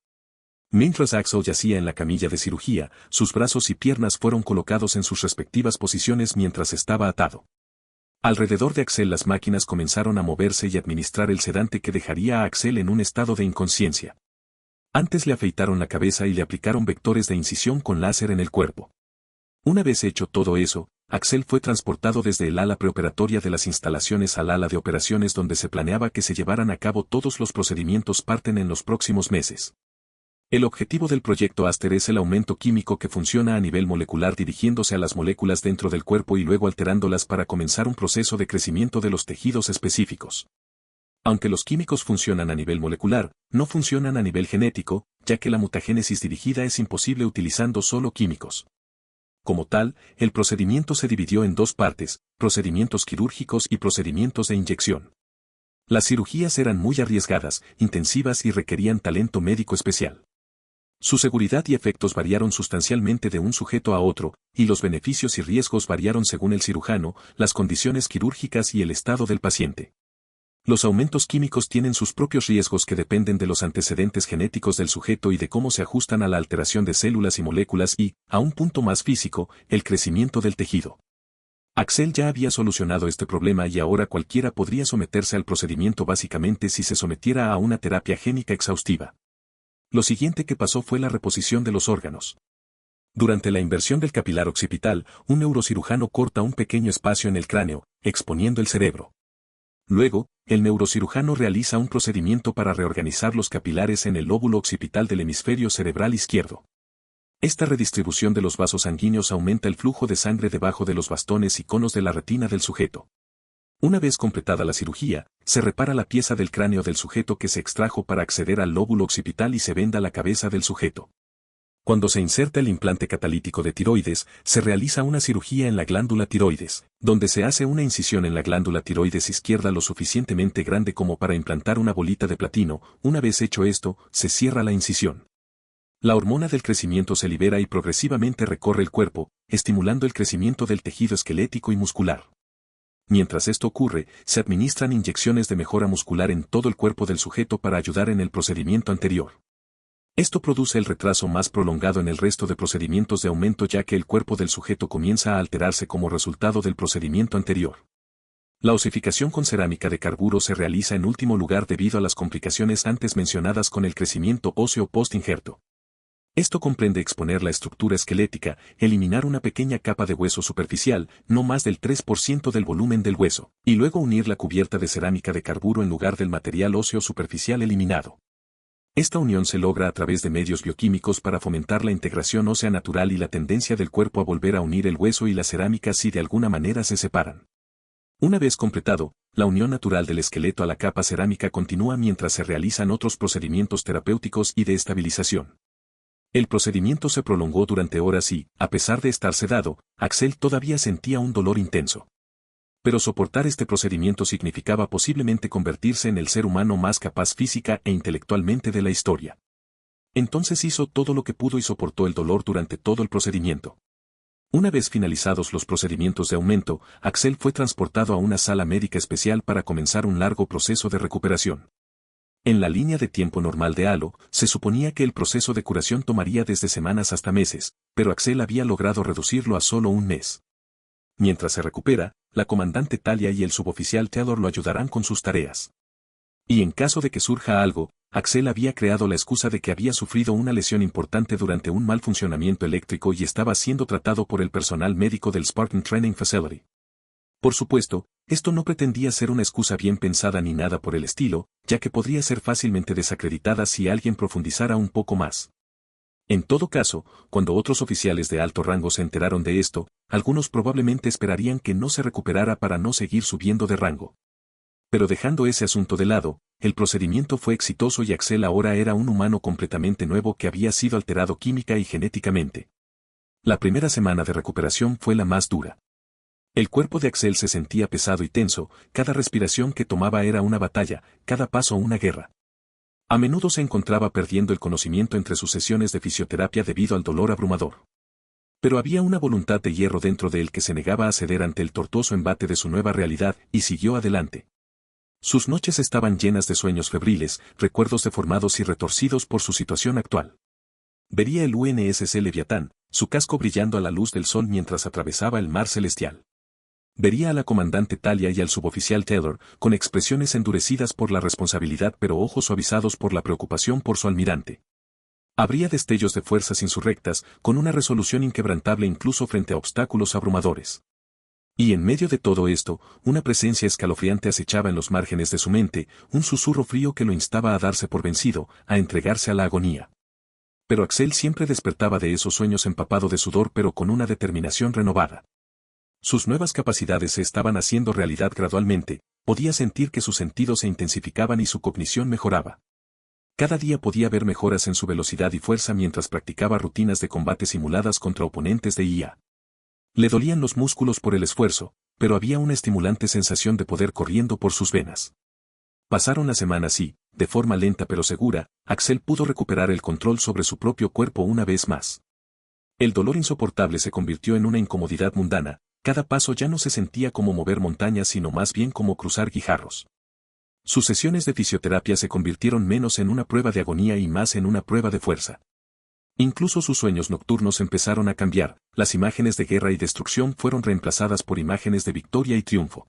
Mientras Axel yacía en la camilla de cirugía, sus brazos y piernas fueron colocados en sus respectivas posiciones mientras estaba atado. Alrededor de Axel las máquinas comenzaron a moverse y administrar el sedante que dejaría a Axel en un estado de inconsciencia. Antes le afeitaron la cabeza y le aplicaron vectores de incisión con láser en el cuerpo. Una vez hecho todo eso, Axel fue transportado desde el ala preoperatoria de las instalaciones al ala de operaciones donde se planeaba que se llevaran a cabo todos los procedimientos Spartan en los próximos meses. El objetivo del proyecto Aster es el aumento químico que funciona a nivel molecular dirigiéndose a las moléculas dentro del cuerpo y luego alterándolas para comenzar un proceso de crecimiento de los tejidos específicos. Aunque los químicos funcionan a nivel molecular, no funcionan a nivel genético, ya que la mutagénesis dirigida es imposible utilizando solo químicos. Como tal, el procedimiento se dividió en 2 partes, procedimientos quirúrgicos y procedimientos de inyección. Las cirugías eran muy arriesgadas, intensivas y requerían talento médico especial. Su seguridad y efectos variaron sustancialmente de un sujeto a otro, y los beneficios y riesgos variaron según el cirujano, las condiciones quirúrgicas y el estado del paciente. Los aumentos químicos tienen sus propios riesgos que dependen de los antecedentes genéticos del sujeto y de cómo se ajustan a la alteración de células y moléculas y, a un punto más físico, el crecimiento del tejido. Axel ya había solucionado este problema y ahora cualquiera podría someterse al procedimiento básicamente si se sometiera a una terapia génica exhaustiva. Lo siguiente que pasó fue la reposición de los órganos. Durante la inversión del capilar occipital, un neurocirujano corta un pequeño espacio en el cráneo, exponiendo el cerebro. Luego, el neurocirujano realiza un procedimiento para reorganizar los capilares en el lóbulo occipital del hemisferio cerebral izquierdo. Esta redistribución de los vasos sanguíneos aumenta el flujo de sangre debajo de los bastones y conos de la retina del sujeto. Una vez completada la cirugía, se repara la pieza del cráneo del sujeto que se extrajo para acceder al lóbulo occipital y se venda la cabeza del sujeto. Cuando se inserta el implante catalítico de tiroides, se realiza una cirugía en la glándula tiroides, donde se hace una incisión en la glándula tiroides izquierda lo suficientemente grande como para implantar una bolita de platino. Una vez hecho esto, se cierra la incisión. La hormona del crecimiento se libera y progresivamente recorre el cuerpo, estimulando el crecimiento del tejido esquelético y muscular. Mientras esto ocurre, se administran inyecciones de mejora muscular en todo el cuerpo del sujeto para ayudar en el procedimiento anterior. Esto produce el retraso más prolongado en el resto de procedimientos de aumento, ya que el cuerpo del sujeto comienza a alterarse como resultado del procedimiento anterior. La osificación con cerámica de carburo se realiza en último lugar debido a las complicaciones antes mencionadas con el crecimiento óseo post-injerto. Esto comprende exponer la estructura esquelética, eliminar una pequeña capa de hueso superficial, no más del 3% del volumen del hueso, y luego unir la cubierta de cerámica de carburo en lugar del material óseo superficial eliminado. Esta unión se logra a través de medios bioquímicos para fomentar la integración ósea natural y la tendencia del cuerpo a volver a unir el hueso y la cerámica si de alguna manera se separan. Una vez completado, la unión natural del esqueleto a la capa cerámica continúa mientras se realizan otros procedimientos terapéuticos y de estabilización. El procedimiento se prolongó durante horas y, a pesar de estar sedado, Axel todavía sentía un dolor intenso. Pero soportar este procedimiento significaba posiblemente convertirse en el ser humano más capaz física e intelectualmente de la historia. Entonces hizo todo lo que pudo y soportó el dolor durante todo el procedimiento. Una vez finalizados los procedimientos de aumento, Axel fue transportado a una sala médica especial para comenzar un largo proceso de recuperación. En la línea de tiempo normal de Halo, se suponía que el proceso de curación tomaría desde semanas hasta meses, pero Axel había logrado reducirlo a solo un mes. Mientras se recupera, la comandante Talia y el suboficial Theodore lo ayudarán con sus tareas. Y en caso de que surja algo, Axel había creado la excusa de que había sufrido una lesión importante durante un mal funcionamiento eléctrico y estaba siendo tratado por el personal médico del Spartan Training Facility. Por supuesto, esto no pretendía ser una excusa bien pensada ni nada por el estilo, ya que podría ser fácilmente desacreditada si alguien profundizara un poco más. En todo caso, cuando otros oficiales de alto rango se enteraron de esto, algunos probablemente esperarían que no se recuperara para no seguir subiendo de rango. Pero dejando ese asunto de lado, el procedimiento fue exitoso y Axel ahora era un humano completamente nuevo que había sido alterado química y genéticamente. La primera semana de recuperación fue la más dura. El cuerpo de Axel se sentía pesado y tenso, cada respiración que tomaba era una batalla, cada paso una guerra. A menudo se encontraba perdiendo el conocimiento entre sus sesiones de fisioterapia debido al dolor abrumador. Pero había una voluntad de hierro dentro de él que se negaba a ceder ante el tortuoso embate de su nueva realidad y siguió adelante. Sus noches estaban llenas de sueños febriles, recuerdos deformados y retorcidos por su situación actual. Vería el UNSC Leviatán, su casco brillando a la luz del sol mientras atravesaba el mar celestial. Vería a la comandante Talia y al suboficial Taylor, con expresiones endurecidas por la responsabilidad pero ojos suavizados por la preocupación por su almirante. Habría destellos de fuerzas insurrectas, con una resolución inquebrantable incluso frente a obstáculos abrumadores. Y en medio de todo esto, una presencia escalofriante acechaba en los márgenes de su mente, un susurro frío que lo instaba a darse por vencido, a entregarse a la agonía. Pero Axel siempre despertaba de esos sueños empapado de sudor pero con una determinación renovada. Sus nuevas capacidades se estaban haciendo realidad gradualmente, podía sentir que sus sentidos se intensificaban y su cognición mejoraba. Cada día podía ver mejoras en su velocidad y fuerza mientras practicaba rutinas de combate simuladas contra oponentes de IA. Le dolían los músculos por el esfuerzo, pero había una estimulante sensación de poder corriendo por sus venas. Pasaron las semanas y, de forma lenta pero segura, Axel pudo recuperar el control sobre su propio cuerpo una vez más. El dolor insoportable se convirtió en una incomodidad mundana. Cada paso ya no se sentía como mover montañas sino más bien como cruzar guijarros. Sus sesiones de fisioterapia se convirtieron menos en una prueba de agonía y más en una prueba de fuerza. Incluso sus sueños nocturnos empezaron a cambiar, las imágenes de guerra y destrucción fueron reemplazadas por imágenes de victoria y triunfo.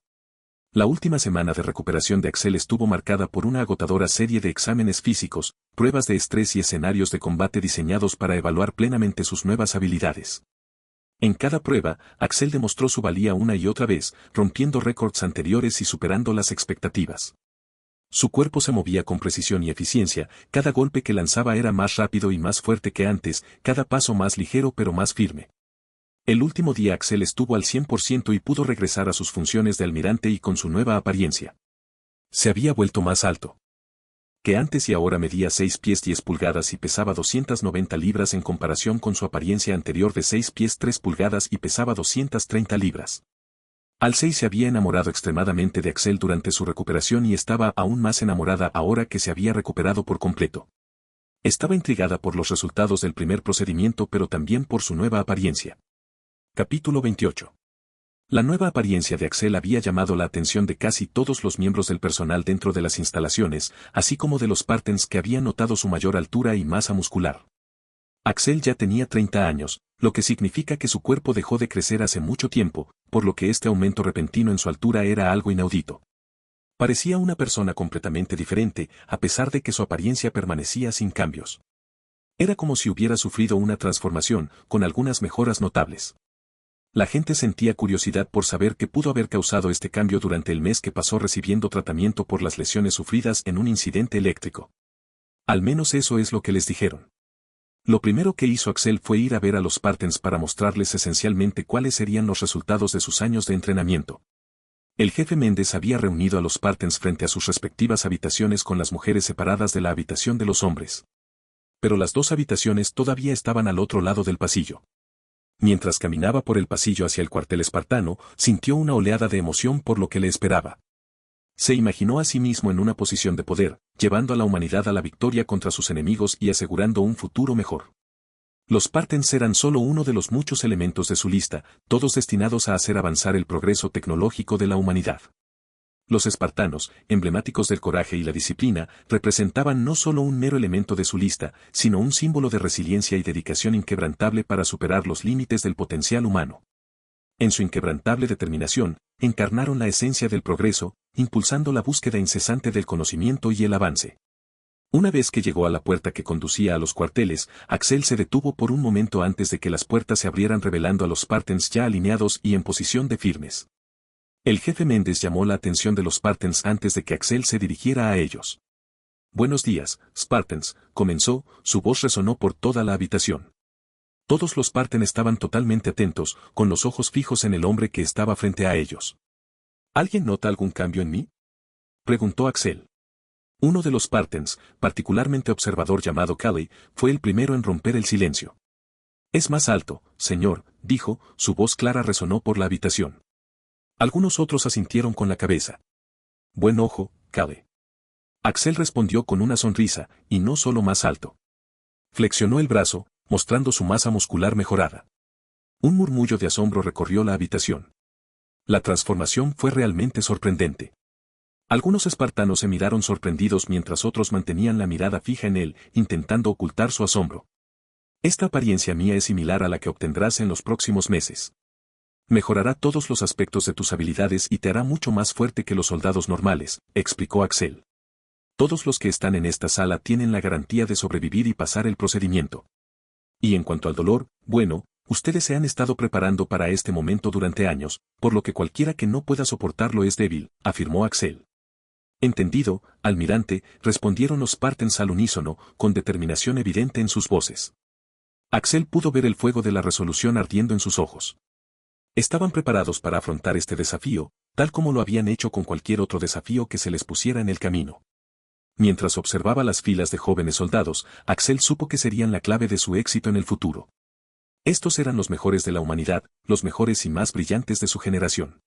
La última semana de recuperación de Axel estuvo marcada por una agotadora serie de exámenes físicos, pruebas de estrés y escenarios de combate diseñados para evaluar plenamente sus nuevas habilidades. En cada prueba, Axel demostró su valía una y otra vez, rompiendo récords anteriores y superando las expectativas. Su cuerpo se movía con precisión y eficiencia, cada golpe que lanzaba era más rápido y más fuerte que antes, cada paso más ligero pero más firme. El último día Axel estuvo al 100% y pudo regresar a sus funciones de almirante y con su nueva apariencia. Se había vuelto más alto que antes y ahora medía 6 pies 10 pulgadas y pesaba 290 libras en comparación con su apariencia anterior de 6 pies 3 pulgadas y pesaba 230 libras. Halsey se había enamorado extremadamente de Axel durante su recuperación y estaba aún más enamorada ahora que se había recuperado por completo. Estaba intrigada por los resultados del primer procedimiento pero también por su nueva apariencia. Capítulo 28. La nueva apariencia de Axel había llamado la atención de casi todos los miembros del personal dentro de las instalaciones, así como de los Spartans que habían notado su mayor altura y masa muscular. Axel ya tenía 30 años, lo que significa que su cuerpo dejó de crecer hace mucho tiempo, por lo que este aumento repentino en su altura era algo inaudito. Parecía una persona completamente diferente, a pesar de que su apariencia permanecía sin cambios. Era como si hubiera sufrido una transformación, con algunas mejoras notables. La gente sentía curiosidad por saber qué pudo haber causado este cambio durante el mes que pasó recibiendo tratamiento por las lesiones sufridas en un incidente eléctrico. Al menos eso es lo que les dijeron. Lo primero que hizo Axel fue ir a ver a los Spartans para mostrarles esencialmente cuáles serían los resultados de sus años de entrenamiento. El jefe Méndez había reunido a los Spartans frente a sus respectivas habitaciones con las mujeres separadas de la habitación de los hombres. Pero las dos habitaciones todavía estaban al otro lado del pasillo. Mientras caminaba por el pasillo hacia el cuartel espartano, sintió una oleada de emoción por lo que le esperaba. Se imaginó a sí mismo en una posición de poder, llevando a la humanidad a la victoria contra sus enemigos y asegurando un futuro mejor. Los Spartans eran solo uno de los muchos elementos de su lista, todos destinados a hacer avanzar el progreso tecnológico de la humanidad. Los espartanos, emblemáticos del coraje y la disciplina, representaban no solo un mero elemento de su lista, sino un símbolo de resiliencia y dedicación inquebrantable para superar los límites del potencial humano. En su inquebrantable determinación, encarnaron la esencia del progreso, impulsando la búsqueda incesante del conocimiento y el avance. Una vez que llegó a la puerta que conducía a los cuarteles, Axel se detuvo por un momento antes de que las puertas se abrieran revelando a los Spartans ya alineados y en posición de firmes. El jefe Méndez llamó la atención de los Spartans antes de que Axel se dirigiera a ellos. «Buenos días, Spartans», comenzó, su voz resonó por toda la habitación. Todos los Spartans estaban totalmente atentos, con los ojos fijos en el hombre que estaba frente a ellos. «¿Alguien nota algún cambio en mí?», preguntó Axel. Uno de los Spartans, particularmente observador llamado Callie, fue el primero en romper el silencio. «Es más alto, señor», dijo, su voz clara resonó por la habitación. Algunos otros asintieron con la cabeza. «Buen ojo, Callie». Axel respondió con una sonrisa, y no solo más alto. Flexionó el brazo, mostrando su masa muscular mejorada. Un murmullo de asombro recorrió la habitación. La transformación fue realmente sorprendente. Algunos espartanos se miraron sorprendidos mientras otros mantenían la mirada fija en él, intentando ocultar su asombro. «Esta apariencia mía es similar a la que obtendrás en los próximos meses. Mejorará todos los aspectos de tus habilidades y te hará mucho más fuerte que los soldados normales», explicó Axel. «Todos los que están en esta sala tienen la garantía de sobrevivir y pasar el procedimiento. Y en cuanto al dolor, bueno, ustedes se han estado preparando para este momento durante años, por lo que cualquiera que no pueda soportarlo es débil», afirmó Axel. «Entendido, almirante», respondieron los Spartans al unísono, con determinación evidente en sus voces. Axel pudo ver el fuego de la resolución ardiendo en sus ojos. Estaban preparados para afrontar este desafío, tal como lo habían hecho con cualquier otro desafío que se les pusiera en el camino. Mientras observaba las filas de jóvenes soldados, Axel supo que serían la clave de su éxito en el futuro. Estos eran los mejores de la humanidad, los mejores y más brillantes de su generación.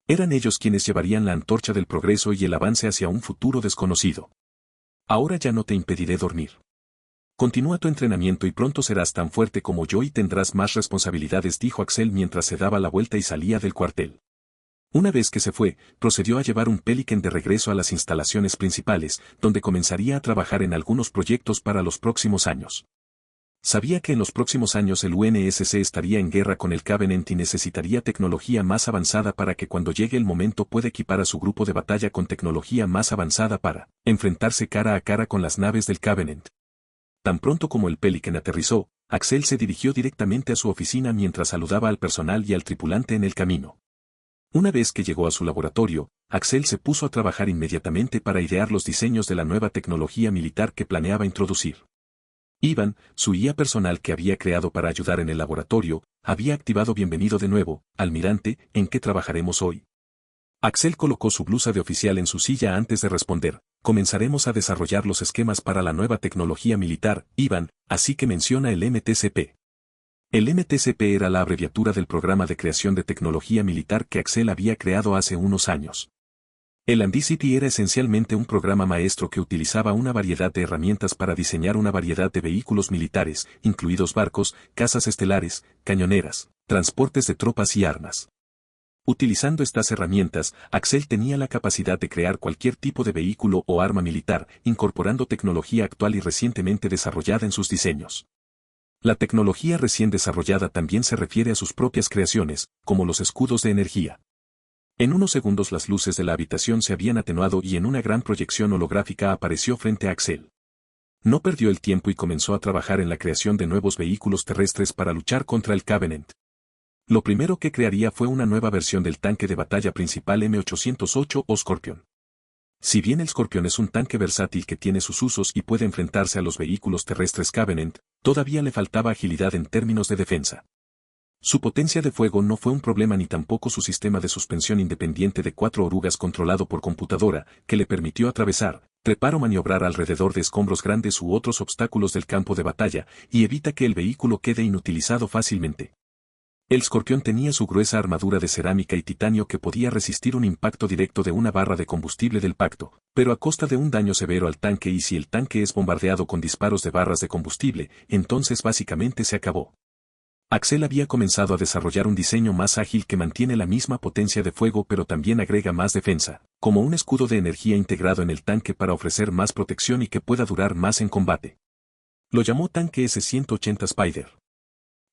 Eran ellos quienes llevarían la antorcha del progreso y el avance hacia un futuro desconocido. «Ahora ya no te impediré dormir. Continúa tu entrenamiento y pronto serás tan fuerte como yo y tendrás más responsabilidades», dijo Axel mientras se daba la vuelta y salía del cuartel. Una vez que se fue, procedió a llevar un Pelican de regreso a las instalaciones principales, donde comenzaría a trabajar en algunos proyectos para los próximos años. Sabía que en los próximos años el UNSC estaría en guerra con el Covenant y necesitaría tecnología más avanzada para que cuando llegue el momento pueda equipar a su grupo de batalla con tecnología más avanzada para enfrentarse cara a cara con las naves del Covenant. Tan pronto como el Pelican aterrizó, Axel se dirigió directamente a su oficina mientras saludaba al personal y al tripulante en el camino. Una vez que llegó a su laboratorio, Axel se puso a trabajar inmediatamente para idear los diseños de la nueva tecnología militar que planeaba introducir. Iván, su IA personal que había creado para ayudar en el laboratorio, había activado «Bienvenido de nuevo, almirante, ¿en qué trabajaremos hoy?». Axel colocó su blusa de oficial en su silla antes de responder: «Comenzaremos a desarrollar los esquemas para la nueva tecnología militar, Iván, así que menciona el MTCP». El MTCP era la abreviatura del programa de creación de tecnología militar que Axel había creado hace unos años. El Andicity era esencialmente un programa maestro que utilizaba una variedad de herramientas para diseñar una variedad de vehículos militares, incluidos barcos, cazas estelares, cañoneras, transportes de tropas y armas. Utilizando estas herramientas, Axel tenía la capacidad de crear cualquier tipo de vehículo o arma militar, incorporando tecnología actual y recientemente desarrollada en sus diseños. La tecnología recién desarrollada también se refiere a sus propias creaciones, como los escudos de energía. En unos segundos las luces de la habitación se habían atenuado y en una gran proyección holográfica apareció frente a Axel. No perdió el tiempo y comenzó a trabajar en la creación de nuevos vehículos terrestres para luchar contra el Covenant. Lo primero que crearía fue una nueva versión del tanque de batalla principal M808 o Scorpion. Si bien el Scorpion es un tanque versátil que tiene sus usos y puede enfrentarse a los vehículos terrestres Covenant, todavía le faltaba agilidad en términos de defensa. Su potencia de fuego no fue un problema ni tampoco su sistema de suspensión independiente de 4 orugas controlado por computadora, que le permitió atravesar, trepar o maniobrar alrededor de escombros grandes u otros obstáculos del campo de batalla, y evita que el vehículo quede inutilizado fácilmente. El Scorpion tenía su gruesa armadura de cerámica y titanio que podía resistir un impacto directo de una barra de combustible del Pacto, pero a costa de un daño severo al tanque, y si el tanque es bombardeado con disparos de barras de combustible, entonces básicamente se acabó. Axel había comenzado a desarrollar un diseño más ágil que mantiene la misma potencia de fuego pero también agrega más defensa, como un escudo de energía integrado en el tanque para ofrecer más protección y que pueda durar más en combate. Lo llamó tanque S-180 Spider.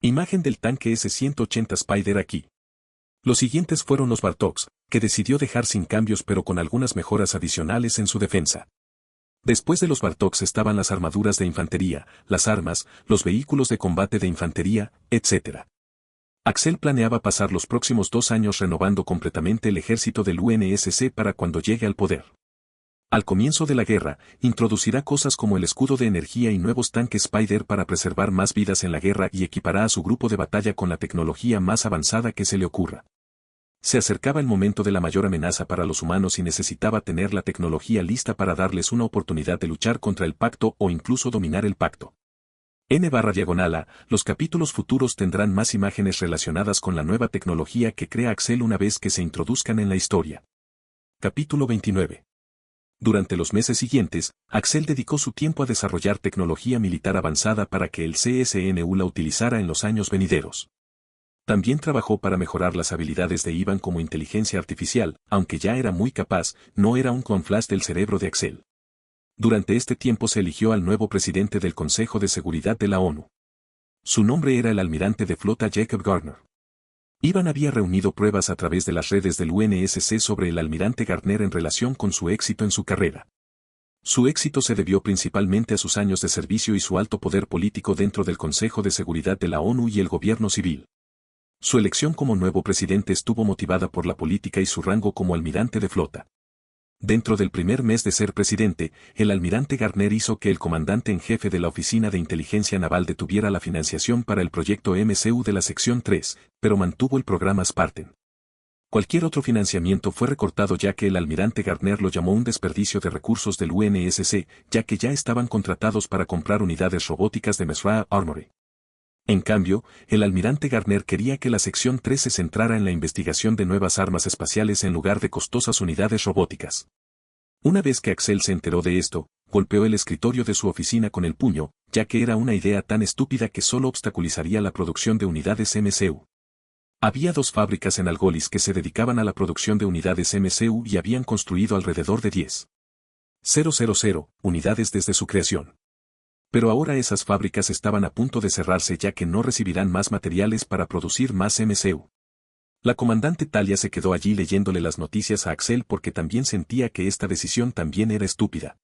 Imagen del tanque S-180 Spider aquí. Los siguientes fueron los Bartoks, que decidió dejar sin cambios pero con algunas mejoras adicionales en su defensa. Después de los Bartoks estaban las armaduras de infantería, las armas, los vehículos de combate de infantería, etc. Axel planeaba pasar los próximos 2 años renovando completamente el ejército del UNSC para cuando llegue al poder. Al comienzo de la guerra, introducirá cosas como el escudo de energía y nuevos tanques Spider para preservar más vidas en la guerra y equipará a su grupo de batalla con la tecnología más avanzada que se le ocurra. Se acercaba el momento de la mayor amenaza para los humanos y necesitaba tener la tecnología lista para darles una oportunidad de luchar contra el Pacto o incluso dominar el Pacto. N/A, los capítulos futuros tendrán más imágenes relacionadas con la nueva tecnología que crea Axel una vez que se introduzcan en la historia. Capítulo 29. Durante los meses siguientes, Axel dedicó su tiempo a desarrollar tecnología militar avanzada para que el CSNU la utilizara en los años venideros. También trabajó para mejorar las habilidades de Ivan como inteligencia artificial, aunque ya era muy capaz, no era un clon flash del cerebro de Axel. Durante este tiempo se eligió al nuevo presidente del Consejo de Seguridad de la ONU. Su nombre era el almirante de flota Jacob Gardner. Ivan había reunido pruebas a través de las redes del UNSC sobre el almirante Gardner en relación con su éxito en su carrera. Su éxito se debió principalmente a sus años de servicio y su alto poder político dentro del Consejo de Seguridad de la ONU y el gobierno civil. Su elección como nuevo presidente estuvo motivada por la política y su rango como almirante de flota. Dentro del primer mes de ser presidente, el almirante Gardner hizo que el comandante en jefe de la Oficina de Inteligencia Naval detuviera la financiación para el proyecto MCU de la sección 3, pero mantuvo el programa Spartan. Cualquier otro financiamiento fue recortado ya que el almirante Gardner lo llamó un desperdicio de recursos del UNSC, ya que ya estaban contratados para comprar unidades robóticas de Mesra Armory. En cambio, el almirante Gardner quería que la sección 3 se centrara en la investigación de nuevas armas espaciales en lugar de costosas unidades robóticas. Una vez que Axel se enteró de esto, golpeó el escritorio de su oficina con el puño, ya que era una idea tan estúpida que solo obstaculizaría la producción de unidades MCU. Había 2 fábricas en Algolis que se dedicaban a la producción de unidades MCU y habían construido alrededor de 10,000 unidades desde su creación. Pero ahora esas fábricas estaban a punto de cerrarse ya que no recibirán más materiales para producir más MCU. La comandante Talia se quedó allí leyéndole las noticias a Axel porque también sentía que esta decisión también era estúpida.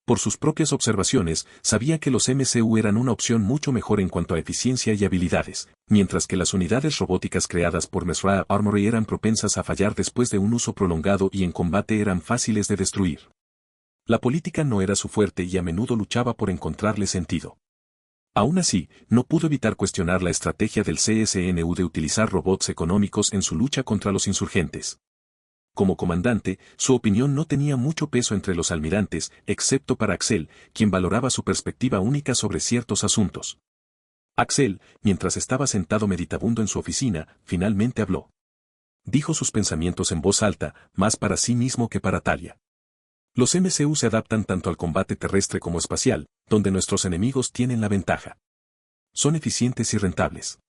Por sus propias observaciones, sabía que los MCU eran una opción mucho mejor en cuanto a eficiencia y habilidades, mientras que las unidades robóticas creadas por Mesra Armory eran propensas a fallar después de un uso prolongado y en combate eran fáciles de destruir. La política no era su fuerte y a menudo luchaba por encontrarle sentido. Aún así, no pudo evitar cuestionar la estrategia del CSNU de utilizar robots económicos en su lucha contra los insurgentes. Como comandante, su opinión no tenía mucho peso entre los almirantes, excepto para Axel, quien valoraba su perspectiva única sobre ciertos asuntos. Axel, mientras estaba sentado meditabundo en su oficina, finalmente habló. Dijo sus pensamientos en voz alta, más para sí mismo que para Talia. Los MCU se adaptan tanto al combate terrestre como espacial, donde nuestros enemigos tienen la ventaja. Son eficientes y rentables.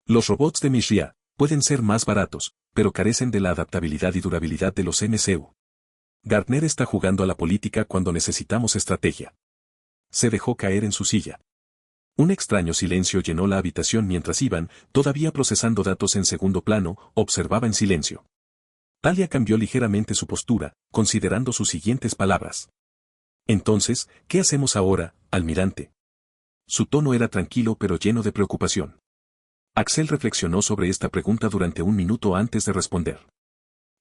Los robots de Mishria, Pueden ser más baratos, pero carecen de la adaptabilidad y durabilidad de los MCU. Gartner está jugando a la política cuando necesitamos estrategia. Se dejó caer en su silla. Un extraño silencio llenó la habitación mientras Ivan, todavía procesando datos en segundo plano, observaba en silencio. Talia cambió ligeramente su postura, considerando sus siguientes palabras. Entonces, ¿qué hacemos ahora, almirante? Su tono era tranquilo pero lleno de preocupación. Axel reflexionó sobre esta pregunta durante un minuto antes de responder.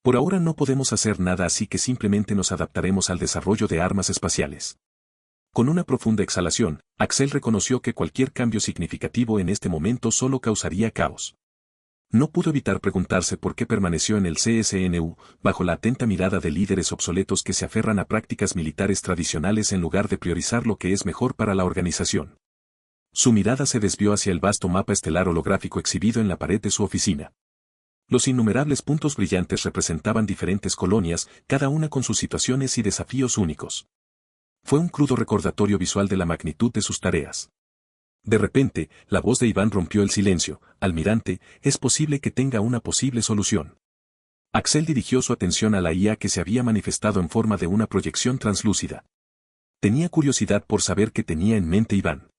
Por ahora no podemos hacer nada, así que simplemente nos adaptaremos al desarrollo de armas espaciales. Con una profunda exhalación, Axel reconoció que cualquier cambio significativo en este momento solo causaría caos. No pudo evitar preguntarse por qué permaneció en el CSNU, bajo la atenta mirada de líderes obsoletos que se aferran a prácticas militares tradicionales en lugar de priorizar lo que es mejor para la organización. Su mirada se desvió hacia el vasto mapa estelar holográfico exhibido en la pared de su oficina. Los innumerables puntos brillantes representaban diferentes colonias, cada una con sus situaciones y desafíos únicos. Fue un crudo recordatorio visual de la magnitud de sus tareas. De repente, la voz de Iván rompió el silencio. Almirante, es posible que tenga una posible solución. Axel dirigió su atención a la IA que se había manifestado en forma de una proyección translúcida. Tenía curiosidad por saber qué tenía en mente Iván.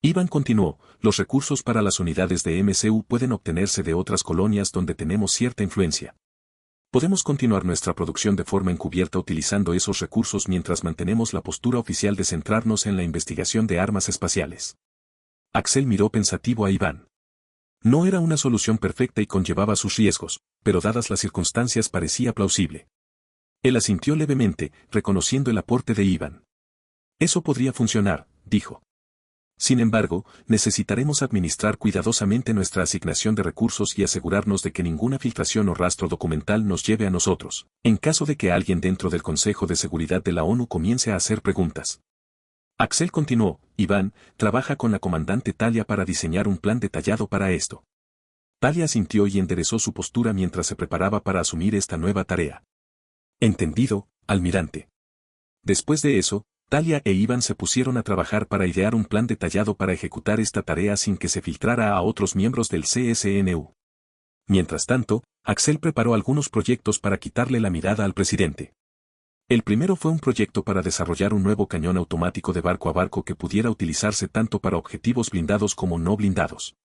Iván continuó, los recursos para las unidades de MCU pueden obtenerse de otras colonias donde tenemos cierta influencia. Podemos continuar nuestra producción de forma encubierta utilizando esos recursos mientras mantenemos la postura oficial de centrarnos en la investigación de armas espaciales. Axel miró pensativo a Iván. No era una solución perfecta y conllevaba sus riesgos, pero dadas las circunstancias parecía plausible. Él asintió levemente, reconociendo el aporte de Iván. Eso podría funcionar, dijo. Sin embargo, necesitaremos administrar cuidadosamente nuestra asignación de recursos y asegurarnos de que ninguna filtración o rastro documental nos lleve a nosotros, en caso de que alguien dentro del Consejo de Seguridad de la ONU comience a hacer preguntas. Axel continuó, Iván, trabaja con la comandante Talia para diseñar un plan detallado para esto. Talia asintió y enderezó su postura mientras se preparaba para asumir esta nueva tarea. Entendido, almirante. Después de eso, Talia e Iván se pusieron a trabajar para idear un plan detallado para ejecutar esta tarea sin que se filtrara a otros miembros del CSNU. Mientras tanto, Axel preparó algunos proyectos para quitarle la mirada al presidente. El primero fue un proyecto para desarrollar un nuevo cañón automático de barco a barco que pudiera utilizarse tanto para objetivos blindados como no blindados.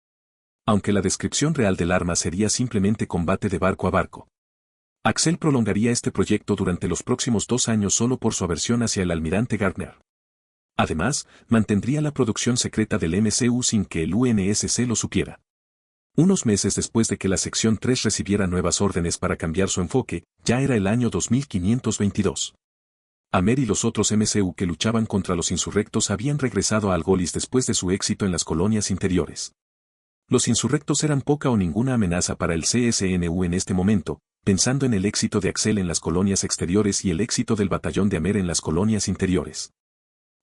Aunque la descripción real del arma sería simplemente combate de barco a barco. Axel prolongaría este proyecto durante los próximos 2 años solo por su aversión hacia el almirante Gartner. Además, mantendría la producción secreta del MCU sin que el UNSC lo supiera. Unos meses después de que la sección 3 recibiera nuevas órdenes para cambiar su enfoque, ya era el año 2522. Amer y los otros MCU que luchaban contra los insurrectos habían regresado a Algolis después de su éxito en las colonias interiores. Los insurrectos eran poca o ninguna amenaza para el CSNU en este momento, pensando en el éxito de Axel en las colonias exteriores y el éxito del batallón de Amer en las colonias interiores.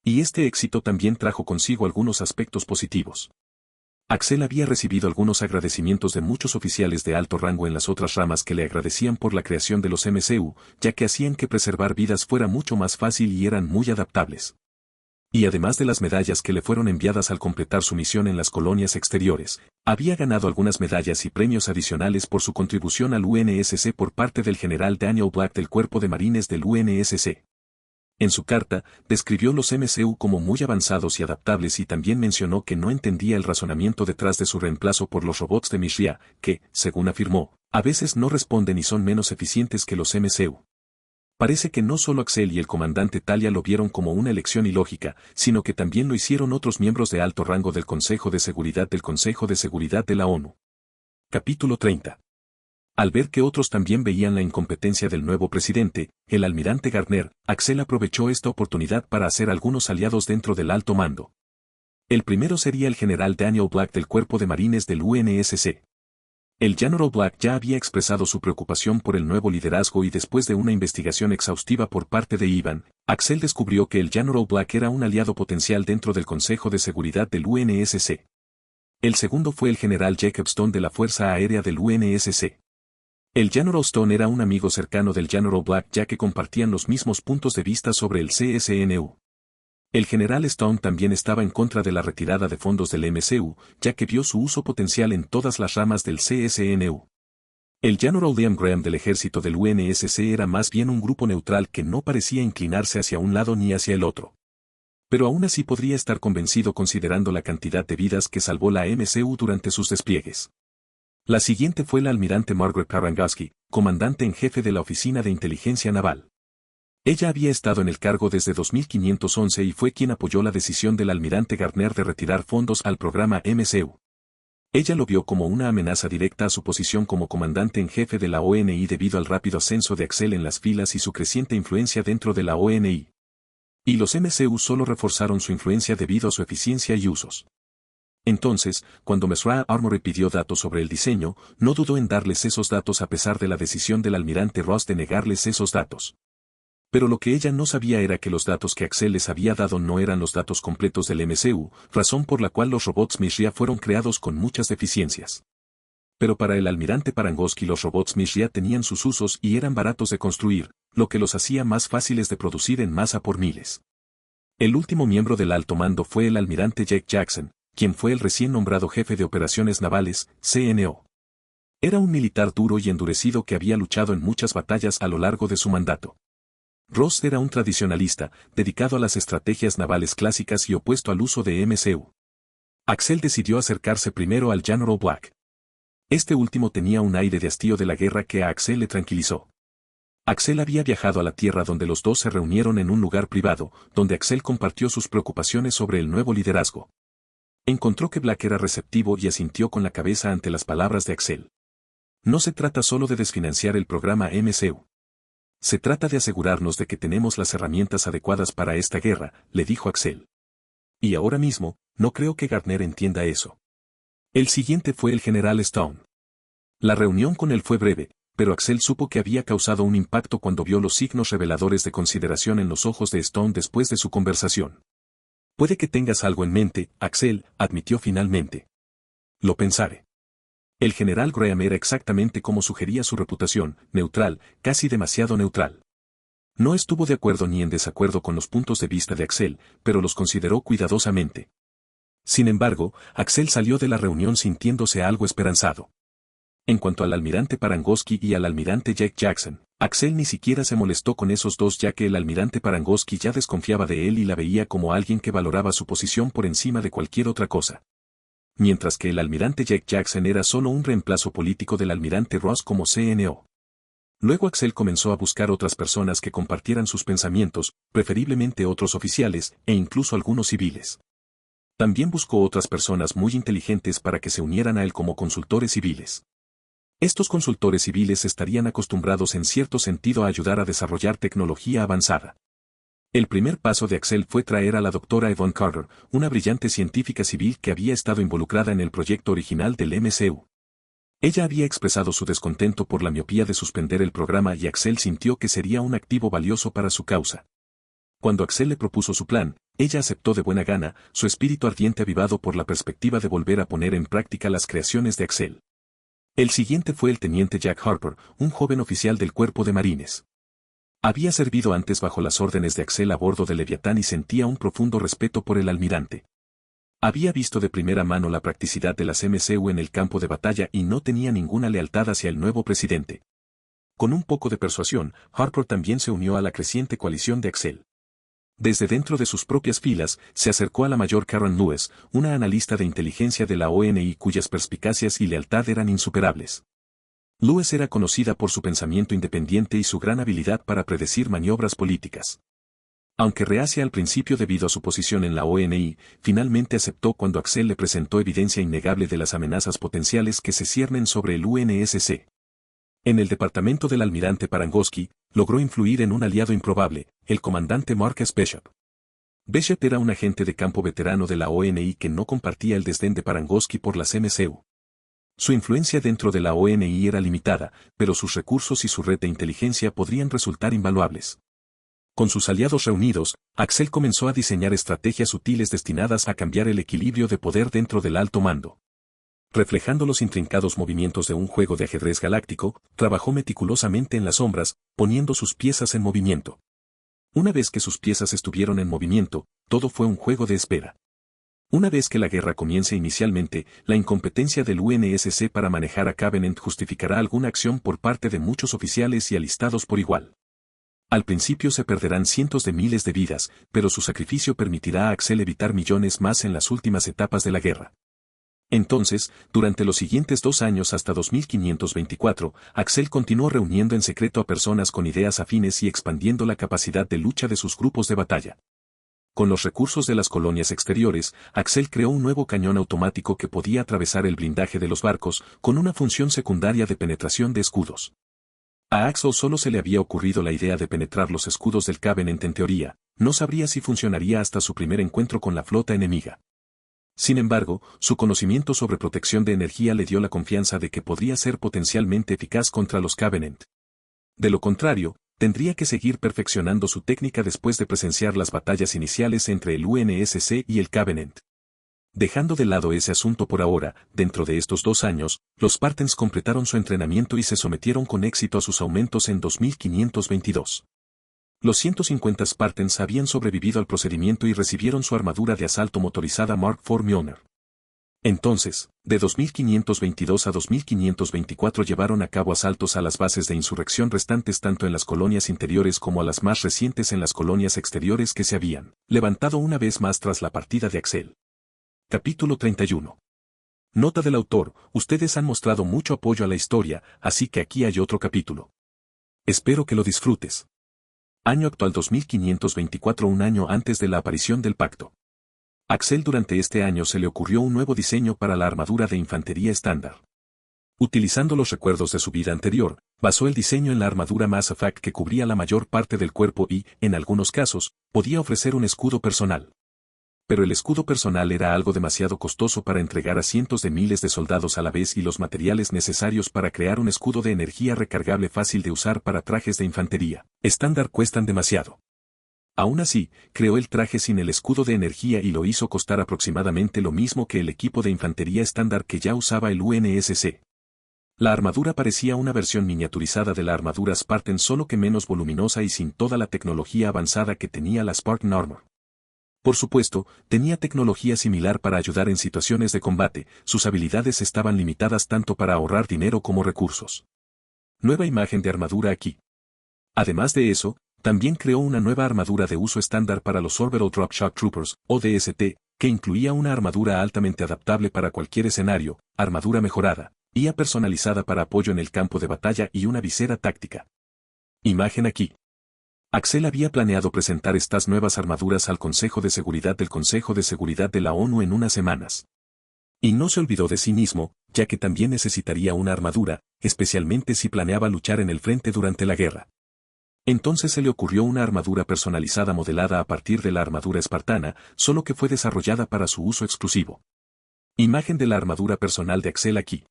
Y este éxito también trajo consigo algunos aspectos positivos. Axel había recibido algunos agradecimientos de muchos oficiales de alto rango en las otras ramas que le agradecían por la creación de los MCU, ya que hacían que preservar vidas fuera mucho más fácil y eran muy adaptables. Y además de las medallas que le fueron enviadas al completar su misión en las colonias exteriores, había ganado algunas medallas y premios adicionales por su contribución al UNSC por parte del general Daniel Black del Cuerpo de Marines del UNSC. En su carta, describió los MCU como muy avanzados y adaptables y también mencionó que no entendía el razonamiento detrás de su reemplazo por los robots de Mishria, que, según afirmó, a veces no responden y son menos eficientes que los MCU. Parece que no solo Axel y el comandante Talia lo vieron como una elección ilógica, sino que también lo hicieron otros miembros de alto rango del Consejo de Seguridad de la ONU. Capítulo 30. Al ver que otros también veían la incompetencia del nuevo presidente, el almirante Gartner, Axel aprovechó esta oportunidad para hacer algunos aliados dentro del alto mando. El primero sería el general Daniel Black del Cuerpo de Marines del UNSC. El General Black ya había expresado su preocupación por el nuevo liderazgo y después de una investigación exhaustiva por parte de Iván, Axel descubrió que el General Black era un aliado potencial dentro del Consejo de Seguridad del UNSC. El segundo fue el general Jacob Stone de la Fuerza Aérea del UNSC. El General Stone era un amigo cercano del General Black ya que compartían los mismos puntos de vista sobre el CSNU. El general Stone también estaba en contra de la retirada de fondos del MCU, ya que vio su uso potencial en todas las ramas del CSNU. El General Liam Graham del ejército del UNSC era más bien un grupo neutral que no parecía inclinarse hacia un lado ni hacia el otro. Pero aún así podría estar convencido considerando la cantidad de vidas que salvó la MCU durante sus despliegues. La siguiente fue la almirante Margaret Parangosky, comandante en jefe de la Oficina de Inteligencia Naval. Ella había estado en el cargo desde 2511 y fue quien apoyó la decisión del almirante Garner de retirar fondos al programa MCU. Ella lo vio como una amenaza directa a su posición como comandante en jefe de la ONI debido al rápido ascenso de Axel en las filas y su creciente influencia dentro de la ONI. Y los MCU solo reforzaron su influencia debido a su eficiencia y usos. Entonces, cuando Mesra Armory pidió datos sobre el diseño, no dudó en darles esos datos a pesar de la decisión del almirante Ross de negarles esos datos. Pero lo que ella no sabía era que los datos que Axel les había dado no eran los datos completos del MCU, razón por la cual los robots Mishra fueron creados con muchas deficiencias. Pero para el almirante Parangosky los robots Mishra tenían sus usos y eran baratos de construir, lo que los hacía más fáciles de producir en masa por miles. El último miembro del alto mando fue el almirante Jake Jackson, quien fue el recién nombrado jefe de operaciones navales, CNO. Era un militar duro y endurecido que había luchado en muchas batallas a lo largo de su mandato. Ross era un tradicionalista, dedicado a las estrategias navales clásicas y opuesto al uso de MCU. Axel decidió acercarse primero al General Black. Este último tenía un aire de hastío de la guerra que a Axel le tranquilizó. Axel había viajado a la Tierra donde los dos se reunieron en un lugar privado, donde Axel compartió sus preocupaciones sobre el nuevo liderazgo. Encontró que Black era receptivo y asintió con la cabeza ante las palabras de Axel. No se trata solo de desfinanciar el programa MCU. Se trata de asegurarnos de que tenemos las herramientas adecuadas para esta guerra, le dijo Axel. Y ahora mismo, no creo que Garner entienda eso. El siguiente fue el general Stone. La reunión con él fue breve, pero Axel supo que había causado un impacto cuando vio los signos reveladores de consideración en los ojos de Stone después de su conversación. Puede que tengas algo en mente, Axel, admitió finalmente. Lo pensaré. El general Graham era exactamente como sugería su reputación, neutral, casi demasiado neutral. No estuvo de acuerdo ni en desacuerdo con los puntos de vista de Axel, pero los consideró cuidadosamente. Sin embargo, Axel salió de la reunión sintiéndose algo esperanzado. En cuanto al almirante Parangosky y al almirante Jake Jackson, Axel ni siquiera se molestó con esos dos ya que el almirante Parangosky ya desconfiaba de él y la veía como alguien que valoraba su posición por encima de cualquier otra cosa. Mientras que el almirante Jake Jackson era solo un reemplazo político del almirante Ross como CNO. Luego Axel comenzó a buscar otras personas que compartieran sus pensamientos, preferiblemente otros oficiales, e incluso algunos civiles. También buscó otras personas muy inteligentes para que se unieran a él como consultores civiles. Estos consultores civiles estarían acostumbrados en cierto sentido a ayudar a desarrollar tecnología avanzada. El primer paso de Axel fue traer a la doctora Yvonne Carter, una brillante científica civil que había estado involucrada en el proyecto original del MCU. Ella había expresado su descontento por la miopía de suspender el programa y Axel sintió que sería un activo valioso para su causa. Cuando Axel le propuso su plan, ella aceptó de buena gana, su espíritu ardiente avivado por la perspectiva de volver a poner en práctica las creaciones de Axel. El siguiente fue el teniente Jack Harper, un joven oficial del Cuerpo de Marines. Había servido antes bajo las órdenes de Axel a bordo del Leviatán y sentía un profundo respeto por el almirante. Había visto de primera mano la practicidad de las MCU en el campo de batalla y no tenía ninguna lealtad hacia el nuevo presidente. Con un poco de persuasión, Harper también se unió a la creciente coalición de Axel. Desde dentro de sus propias filas, se acercó a la mayor Karen Lewis, una analista de inteligencia de la ONI cuyas perspicacias y lealtad eran insuperables. Lewis era conocida por su pensamiento independiente y su gran habilidad para predecir maniobras políticas. Aunque reacia al principio debido a su posición en la ONI, finalmente aceptó cuando Axel le presentó evidencia innegable de las amenazas potenciales que se ciernen sobre el UNSC. En el departamento del almirante Parangosky, logró influir en un aliado improbable, el comandante Marcus Bishop. Bishop era un agente de campo veterano de la ONI que no compartía el desdén de Parangosky por las MCU. Su influencia dentro de la ONI era limitada, pero sus recursos y su red de inteligencia podrían resultar invaluables. Con sus aliados reunidos, Axel comenzó a diseñar estrategias sutiles destinadas a cambiar el equilibrio de poder dentro del alto mando. Reflejando los intrincados movimientos de un juego de ajedrez galáctico, trabajó meticulosamente en las sombras, poniendo sus piezas en movimiento. Una vez que sus piezas estuvieron en movimiento, todo fue un juego de espera. Una vez que la guerra comience inicialmente, la incompetencia del UNSC para manejar a Covenant justificará alguna acción por parte de muchos oficiales y alistados por igual. Al principio se perderán cientos de miles de vidas, pero su sacrificio permitirá a Axel evitar millones más en las últimas etapas de la guerra. Entonces, durante los siguientes 2 años hasta 2524, Axel continuó reuniendo en secreto a personas con ideas afines y expandiendo la capacidad de lucha de sus grupos de batalla. Con los recursos de las colonias exteriores, Axel creó un nuevo cañón automático que podía atravesar el blindaje de los barcos, con una función secundaria de penetración de escudos. A Axel solo se le había ocurrido la idea de penetrar los escudos del Covenant en teoría, no sabría si funcionaría hasta su primer encuentro con la flota enemiga. Sin embargo, su conocimiento sobre protección de energía le dio la confianza de que podría ser potencialmente eficaz contra los Covenant. De lo contrario, tendría que seguir perfeccionando su técnica después de presenciar las batallas iniciales entre el UNSC y el Covenant. Dejando de lado ese asunto por ahora, dentro de estos 2 años, los Spartans completaron su entrenamiento y se sometieron con éxito a sus aumentos en 2522. Los 150 Spartans habían sobrevivido al procedimiento y recibieron su armadura de asalto motorizada Mark IV Mjolnir. Entonces, de 2522 a 2524 llevaron a cabo asaltos a las bases de insurrección restantes tanto en las colonias interiores como a las más recientes en las colonias exteriores que se habían levantado una vez más tras la partida de Axel. Capítulo 31. Nota del autor: ustedes han mostrado mucho apoyo a la historia, así que aquí hay otro capítulo. Espero que lo disfrutes. Año actual 2524, un año antes de la aparición del pacto. Axel durante este año se le ocurrió un nuevo diseño para la armadura de infantería estándar. Utilizando los recuerdos de su vida anterior, basó el diseño en la armadura Mass Effect que cubría la mayor parte del cuerpo y, en algunos casos, podía ofrecer un escudo personal. Pero el escudo personal era algo demasiado costoso para entregar a cientos de miles de soldados a la vez y los materiales necesarios para crear un escudo de energía recargable fácil de usar para trajes de infantería estándar cuestan demasiado. Aún así, creó el traje sin el escudo de energía y lo hizo costar aproximadamente lo mismo que el equipo de infantería estándar que ya usaba el UNSC. La armadura parecía una versión miniaturizada de la armadura Spartan, solo que menos voluminosa y sin toda la tecnología avanzada que tenía la Spartan Armor. Por supuesto, tenía tecnología similar para ayudar en situaciones de combate, sus habilidades estaban limitadas tanto para ahorrar dinero como recursos. Nueva imagen de armadura aquí. Además de eso, también creó una nueva armadura de uso estándar para los Orbital Drop Shock Troopers, o DST, que incluía una armadura altamente adaptable para cualquier escenario, armadura mejorada, IA personalizada para apoyo en el campo de batalla y una visera táctica. Imagen aquí. Axel había planeado presentar estas nuevas armaduras al Consejo de Seguridad del Consejo de Seguridad de la ONU en unas semanas. Y no se olvidó de sí mismo, ya que también necesitaría una armadura, especialmente si planeaba luchar en el frente durante la guerra. Entonces se le ocurrió una armadura personalizada modelada a partir de la armadura espartana, solo que fue desarrollada para su uso exclusivo. Imagen de la armadura personal de Axel aquí.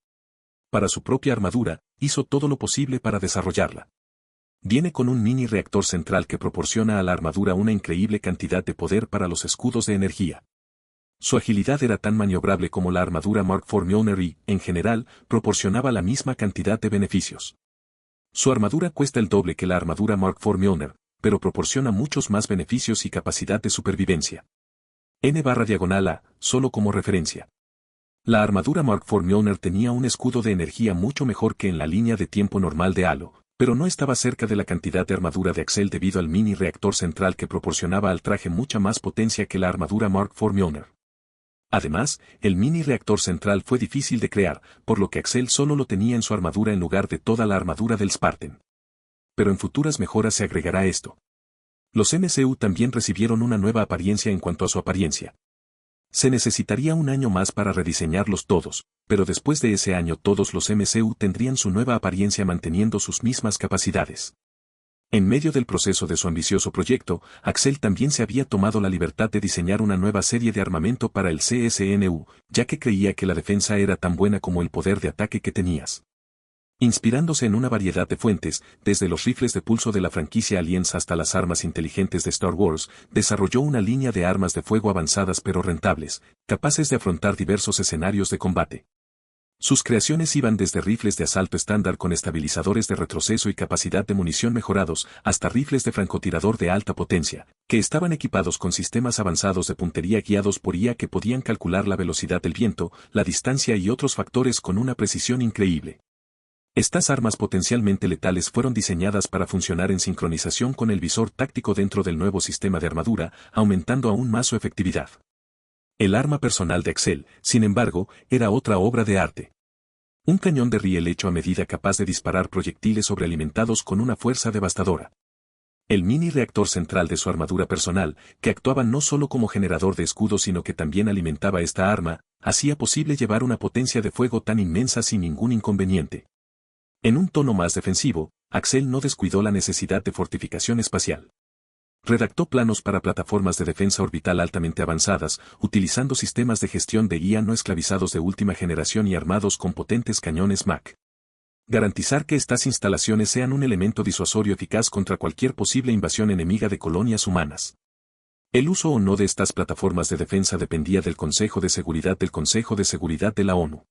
Para su propia armadura, hizo todo lo posible para desarrollarla. Viene con un mini reactor central que proporciona a la armadura una increíble cantidad de poder para los escudos de energía. Su agilidad era tan maniobrable como la armadura Mark IV Mjolnir y, en general, proporcionaba la misma cantidad de beneficios. Su armadura cuesta el doble que la armadura Mark IV Mjolnir, pero proporciona muchos más beneficios y capacidad de supervivencia. N/A, solo como referencia. La armadura Mark IV Mjolnir tenía un escudo de energía mucho mejor que en la línea de tiempo normal de Halo, pero no estaba cerca de la cantidad de armadura de Axel debido al mini reactor central que proporcionaba al traje mucha más potencia que la armadura Mark IV Mjolnir. Además, el mini reactor central fue difícil de crear, por lo que Axel solo lo tenía en su armadura en lugar de toda la armadura del Spartan. Pero en futuras mejoras se agregará esto. Los MCU también recibieron una nueva apariencia en cuanto a su apariencia. Se necesitaría un año más para rediseñarlos todos, pero después de ese año todos los MCU tendrían su nueva apariencia manteniendo sus mismas capacidades. En medio del proceso de su ambicioso proyecto, Axel también se había tomado la libertad de diseñar una nueva serie de armamento para el CSNU, ya que creía que la defensa era tan buena como el poder de ataque que tenías. Inspirándose en una variedad de fuentes, desde los rifles de pulso de la franquicia Aliens hasta las armas inteligentes de Star Wars, desarrolló una línea de armas de fuego avanzadas pero rentables, capaces de afrontar diversos escenarios de combate. Sus creaciones iban desde rifles de asalto estándar con estabilizadores de retroceso y capacidad de munición mejorados, hasta rifles de francotirador de alta potencia, que estaban equipados con sistemas avanzados de puntería guiados por IA que podían calcular la velocidad del viento, la distancia y otros factores con una precisión increíble. Estas armas potencialmente letales fueron diseñadas para funcionar en sincronización con el visor táctico dentro del nuevo sistema de armadura, aumentando aún más su efectividad. El arma personal de Axel, sin embargo, era otra obra de arte. Un cañón de riel hecho a medida capaz de disparar proyectiles sobrealimentados con una fuerza devastadora. El mini reactor central de su armadura personal, que actuaba no solo como generador de escudos sino que también alimentaba esta arma, hacía posible llevar una potencia de fuego tan inmensa sin ningún inconveniente. En un tono más defensivo, Axel no descuidó la necesidad de fortificación espacial. Redactó planos para plataformas de defensa orbital altamente avanzadas, utilizando sistemas de gestión de guía no esclavizados de última generación y armados con potentes cañones MAC. Garantizar que estas instalaciones sean un elemento disuasorio eficaz contra cualquier posible invasión enemiga de colonias humanas. El uso o no de estas plataformas de defensa dependía del Consejo de Seguridad de la ONU.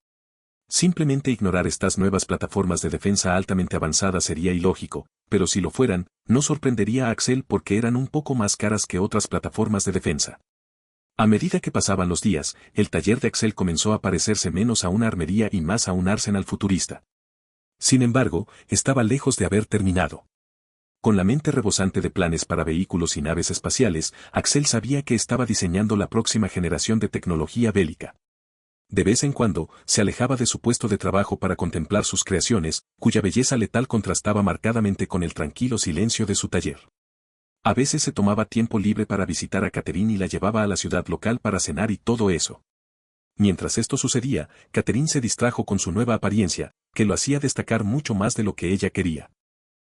Simplemente ignorar estas nuevas plataformas de defensa altamente avanzadas sería ilógico, pero si lo fueran, no sorprendería a Axel porque eran un poco más caras que otras plataformas de defensa. A medida que pasaban los días, el taller de Axel comenzó a parecerse menos a una armería y más a un arsenal futurista. Sin embargo, estaba lejos de haber terminado. Con la mente rebosante de planes para vehículos y naves espaciales, Axel sabía que estaba diseñando la próxima generación de tecnología bélica. De vez en cuando, se alejaba de su puesto de trabajo para contemplar sus creaciones, cuya belleza letal contrastaba marcadamente con el tranquilo silencio de su taller. A veces se tomaba tiempo libre para visitar a Catherine y la llevaba a la ciudad local para cenar y todo eso. Mientras esto sucedía, Catherine se distrajo con su nueva apariencia, que lo hacía destacar mucho más de lo que ella quería.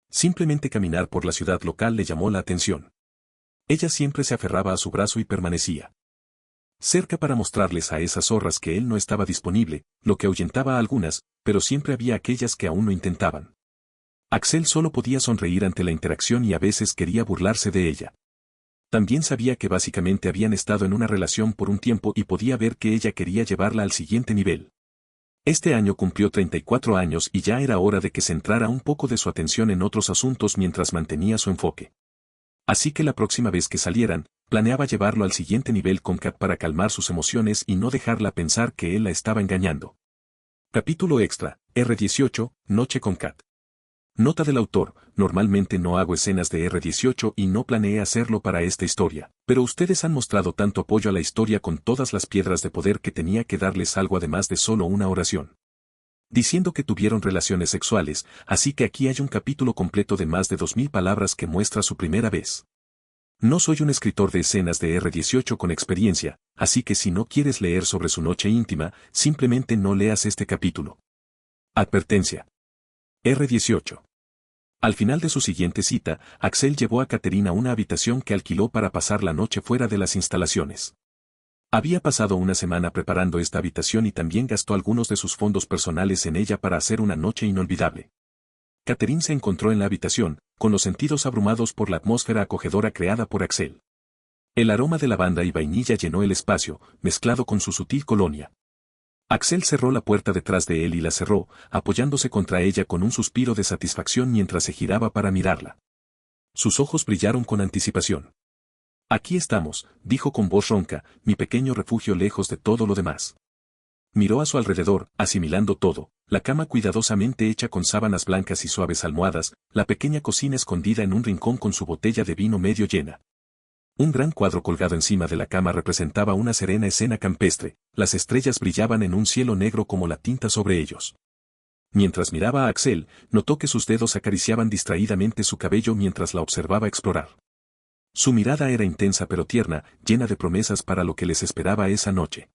Simplemente caminar por la ciudad local le llamó la atención. Ella siempre se aferraba a su brazo y permanecía cerca para mostrarles a esas zorras que él no estaba disponible, lo que ahuyentaba a algunas, pero siempre había aquellas que aún lo intentaban. Axel solo podía sonreír ante la interacción y a veces quería burlarse de ella. También sabía que básicamente habían estado en una relación por un tiempo y podía ver que ella quería llevarla al siguiente nivel. Este año cumplió 34 años y ya era hora de que centrara un poco de su atención en otros asuntos mientras mantenía su enfoque. Así que la próxima vez que salieran, planeaba llevarlo al siguiente nivel con Kat para calmar sus emociones y no dejarla pensar que él la estaba engañando. Capítulo extra, R18, Noche con Kat. Nota del autor, normalmente no hago escenas de R18 y no planeé hacerlo para esta historia, pero ustedes han mostrado tanto apoyo a la historia con todas las piedras de poder que tenía que darles algo además de solo una oración. Diciendo que tuvieron relaciones sexuales, así que aquí hay un capítulo completo de más de 2000 palabras que muestra su primera vez. No soy un escritor de escenas de R18 con experiencia, así que si no quieres leer sobre su noche íntima, simplemente no leas este capítulo. Advertencia. R18. Al final de su siguiente cita, Axel llevó a Catherine a una habitación que alquiló para pasar la noche fuera de las instalaciones. Había pasado una semana preparando esta habitación y también gastó algunos de sus fondos personales en ella para hacer una noche inolvidable. Catherine se encontró en la habitación, con los sentidos abrumados por la atmósfera acogedora creada por Axel. El aroma de lavanda y vainilla llenó el espacio, mezclado con su sutil colonia. Axel cerró la puerta detrás de él y la cerró, apoyándose contra ella con un suspiro de satisfacción mientras se giraba para mirarla. Sus ojos brillaron con anticipación. Aquí estamos, dijo con voz ronca, mi pequeño refugio lejos de todo lo demás. Miró a su alrededor, asimilando todo, la cama cuidadosamente hecha con sábanas blancas y suaves almohadas, la pequeña cocina escondida en un rincón con su botella de vino medio llena. Un gran cuadro colgado encima de la cama representaba una serena escena campestre, las estrellas brillaban en un cielo negro como la tinta sobre ellos. Mientras miraba a Axel, notó que sus dedos acariciaban distraídamente su cabello mientras la observaba explorar. Su mirada era intensa pero tierna, llena de promesas para lo que les esperaba esa noche.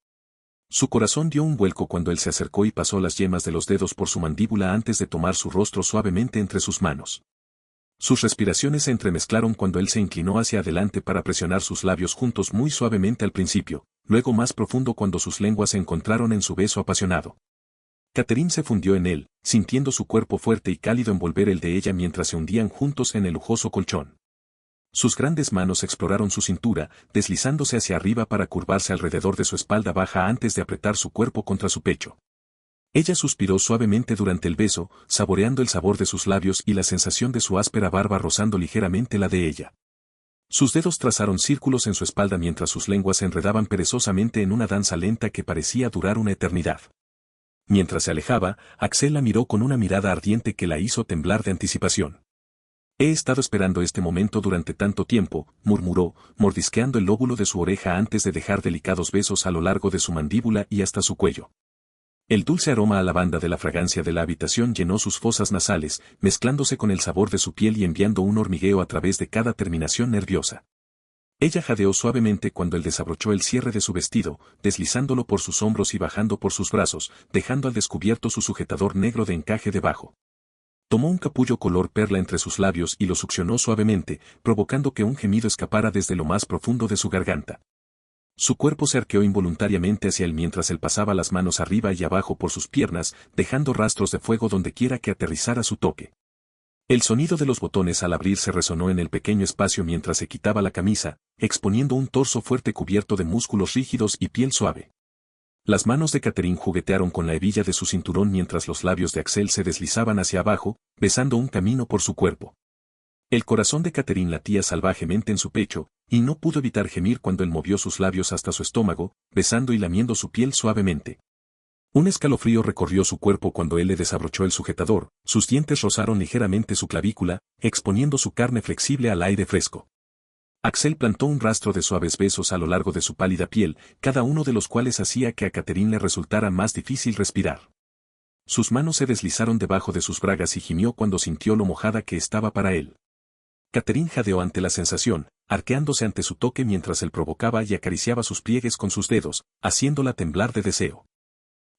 Su corazón dio un vuelco cuando él se acercó y pasó las yemas de los dedos por su mandíbula antes de tomar su rostro suavemente entre sus manos. Sus respiraciones se entremezclaron cuando él se inclinó hacia adelante para presionar sus labios juntos muy suavemente al principio, luego más profundo cuando sus lenguas se encontraron en su beso apasionado. Catherine se fundió en él, sintiendo su cuerpo fuerte y cálido envolver el de ella mientras se hundían juntos en el lujoso colchón. Sus grandes manos exploraron su cintura, deslizándose hacia arriba para curvarse alrededor de su espalda baja antes de apretar su cuerpo contra su pecho. Ella suspiró suavemente durante el beso, saboreando el sabor de sus labios y la sensación de su áspera barba rozando ligeramente la de ella. Sus dedos trazaron círculos en su espalda mientras sus lenguas se enredaban perezosamente en una danza lenta que parecía durar una eternidad. Mientras se alejaba, Axel la miró con una mirada ardiente que la hizo temblar de anticipación. He estado esperando este momento durante tanto tiempo, murmuró, mordisqueando el lóbulo de su oreja antes de dejar delicados besos a lo largo de su mandíbula y hasta su cuello. El dulce aroma a lavanda de la fragancia de la habitación llenó sus fosas nasales, mezclándose con el sabor de su piel y enviando un hormigueo a través de cada terminación nerviosa. Ella jadeó suavemente cuando él desabrochó el cierre de su vestido, deslizándolo por sus hombros y bajando por sus brazos, dejando al descubierto su sujetador negro de encaje debajo. Tomó un capullo color perla entre sus labios y lo succionó suavemente, provocando que un gemido escapara desde lo más profundo de su garganta. Su cuerpo se arqueó involuntariamente hacia él mientras él pasaba las manos arriba y abajo por sus piernas, dejando rastros de fuego dondequiera que aterrizara su toque. El sonido de los botones al abrirse resonó en el pequeño espacio mientras se quitaba la camisa, exponiendo un torso fuerte cubierto de músculos rígidos y piel suave. Las manos de Catherine juguetearon con la hebilla de su cinturón mientras los labios de Axel se deslizaban hacia abajo, besando un camino por su cuerpo. El corazón de Catherine latía salvajemente en su pecho, y no pudo evitar gemir cuando él movió sus labios hasta su estómago, besando y lamiendo su piel suavemente. Un escalofrío recorrió su cuerpo cuando él le desabrochó el sujetador, sus dientes rozaron ligeramente su clavícula, exponiendo su carne flexible al aire fresco. Axel plantó un rastro de suaves besos a lo largo de su pálida piel, cada uno de los cuales hacía que a Catherine le resultara más difícil respirar. Sus manos se deslizaron debajo de sus bragas y gimió cuando sintió lo mojada que estaba para él. Catherine jadeó ante la sensación, arqueándose ante su toque mientras él provocaba y acariciaba sus pliegues con sus dedos, haciéndola temblar de deseo.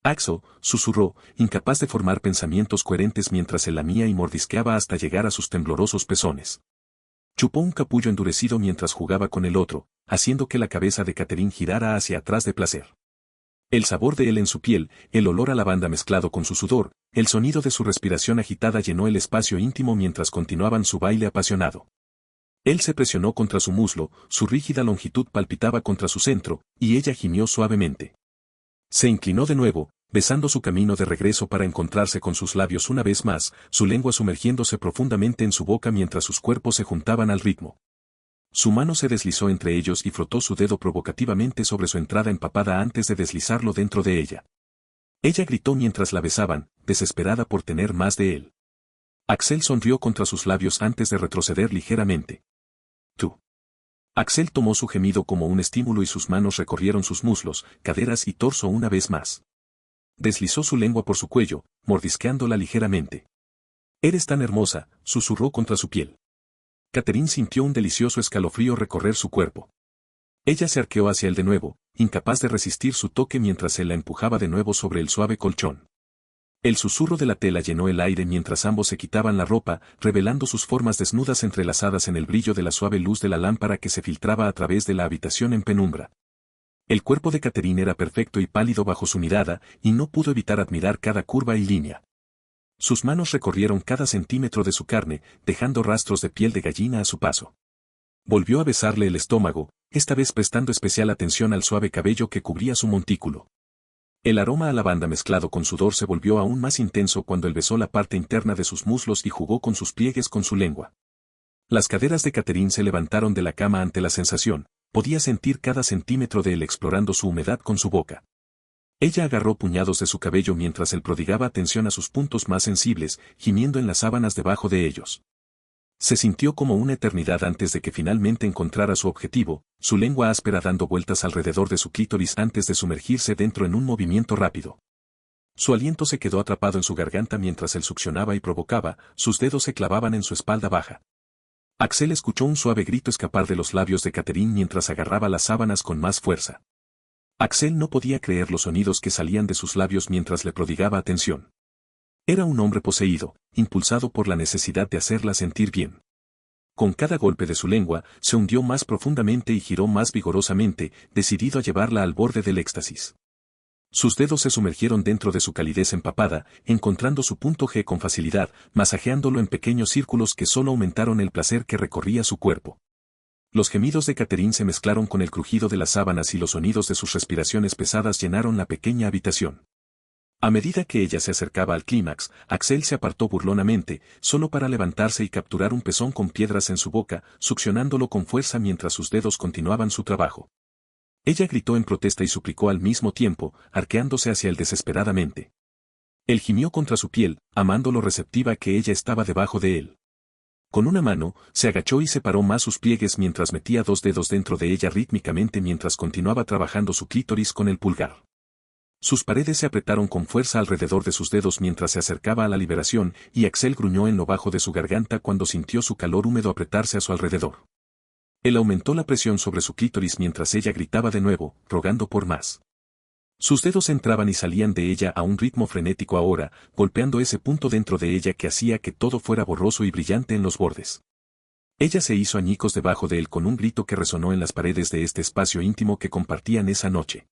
Axel, susurró, incapaz de formar pensamientos coherentes mientras él lamía y mordisqueaba hasta llegar a sus temblorosos pezones. Chupó un capullo endurecido mientras jugaba con el otro, haciendo que la cabeza de Catherine girara hacia atrás de placer. El sabor de él en su piel, el olor a lavanda mezclado con su sudor, el sonido de su respiración agitada llenó el espacio íntimo mientras continuaban su baile apasionado. Él se presionó contra su muslo, su rígida longitud palpitaba contra su centro, y ella gimió suavemente. Se inclinó de nuevo, besando su camino de regreso para encontrarse con sus labios una vez más, su lengua sumergiéndose profundamente en su boca mientras sus cuerpos se juntaban al ritmo. Su mano se deslizó entre ellos y frotó su dedo provocativamente sobre su entrada empapada antes de deslizarlo dentro de ella. Ella gritó mientras la besaban, desesperada por tener más de él. Axel sonrió contra sus labios antes de retroceder ligeramente. Tú. Axel tomó su gemido como un estímulo y sus manos recorrieron sus muslos, caderas y torso una vez más. Deslizó su lengua por su cuello, mordisqueándola ligeramente. Eres tan hermosa, susurró contra su piel. Catherine sintió un delicioso escalofrío recorrer su cuerpo. Ella se arqueó hacia él de nuevo, incapaz de resistir su toque mientras él la empujaba de nuevo sobre el suave colchón. El susurro de la tela llenó el aire mientras ambos se quitaban la ropa, revelando sus formas desnudas entrelazadas en el brillo de la suave luz de la lámpara que se filtraba a través de la habitación en penumbra. El cuerpo de Catherine era perfecto y pálido bajo su mirada, y no pudo evitar admirar cada curva y línea. Sus manos recorrieron cada centímetro de su carne, dejando rastros de piel de gallina a su paso. Volvió a besarle el estómago, esta vez prestando especial atención al suave cabello que cubría su montículo. El aroma a lavanda mezclado con sudor se volvió aún más intenso cuando él besó la parte interna de sus muslos y jugó con sus pliegues con su lengua. Las caderas de Catherine se levantaron de la cama ante la sensación, podía sentir cada centímetro de él explorando su humedad con su boca. Ella agarró puñados de su cabello mientras él prodigaba atención a sus puntos más sensibles, gimiendo en las sábanas debajo de ellos. Se sintió como una eternidad antes de que finalmente encontrara su objetivo, su lengua áspera dando vueltas alrededor de su clítoris antes de sumergirse dentro en un movimiento rápido. Su aliento se quedó atrapado en su garganta mientras él succionaba y provocaba, sus dedos se clavaban en su espalda baja. Axel escuchó un suave grito escapar de los labios de Catherine mientras agarraba las sábanas con más fuerza. Axel no podía creer los sonidos que salían de sus labios mientras le prodigaba atención. Era un hombre poseído, impulsado por la necesidad de hacerla sentir bien. Con cada golpe de su lengua, se hundió más profundamente y giró más vigorosamente, decidido a llevarla al borde del éxtasis. Sus dedos se sumergieron dentro de su calidez empapada, encontrando su punto G con facilidad, masajeándolo en pequeños círculos que solo aumentaron el placer que recorría su cuerpo. Los gemidos de Catherine se mezclaron con el crujido de las sábanas y los sonidos de sus respiraciones pesadas llenaron la pequeña habitación. A medida que ella se acercaba al clímax, Axel se apartó burlonamente, solo para levantarse y capturar un pezón con piedras en su boca, succionándolo con fuerza mientras sus dedos continuaban su trabajo. Ella gritó en protesta y suplicó al mismo tiempo, arqueándose hacia él desesperadamente. Él gimió contra su piel, amando lo receptiva que ella estaba debajo de él. Con una mano, se agachó y separó más sus pliegues mientras metía dos dedos dentro de ella rítmicamente mientras continuaba trabajando su clítoris con el pulgar. Sus paredes se apretaron con fuerza alrededor de sus dedos mientras se acercaba a la liberación, y Axel gruñó en lo bajo de su garganta cuando sintió su calor húmedo apretarse a su alrededor. Él aumentó la presión sobre su clítoris mientras ella gritaba de nuevo, rogando por más. Sus dedos entraban y salían de ella a un ritmo frenético ahora, golpeando ese punto dentro de ella que hacía que todo fuera borroso y brillante en los bordes. Ella se hizo añicos debajo de él con un grito que resonó en las paredes de este espacio íntimo que compartían esa noche.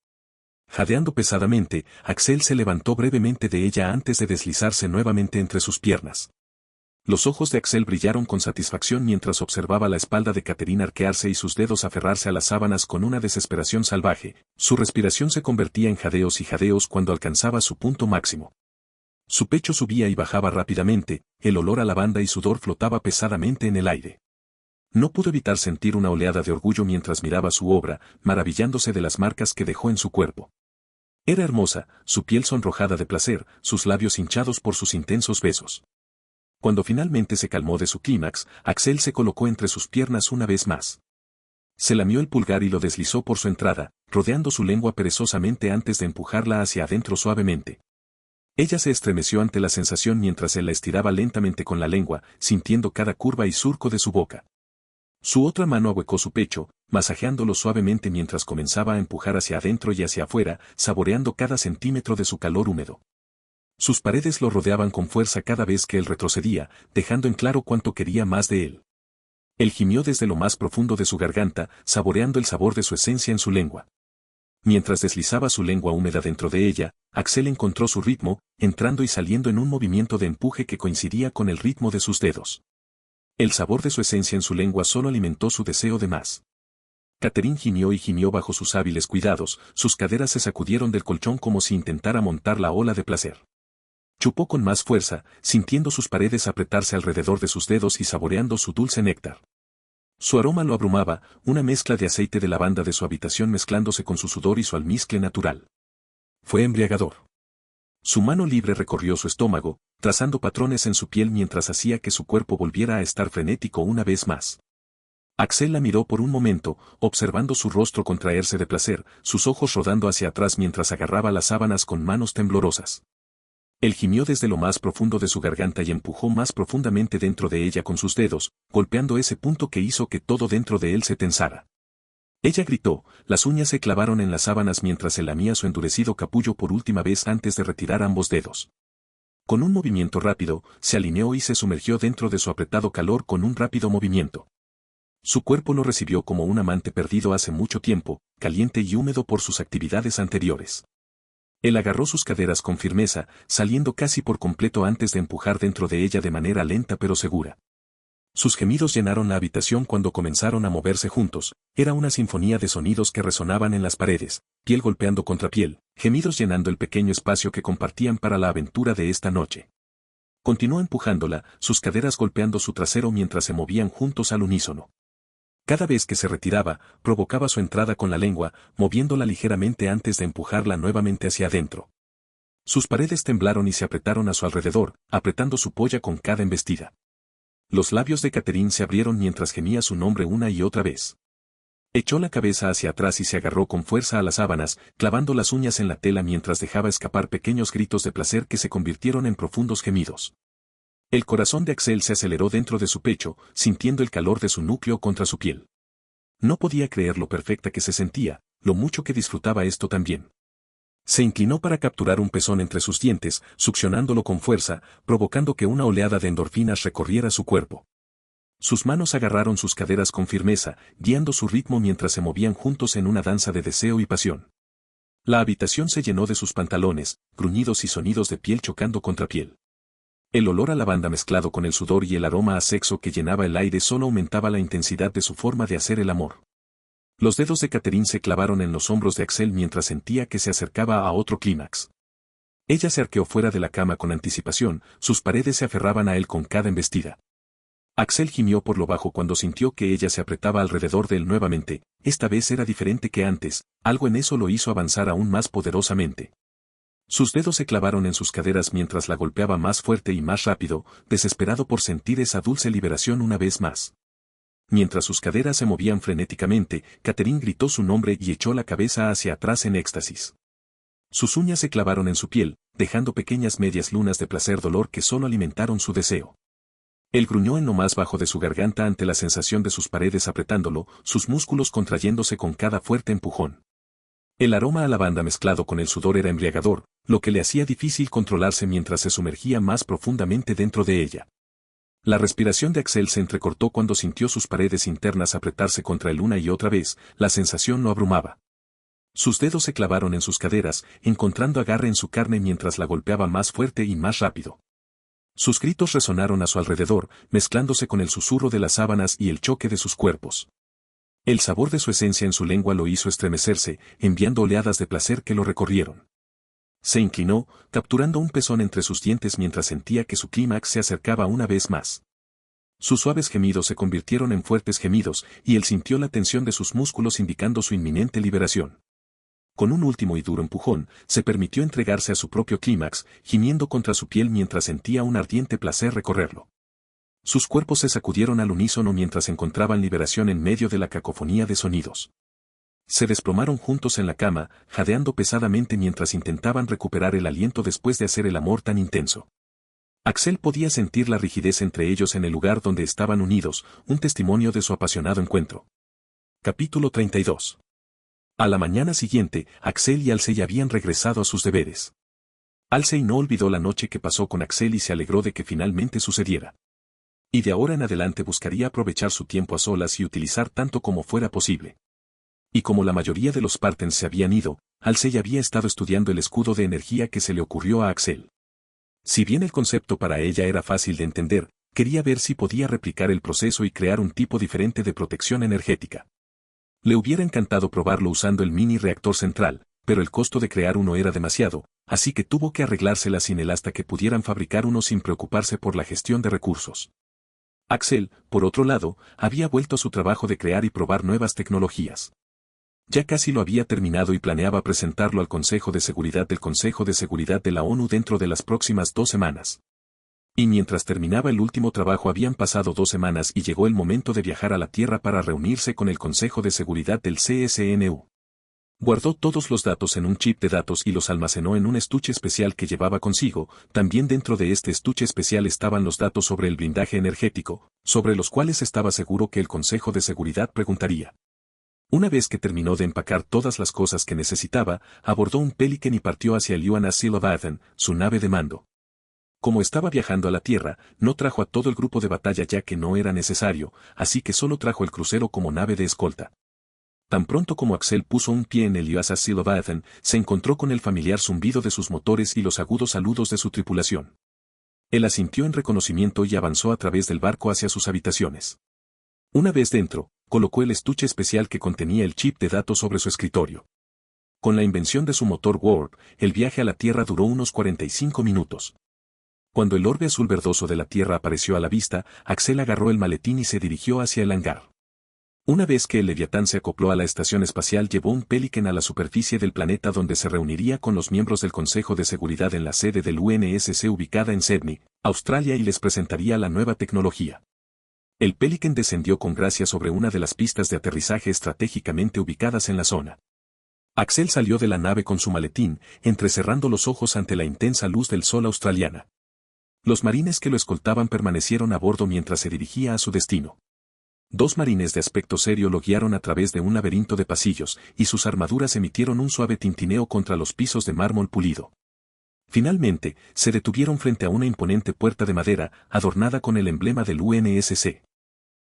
Jadeando pesadamente, Axel se levantó brevemente de ella antes de deslizarse nuevamente entre sus piernas. Los ojos de Axel brillaron con satisfacción mientras observaba la espalda de Catherine arquearse y sus dedos aferrarse a las sábanas con una desesperación salvaje. Su respiración se convertía en jadeos y jadeos cuando alcanzaba su punto máximo. Su pecho subía y bajaba rápidamente, el olor a lavanda y sudor flotaba pesadamente en el aire. No pudo evitar sentir una oleada de orgullo mientras miraba su obra, maravillándose de las marcas que dejó en su cuerpo. Era hermosa, su piel sonrojada de placer, sus labios hinchados por sus intensos besos. Cuando finalmente se calmó de su clímax, Axel se colocó entre sus piernas una vez más. Se lamió el pulgar y lo deslizó por su entrada, rodeando su lengua perezosamente antes de empujarla hacia adentro suavemente. Ella se estremeció ante la sensación mientras él la estiraba lentamente con la lengua, sintiendo cada curva y surco de su boca. Su otra mano ahuecó su pecho, masajeándolo suavemente mientras comenzaba a empujar hacia adentro y hacia afuera, saboreando cada centímetro de su calor húmedo. Sus paredes lo rodeaban con fuerza cada vez que él retrocedía, dejando en claro cuánto quería más de él. Él gimió desde lo más profundo de su garganta, saboreando el sabor de su esencia en su lengua. Mientras deslizaba su lengua húmeda dentro de ella, Axel encontró su ritmo, entrando y saliendo en un movimiento de empuje que coincidía con el ritmo de sus dedos. El sabor de su esencia en su lengua solo alimentó su deseo de más. Catherine gimió y gimió bajo sus hábiles cuidados, sus caderas se sacudieron del colchón como si intentara montar la ola de placer. Chupó con más fuerza, sintiendo sus paredes apretarse alrededor de sus dedos y saboreando su dulce néctar. Su aroma lo abrumaba, una mezcla de aceite de lavanda de su habitación mezclándose con su sudor y su almizcle natural. Fue embriagador. Su mano libre recorrió su estómago, trazando patrones en su piel mientras hacía que su cuerpo volviera a estar frenético una vez más. Axel la miró por un momento, observando su rostro contraerse de placer, sus ojos rodando hacia atrás mientras agarraba las sábanas con manos temblorosas. Él gimió desde lo más profundo de su garganta y empujó más profundamente dentro de ella con sus dedos, golpeando ese punto que hizo que todo dentro de él se tensara. Ella gritó, las uñas se clavaron en las sábanas mientras él lamía su endurecido capullo por última vez antes de retirar ambos dedos. Con un movimiento rápido, se alineó y se sumergió dentro de su apretado calor con un rápido movimiento. Su cuerpo lo recibió como un amante perdido hace mucho tiempo, caliente y húmedo por sus actividades anteriores. Él agarró sus caderas con firmeza, saliendo casi por completo antes de empujar dentro de ella de manera lenta pero segura. Sus gemidos llenaron la habitación cuando comenzaron a moverse juntos, era una sinfonía de sonidos que resonaban en las paredes, piel golpeando contra piel, gemidos llenando el pequeño espacio que compartían para la aventura de esta noche. Continuó empujándola, sus caderas golpeando su trasero mientras se movían juntos al unísono. Cada vez que se retiraba, provocaba su entrada con la lengua, moviéndola ligeramente antes de empujarla nuevamente hacia adentro. Sus paredes temblaron y se apretaron a su alrededor, apretando su polla con cada embestida. Los labios de Catherine se abrieron mientras gemía su nombre una y otra vez. Echó la cabeza hacia atrás y se agarró con fuerza a las sábanas, clavando las uñas en la tela mientras dejaba escapar pequeños gritos de placer que se convirtieron en profundos gemidos. El corazón de Axel se aceleró dentro de su pecho, sintiendo el calor de su núcleo contra su piel. No podía creer lo perfecta que se sentía, lo mucho que disfrutaba esto también. Se inclinó para capturar un pezón entre sus dientes, succionándolo con fuerza, provocando que una oleada de endorfinas recorriera su cuerpo. Sus manos agarraron sus caderas con firmeza, guiando su ritmo mientras se movían juntos en una danza de deseo y pasión. La habitación se llenó de sus pantalones, gruñidos y sonidos de piel chocando contra piel. El olor a lavanda mezclado con el sudor y el aroma a sexo que llenaba el aire solo aumentaba la intensidad de su forma de hacer el amor. Los dedos de Catherine se clavaron en los hombros de Axel mientras sentía que se acercaba a otro clímax. Ella se arqueó fuera de la cama con anticipación, sus paredes se aferraban a él con cada embestida. Axel gimió por lo bajo cuando sintió que ella se apretaba alrededor de él nuevamente, esta vez era diferente que antes, algo en eso lo hizo avanzar aún más poderosamente. Sus dedos se clavaron en sus caderas mientras la golpeaba más fuerte y más rápido, desesperado por sentir esa dulce liberación una vez más. Mientras sus caderas se movían frenéticamente, Catherine gritó su nombre y echó la cabeza hacia atrás en éxtasis. Sus uñas se clavaron en su piel, dejando pequeñas medias lunas de placer-dolor que solo alimentaron su deseo. Él gruñó en lo más bajo de su garganta ante la sensación de sus paredes apretándolo, sus músculos contrayéndose con cada fuerte empujón. El aroma a lavanda mezclado con el sudor era embriagador, lo que le hacía difícil controlarse mientras se sumergía más profundamente dentro de ella. La respiración de Axel se entrecortó cuando sintió sus paredes internas apretarse contra él una y otra vez, la sensación lo abrumaba. Sus dedos se clavaron en sus caderas, encontrando agarre en su carne mientras la golpeaba más fuerte y más rápido. Sus gritos resonaron a su alrededor, mezclándose con el susurro de las sábanas y el choque de sus cuerpos. El sabor de su esencia en su lengua lo hizo estremecerse, enviando oleadas de placer que lo recorrieron. Se inclinó, capturando un pezón entre sus dientes mientras sentía que su clímax se acercaba una vez más. Sus suaves gemidos se convirtieron en fuertes gemidos, y él sintió la tensión de sus músculos indicando su inminente liberación. Con un último y duro empujón, se permitió entregarse a su propio clímax, gimiendo contra su piel mientras sentía un ardiente placer recorrerlo. Sus cuerpos se sacudieron al unísono mientras encontraban liberación en medio de la cacofonía de sonidos. Se desplomaron juntos en la cama, jadeando pesadamente mientras intentaban recuperar el aliento después de hacer el amor tan intenso. Axel podía sentir la rigidez entre ellos en el lugar donde estaban unidos, un testimonio de su apasionado encuentro. Capítulo 32. A la mañana siguiente, Axel y Halsey habían regresado a sus deberes. Halsey no olvidó la noche que pasó con Axel y se alegró de que finalmente sucediera. Y de ahora en adelante buscaría aprovechar su tiempo a solas y utilizar tanto como fuera posible. Y como la mayoría de los Spartans se habían ido, Halsey había estado estudiando el escudo de energía que se le ocurrió a Axel. Si bien el concepto para ella era fácil de entender, quería ver si podía replicar el proceso y crear un tipo diferente de protección energética. Le hubiera encantado probarlo usando el mini reactor central, pero el costo de crear uno era demasiado, así que tuvo que arreglársela sin él hasta que pudieran fabricar uno sin preocuparse por la gestión de recursos. Axel, por otro lado, había vuelto a su trabajo de crear y probar nuevas tecnologías. Ya casi lo había terminado y planeaba presentarlo al Consejo de Seguridad del Consejo de Seguridad de la ONU dentro de las próximas 2 semanas. Y mientras terminaba el último trabajo habían pasado 2 semanas y llegó el momento de viajar a la Tierra para reunirse con el Consejo de Seguridad del CSNU. Guardó todos los datos en un chip de datos y los almacenó en un estuche especial que llevaba consigo, también dentro de este estuche especial estaban los datos sobre el blindaje energético, sobre los cuales estaba seguro que el Consejo de Seguridad preguntaría. Una vez que terminó de empacar todas las cosas que necesitaba, abordó un Pelican y partió hacia el UNS Leviathan, su nave de mando. Como estaba viajando a la Tierra, no trajo a todo el grupo de batalla ya que no era necesario, así que solo trajo el crucero como nave de escolta. Tan pronto como Axel puso un pie en el USS Leviathan, se encontró con el familiar zumbido de sus motores y los agudos saludos de su tripulación. Él asintió en reconocimiento y avanzó a través del barco hacia sus habitaciones. Una vez dentro, colocó el estuche especial que contenía el chip de datos sobre su escritorio. Con la invención de su motor Warp, el viaje a la Tierra duró unos 45 minutos. Cuando el orbe azul verdoso de la Tierra apareció a la vista, Axel agarró el maletín y se dirigió hacia el hangar. Una vez que el Leviatán se acopló a la estación espacial llevó un Pelican a la superficie del planeta donde se reuniría con los miembros del Consejo de Seguridad en la sede del UNSC ubicada en Sydney, Australia y les presentaría la nueva tecnología. El Pelican descendió con gracia sobre una de las pistas de aterrizaje estratégicamente ubicadas en la zona. Axel salió de la nave con su maletín, entrecerrando los ojos ante la intensa luz del sol australiana. Los marines que lo escoltaban permanecieron a bordo mientras se dirigía a su destino. 2 marines de aspecto serio lo guiaron a través de un laberinto de pasillos, y sus armaduras emitieron un suave tintineo contra los pisos de mármol pulido. Finalmente, se detuvieron frente a una imponente puerta de madera, adornada con el emblema del UNSC.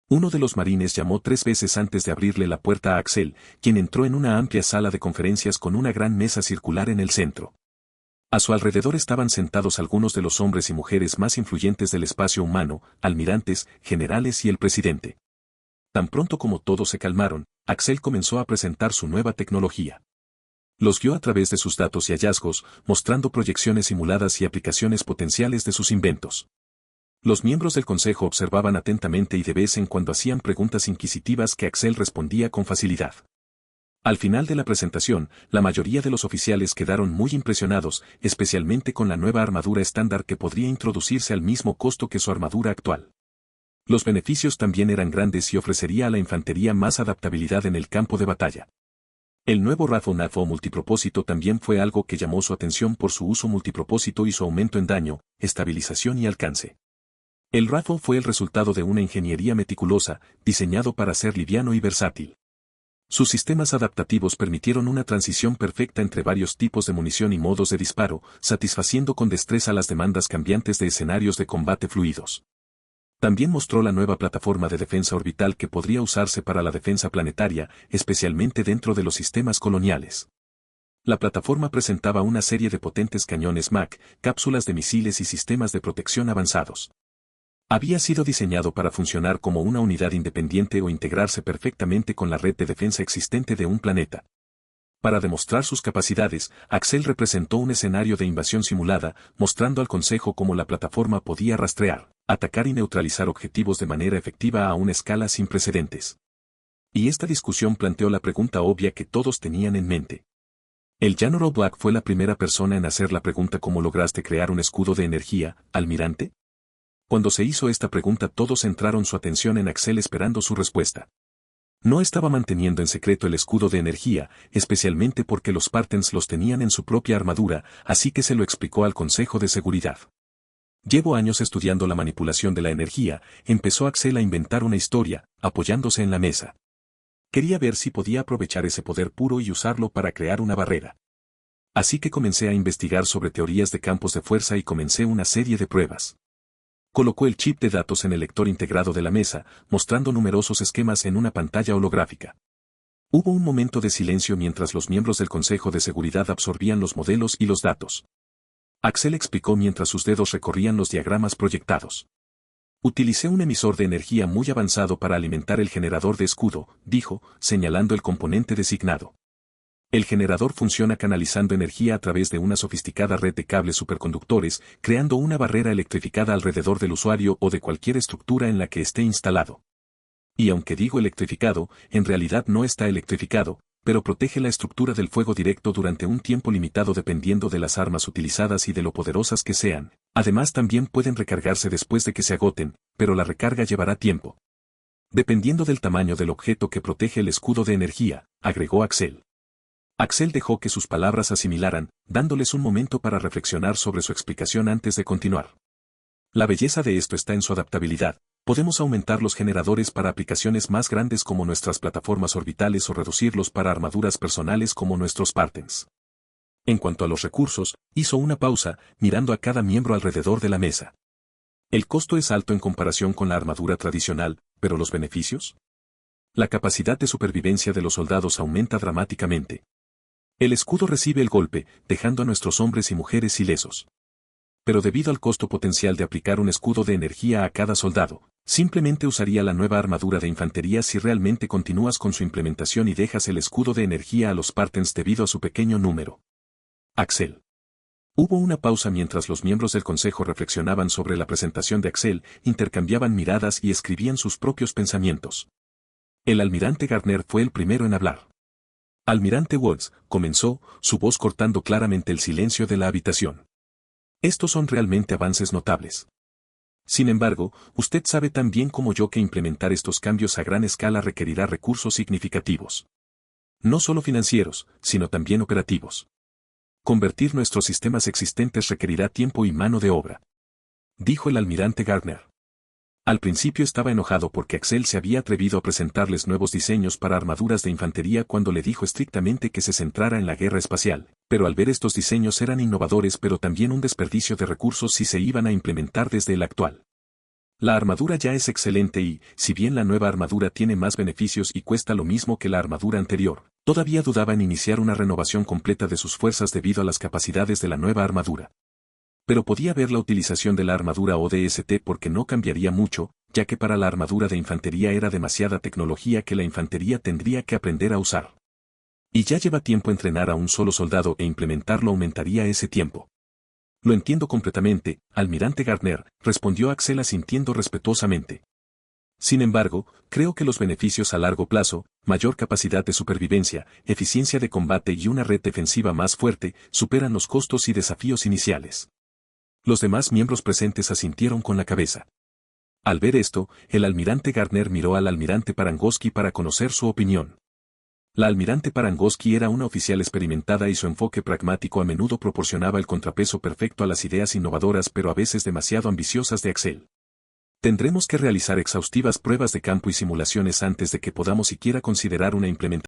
Uno de los marines llamó 3 veces antes de abrirle la puerta a Axel, quien entró en una amplia sala de conferencias con una gran mesa circular en el centro. A su alrededor estaban sentados algunos de los hombres y mujeres más influyentes del espacio humano, almirantes, generales y el presidente. Tan pronto como todos se calmaron, Axel comenzó a presentar su nueva tecnología. Los guió a través de sus datos y hallazgos, mostrando proyecciones simuladas y aplicaciones potenciales de sus inventos. Los miembros del consejo observaban atentamente y de vez en cuando hacían preguntas inquisitivas que Axel respondía con facilidad. Al final de la presentación, la mayoría de los oficiales quedaron muy impresionados, especialmente con la nueva armadura estándar que podría introducirse al mismo costo que su armadura actual. Los beneficios también eran grandes y ofrecería a la infantería más adaptabilidad en el campo de batalla. El nuevo Rifle NAF o multipropósito también fue algo que llamó su atención por su uso multipropósito y su aumento en daño, estabilización y alcance. El Rifle fue el resultado de una ingeniería meticulosa, diseñado para ser liviano y versátil. Sus sistemas adaptativos permitieron una transición perfecta entre varios tipos de munición y modos de disparo, satisfaciendo con destreza las demandas cambiantes de escenarios de combate fluidos. También mostró la nueva plataforma de defensa orbital que podría usarse para la defensa planetaria, especialmente dentro de los sistemas coloniales. La plataforma presentaba una serie de potentes cañones MAC, cápsulas de misiles y sistemas de protección avanzados. Había sido diseñado para funcionar como una unidad independiente o integrarse perfectamente con la red de defensa existente de un planeta. Para demostrar sus capacidades, Axel representó un escenario de invasión simulada, mostrando al Consejo cómo la plataforma podía rastrear, atacar y neutralizar objetivos de manera efectiva a una escala sin precedentes. Y esta discusión planteó la pregunta obvia que todos tenían en mente. El General Black fue la primera persona en hacer la pregunta ¿cómo lograste crear un escudo de energía, almirante? Cuando se hizo esta pregunta todos centraron su atención en Axel esperando su respuesta. No estaba manteniendo en secreto el escudo de energía, especialmente porque los Spartans los tenían en su propia armadura, así que se lo explicó al Consejo de Seguridad. Llevo años estudiando la manipulación de la energía, empezó Axel a inventar una historia, apoyándose en la mesa. Quería ver si podía aprovechar ese poder puro y usarlo para crear una barrera. Así que comencé a investigar sobre teorías de campos de fuerza y comencé una serie de pruebas. Colocó el chip de datos en el lector integrado de la mesa, mostrando numerosos esquemas en una pantalla holográfica. Hubo un momento de silencio mientras los miembros del Consejo de Seguridad absorbían los modelos y los datos. Axel explicó mientras sus dedos recorrían los diagramas proyectados. Utilicé un emisor de energía muy avanzado para alimentar el generador de escudo, dijo, señalando el componente designado. El generador funciona canalizando energía a través de una sofisticada red de cables superconductores, creando una barrera electrificada alrededor del usuario o de cualquier estructura en la que esté instalado. Y aunque digo electrificado, en realidad no está electrificado, pero protege la estructura del fuego directo durante un tiempo limitado dependiendo de las armas utilizadas y de lo poderosas que sean. Además también pueden recargarse después de que se agoten, pero la recarga llevará tiempo. Dependiendo del tamaño del objeto que protege el escudo de energía, agregó Axel. Axel dejó que sus palabras asimilaran, dándoles un momento para reflexionar sobre su explicación antes de continuar. La belleza de esto está en su adaptabilidad. Podemos aumentar los generadores para aplicaciones más grandes como nuestras plataformas orbitales o reducirlos para armaduras personales como nuestros Spartans. En cuanto a los recursos, hizo una pausa, mirando a cada miembro alrededor de la mesa. El costo es alto en comparación con la armadura tradicional, pero ¿los beneficios? La capacidad de supervivencia de los soldados aumenta dramáticamente. El escudo recibe el golpe, dejando a nuestros hombres y mujeres ilesos. Pero debido al costo potencial de aplicar un escudo de energía a cada soldado, simplemente usaría la nueva armadura de infantería si realmente continúas con su implementación y dejas el escudo de energía a los Spartans debido a su pequeño número. Axel. Hubo una pausa mientras los miembros del consejo reflexionaban sobre la presentación de Axel, intercambiaban miradas y escribían sus propios pensamientos. El almirante Gardner fue el primero en hablar. Almirante Woods, comenzó, su voz cortando claramente el silencio de la habitación. Estos son realmente avances notables. Sin embargo, usted sabe tan bien como yo que implementar estos cambios a gran escala requerirá recursos significativos. No solo financieros, sino también operativos. Convertir nuestros sistemas existentes requerirá tiempo y mano de obra. Dijo el almirante Gardner. Al principio estaba enojado porque Axel se había atrevido a presentarles nuevos diseños para armaduras de infantería cuando le dijo estrictamente que se centrara en la guerra espacial, pero al ver estos diseños eran innovadores pero también un desperdicio de recursos si se iban a implementar desde el actual. La armadura ya es excelente y, si bien la nueva armadura tiene más beneficios y cuesta lo mismo que la armadura anterior, todavía dudaba en iniciar una renovación completa de sus fuerzas debido a las capacidades de la nueva armadura. Pero podía ver la utilización de la armadura ODST porque no cambiaría mucho, ya que para la armadura de infantería era demasiada tecnología que la infantería tendría que aprender a usar. Y ya lleva tiempo entrenar a un solo soldado e implementarlo aumentaría ese tiempo. Lo entiendo completamente, almirante Gardner, respondió Axel asintiendo respetuosamente. Sin embargo, creo que los beneficios a largo plazo, mayor capacidad de supervivencia, eficiencia de combate y una red defensiva más fuerte, superan los costos y desafíos iniciales. Los demás miembros presentes asintieron con la cabeza. Al ver esto, el almirante Gardner miró al almirante Parangosky para conocer su opinión. La almirante Parangosky era una oficial experimentada y su enfoque pragmático a menudo proporcionaba el contrapeso perfecto a las ideas innovadoras pero a veces demasiado ambiciosas de Axel. Tendremos que realizar exhaustivas pruebas de campo y simulaciones antes de que podamos siquiera considerar una implementación